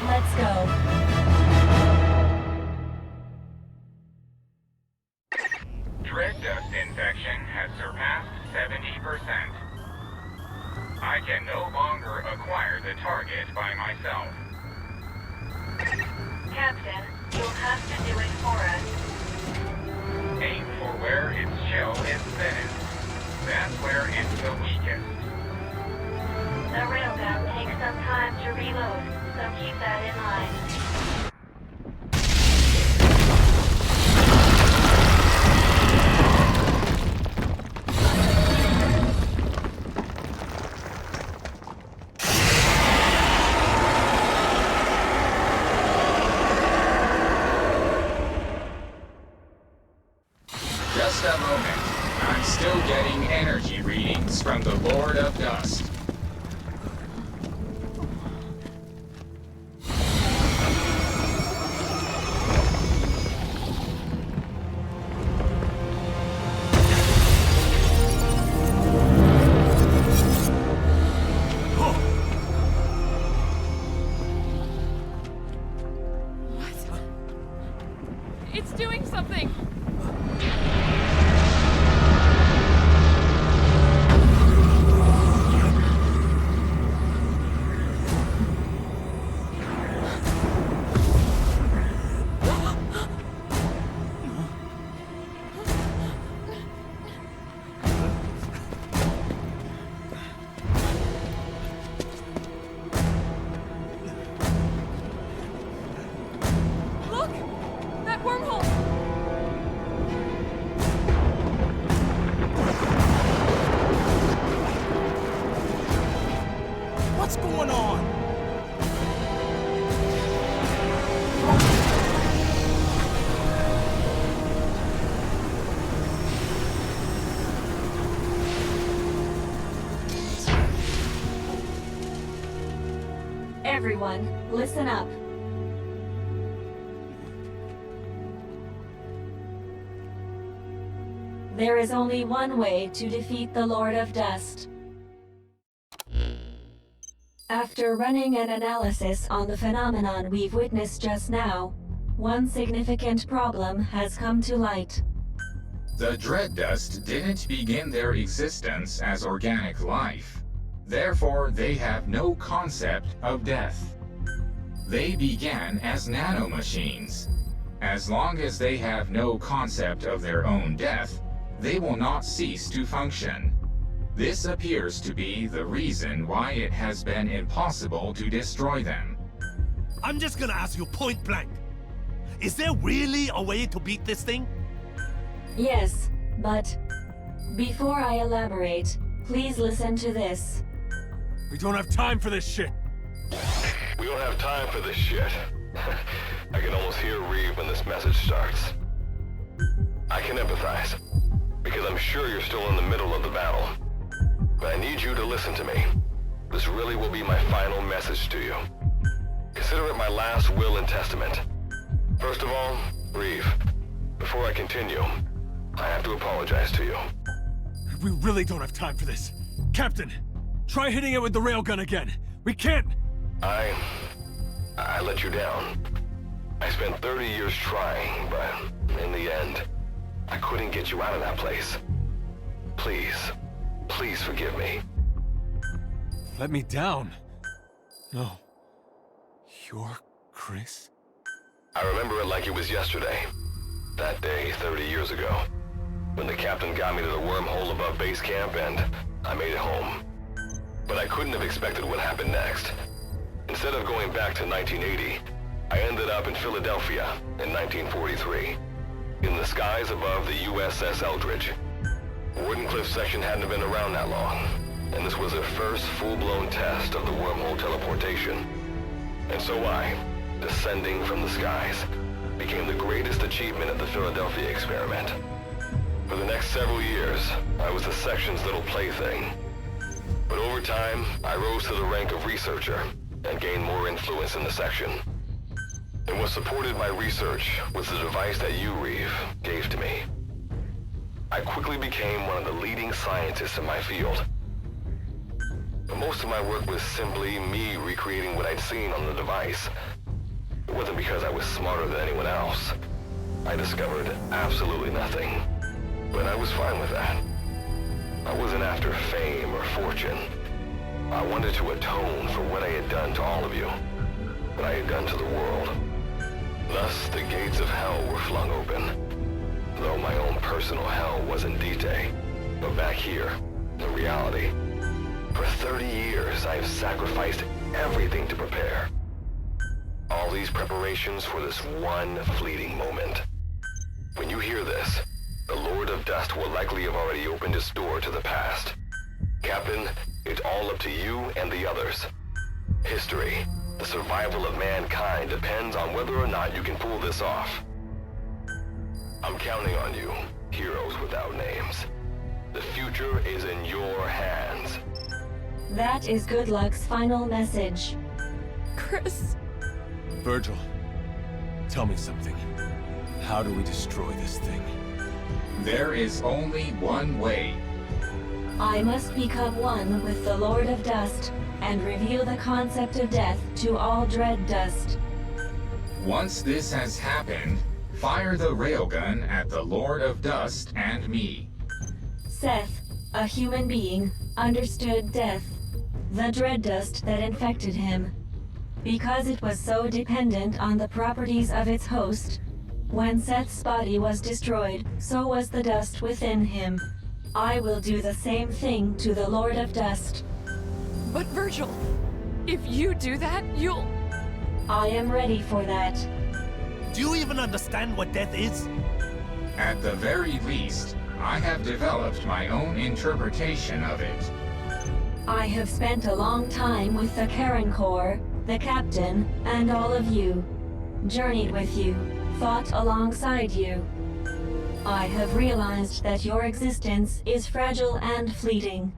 Let's go. Dread dust infection has surpassed 70%. I can no longer acquire the target by myself. Captain, you'll have to do it for us. Aim for where its shell is thinnest. That's where it's the weakest. The railgun takes some time to reload, so keep that in mind. Just a moment. I'm still getting energy readings from the Lord of Dust. It's doing something! Everyone, listen up. There is only one way to defeat the Lord of Dust. After running an analysis on the phenomenon we've witnessed just now, one significant problem has come to light. The dread dust didn't begin their existence as organic life. Therefore, they have no concept of death. They began as nanomachines. As long as they have no concept of their own death, they will not cease to function. This appears to be the reason why it has been impossible to destroy them. I'm just gonna ask you point blank. Is there really a way to beat this thing? Yes, but before I elaborate, please listen to this. We don't have time for this shit. We don't have time for this shit. I can almost hear Reeve when this message starts. I can empathize, because I'm sure you're still in the middle of the battle. But I need you to listen to me. This really will be my final message to you. Consider it my last will and testament. First of all, Reeve, before I continue, I have to apologize to you. We really don't have time for this. Captain, try hitting it with the railgun again. We can't! I let you down. I spent 30 years trying, but in the end, I couldn't get you out of that place. Please forgive me. Let me down. No. You're Chris? I remember it like it was yesterday. That day, 30 years ago. When the captain got me to the wormhole above base camp and I made it home. But I couldn't have expected what happened next. Instead of going back to 1980, I ended up in Philadelphia in 1943. In the skies above the USS Eldridge. Wardenclyffe section hadn't been around that long, and this was their first full-blown test of the wormhole teleportation. And so I, descending from the skies, became the greatest achievement of the Philadelphia experiment. For the next several years, I was the section's little plaything. But over time, I rose to the rank of researcher and gained more influence in the section. And what supported my research was the device that you, Reeve, gave to me. I quickly became one of the leading scientists in my field. But most of my work was simply me recreating what I'd seen on the device. It wasn't because I was smarter than anyone else. I discovered absolutely nothing. But I was fine with that. I wasn't after fame or fortune. I wanted to atone for what I had done to all of you. What I had done to the world. Thus, the gates of hell were flung open. Though my own personal hell wasn't D-Day, but back here, in reality. For 30 years, I have sacrificed everything to prepare. All these preparations for this one fleeting moment. When you hear this, the Lord of Dust will likely have already opened his door to the past. Captain, it's all up to you and the others. History, the survival of mankind depends on whether or not you can pull this off. I'm counting on you, heroes without names. The future is in your hands. That is Good Luck's final message. Chris. Virgil, tell me something. How do we destroy this thing? There is only one way. I must become one with the Lord of Dust and reveal the concept of death to all dread dust. Once this has happened, fire the railgun at the Lord of Dust and me. Seth, a human being, understood death, the dread dust that infected him. Because it was so dependent on the properties of its host, when Seth's body was destroyed, so was the dust within him. I will do the same thing to the Lord of Dust. But Virgil, if you do that, you'll... I am ready for that. Do you even understand what death is? At the very least, I have developed my own interpretation of it. I have spent a long time with the Karen Corps, the captain, and all of you. Journeyed with you, fought alongside you. I have realized that your existence is fragile and fleeting.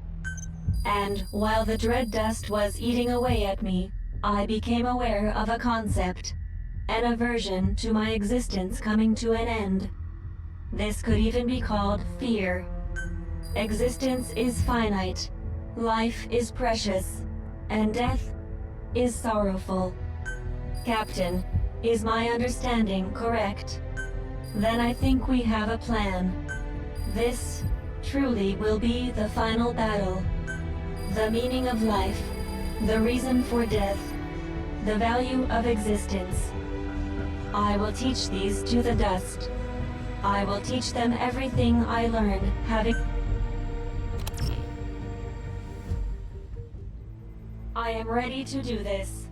And while the dread dust was eating away at me, I became aware of a concept, an aversion to my existence coming to an end. This could even be called fear. Existence is finite, life is precious, and death is sorrowful. Captain, is my understanding correct? Then I think we have a plan. This truly will be the final battle. The meaning of life, the reason for death, the value of existence. I will teach these to the dust. I will teach them everything I learned having... I am ready to do this.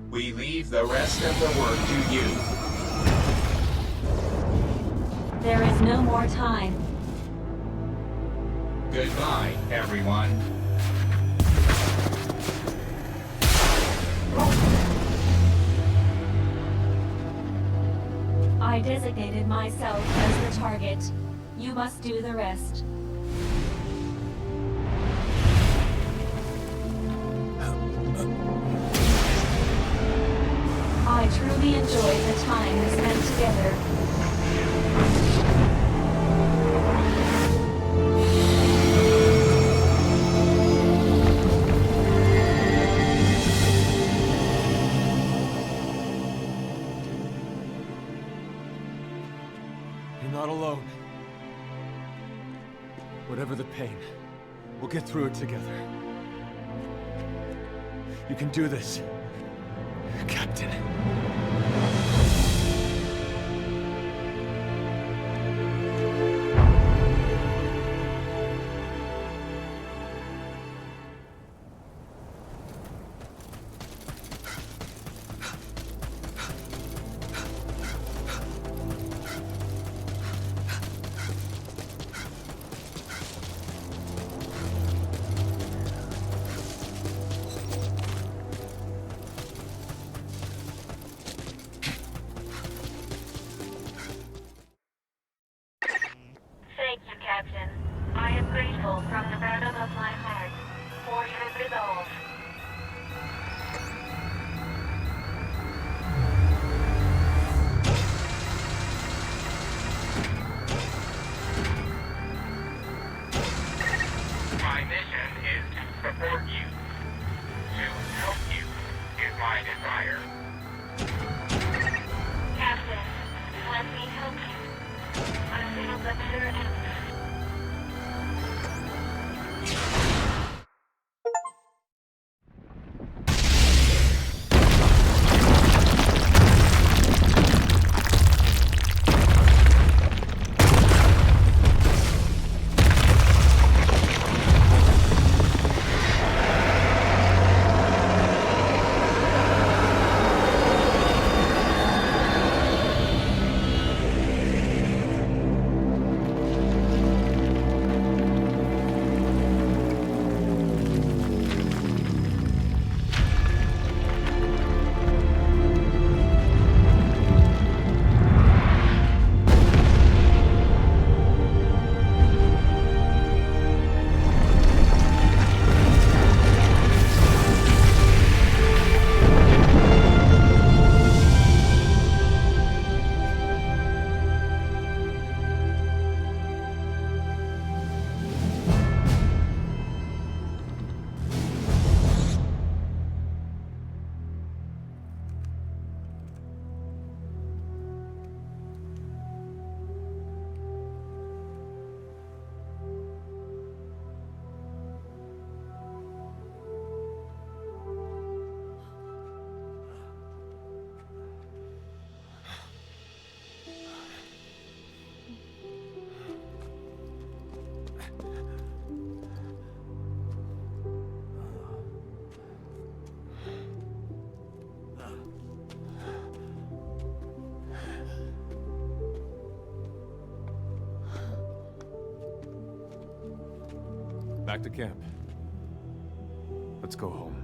We leave the rest of the work to you. There is no more time. Goodbye, everyone. I designated myself as the target. You must do the rest. I truly enjoyed the time we spent together. You're not alone. Whatever the pain, we'll get through it together. You can do this, Captain. Thank you, Captain. I am grateful from the bottom of my heart for your resolve. My mission is to support you. To help you is my desire. Captain, let me help you. I feel the better end. Back to camp. Let's go home.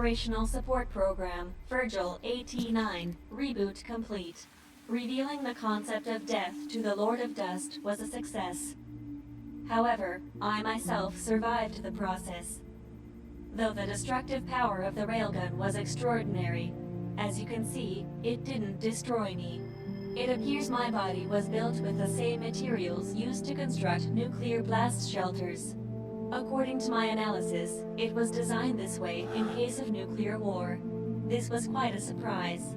Operational Support Program, Virgil AT-9, reboot complete. Revealing the concept of death to the Lord of Dust was a success. However, I myself survived the process. Though the destructive power of the railgun was extraordinary, as you can see, it didn't destroy me. It appears my body was built with the same materials used to construct nuclear blast shelters. According to my analysis, it was designed this way in case of nuclear war. This was quite a surprise.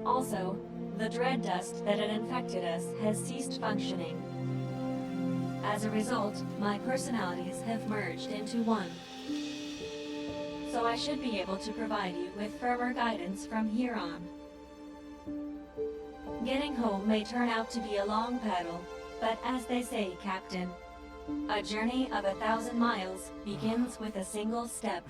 Also, the dread dust that had infected us has ceased functioning. As a result, my personalities have merged into one. So I should be able to provide you with firmer guidance from here on. Getting home may turn out to be a long paddle, but as they say, Captain, a journey of 1,000 miles begins with a single step.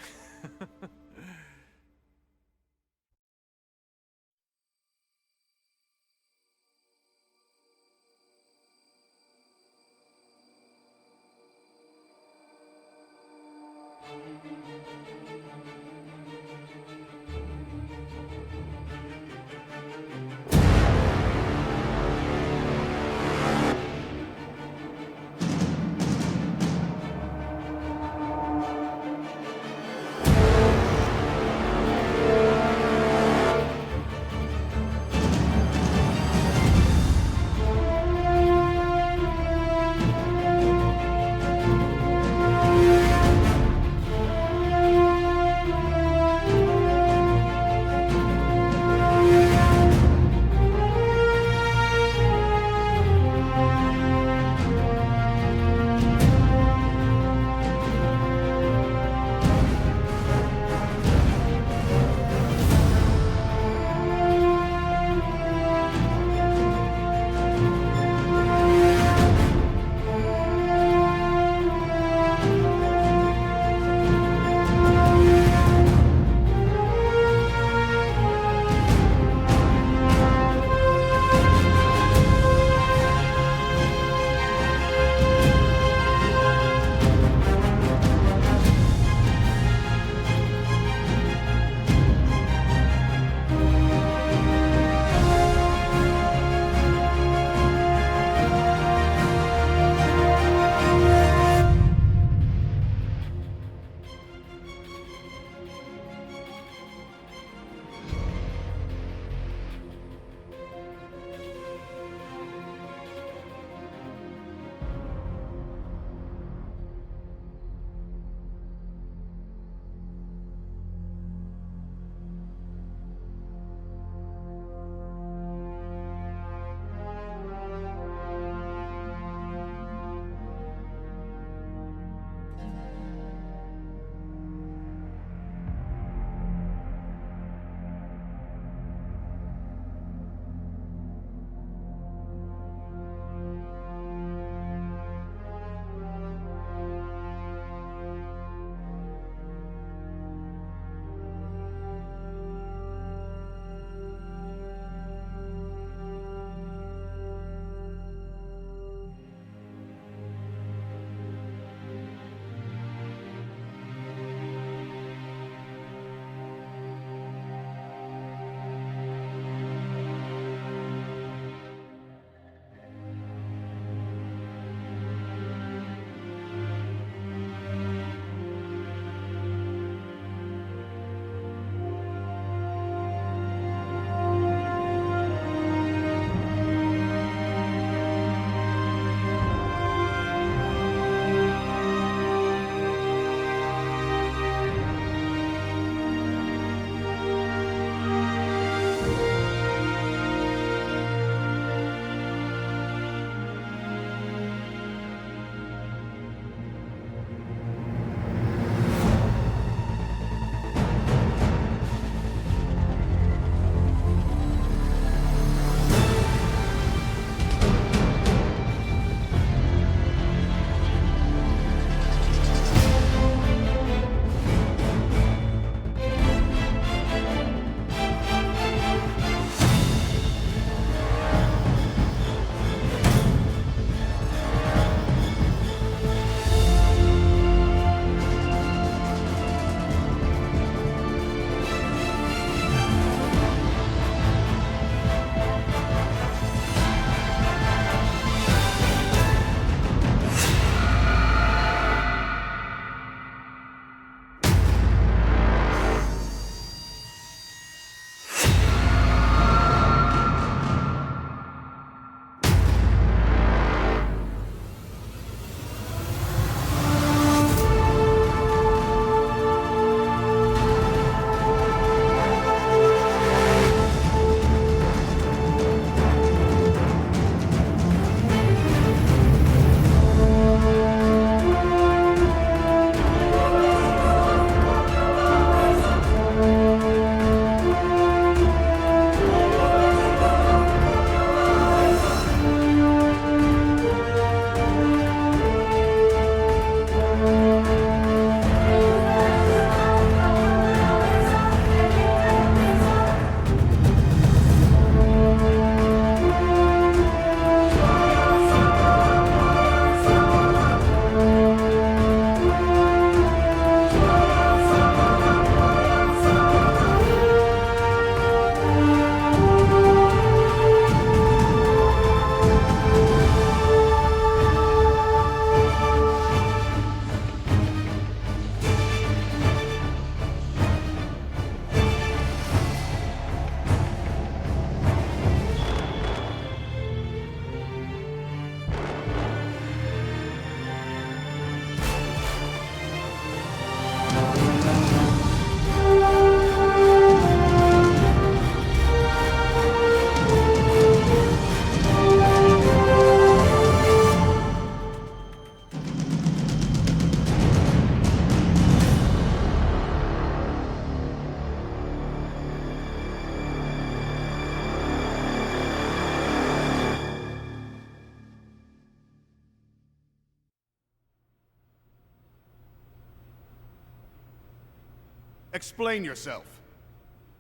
Explain yourself.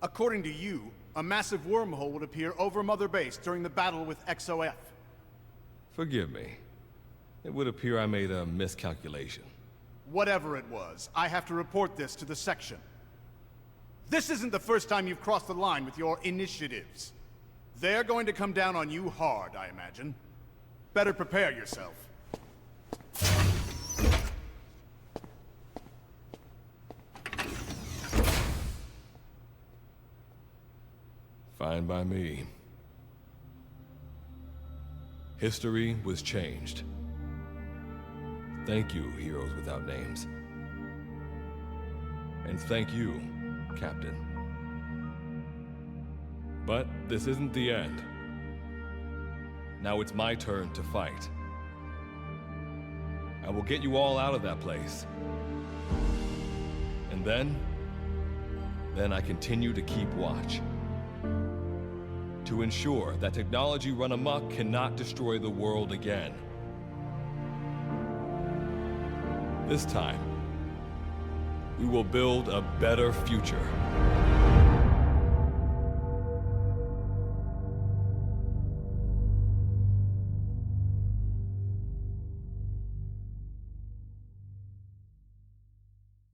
According to you, a massive wormhole would appear over Mother Base during the battle with XOF. Forgive me. It would appear I made a miscalculation. Whatever it was, I have to report this to the section. This isn't the first time you've crossed the line with your initiatives. They're going to come down on you hard, I imagine. Better prepare yourself. Fine by me. History was changed. Thank you, heroes without names. And thank you, Captain. But this isn't the end. Now it's my turn to fight. I will get you all out of that place. And then I continue to keep watch. To ensure that technology run amok cannot destroy the world again. This time, we will build a better future.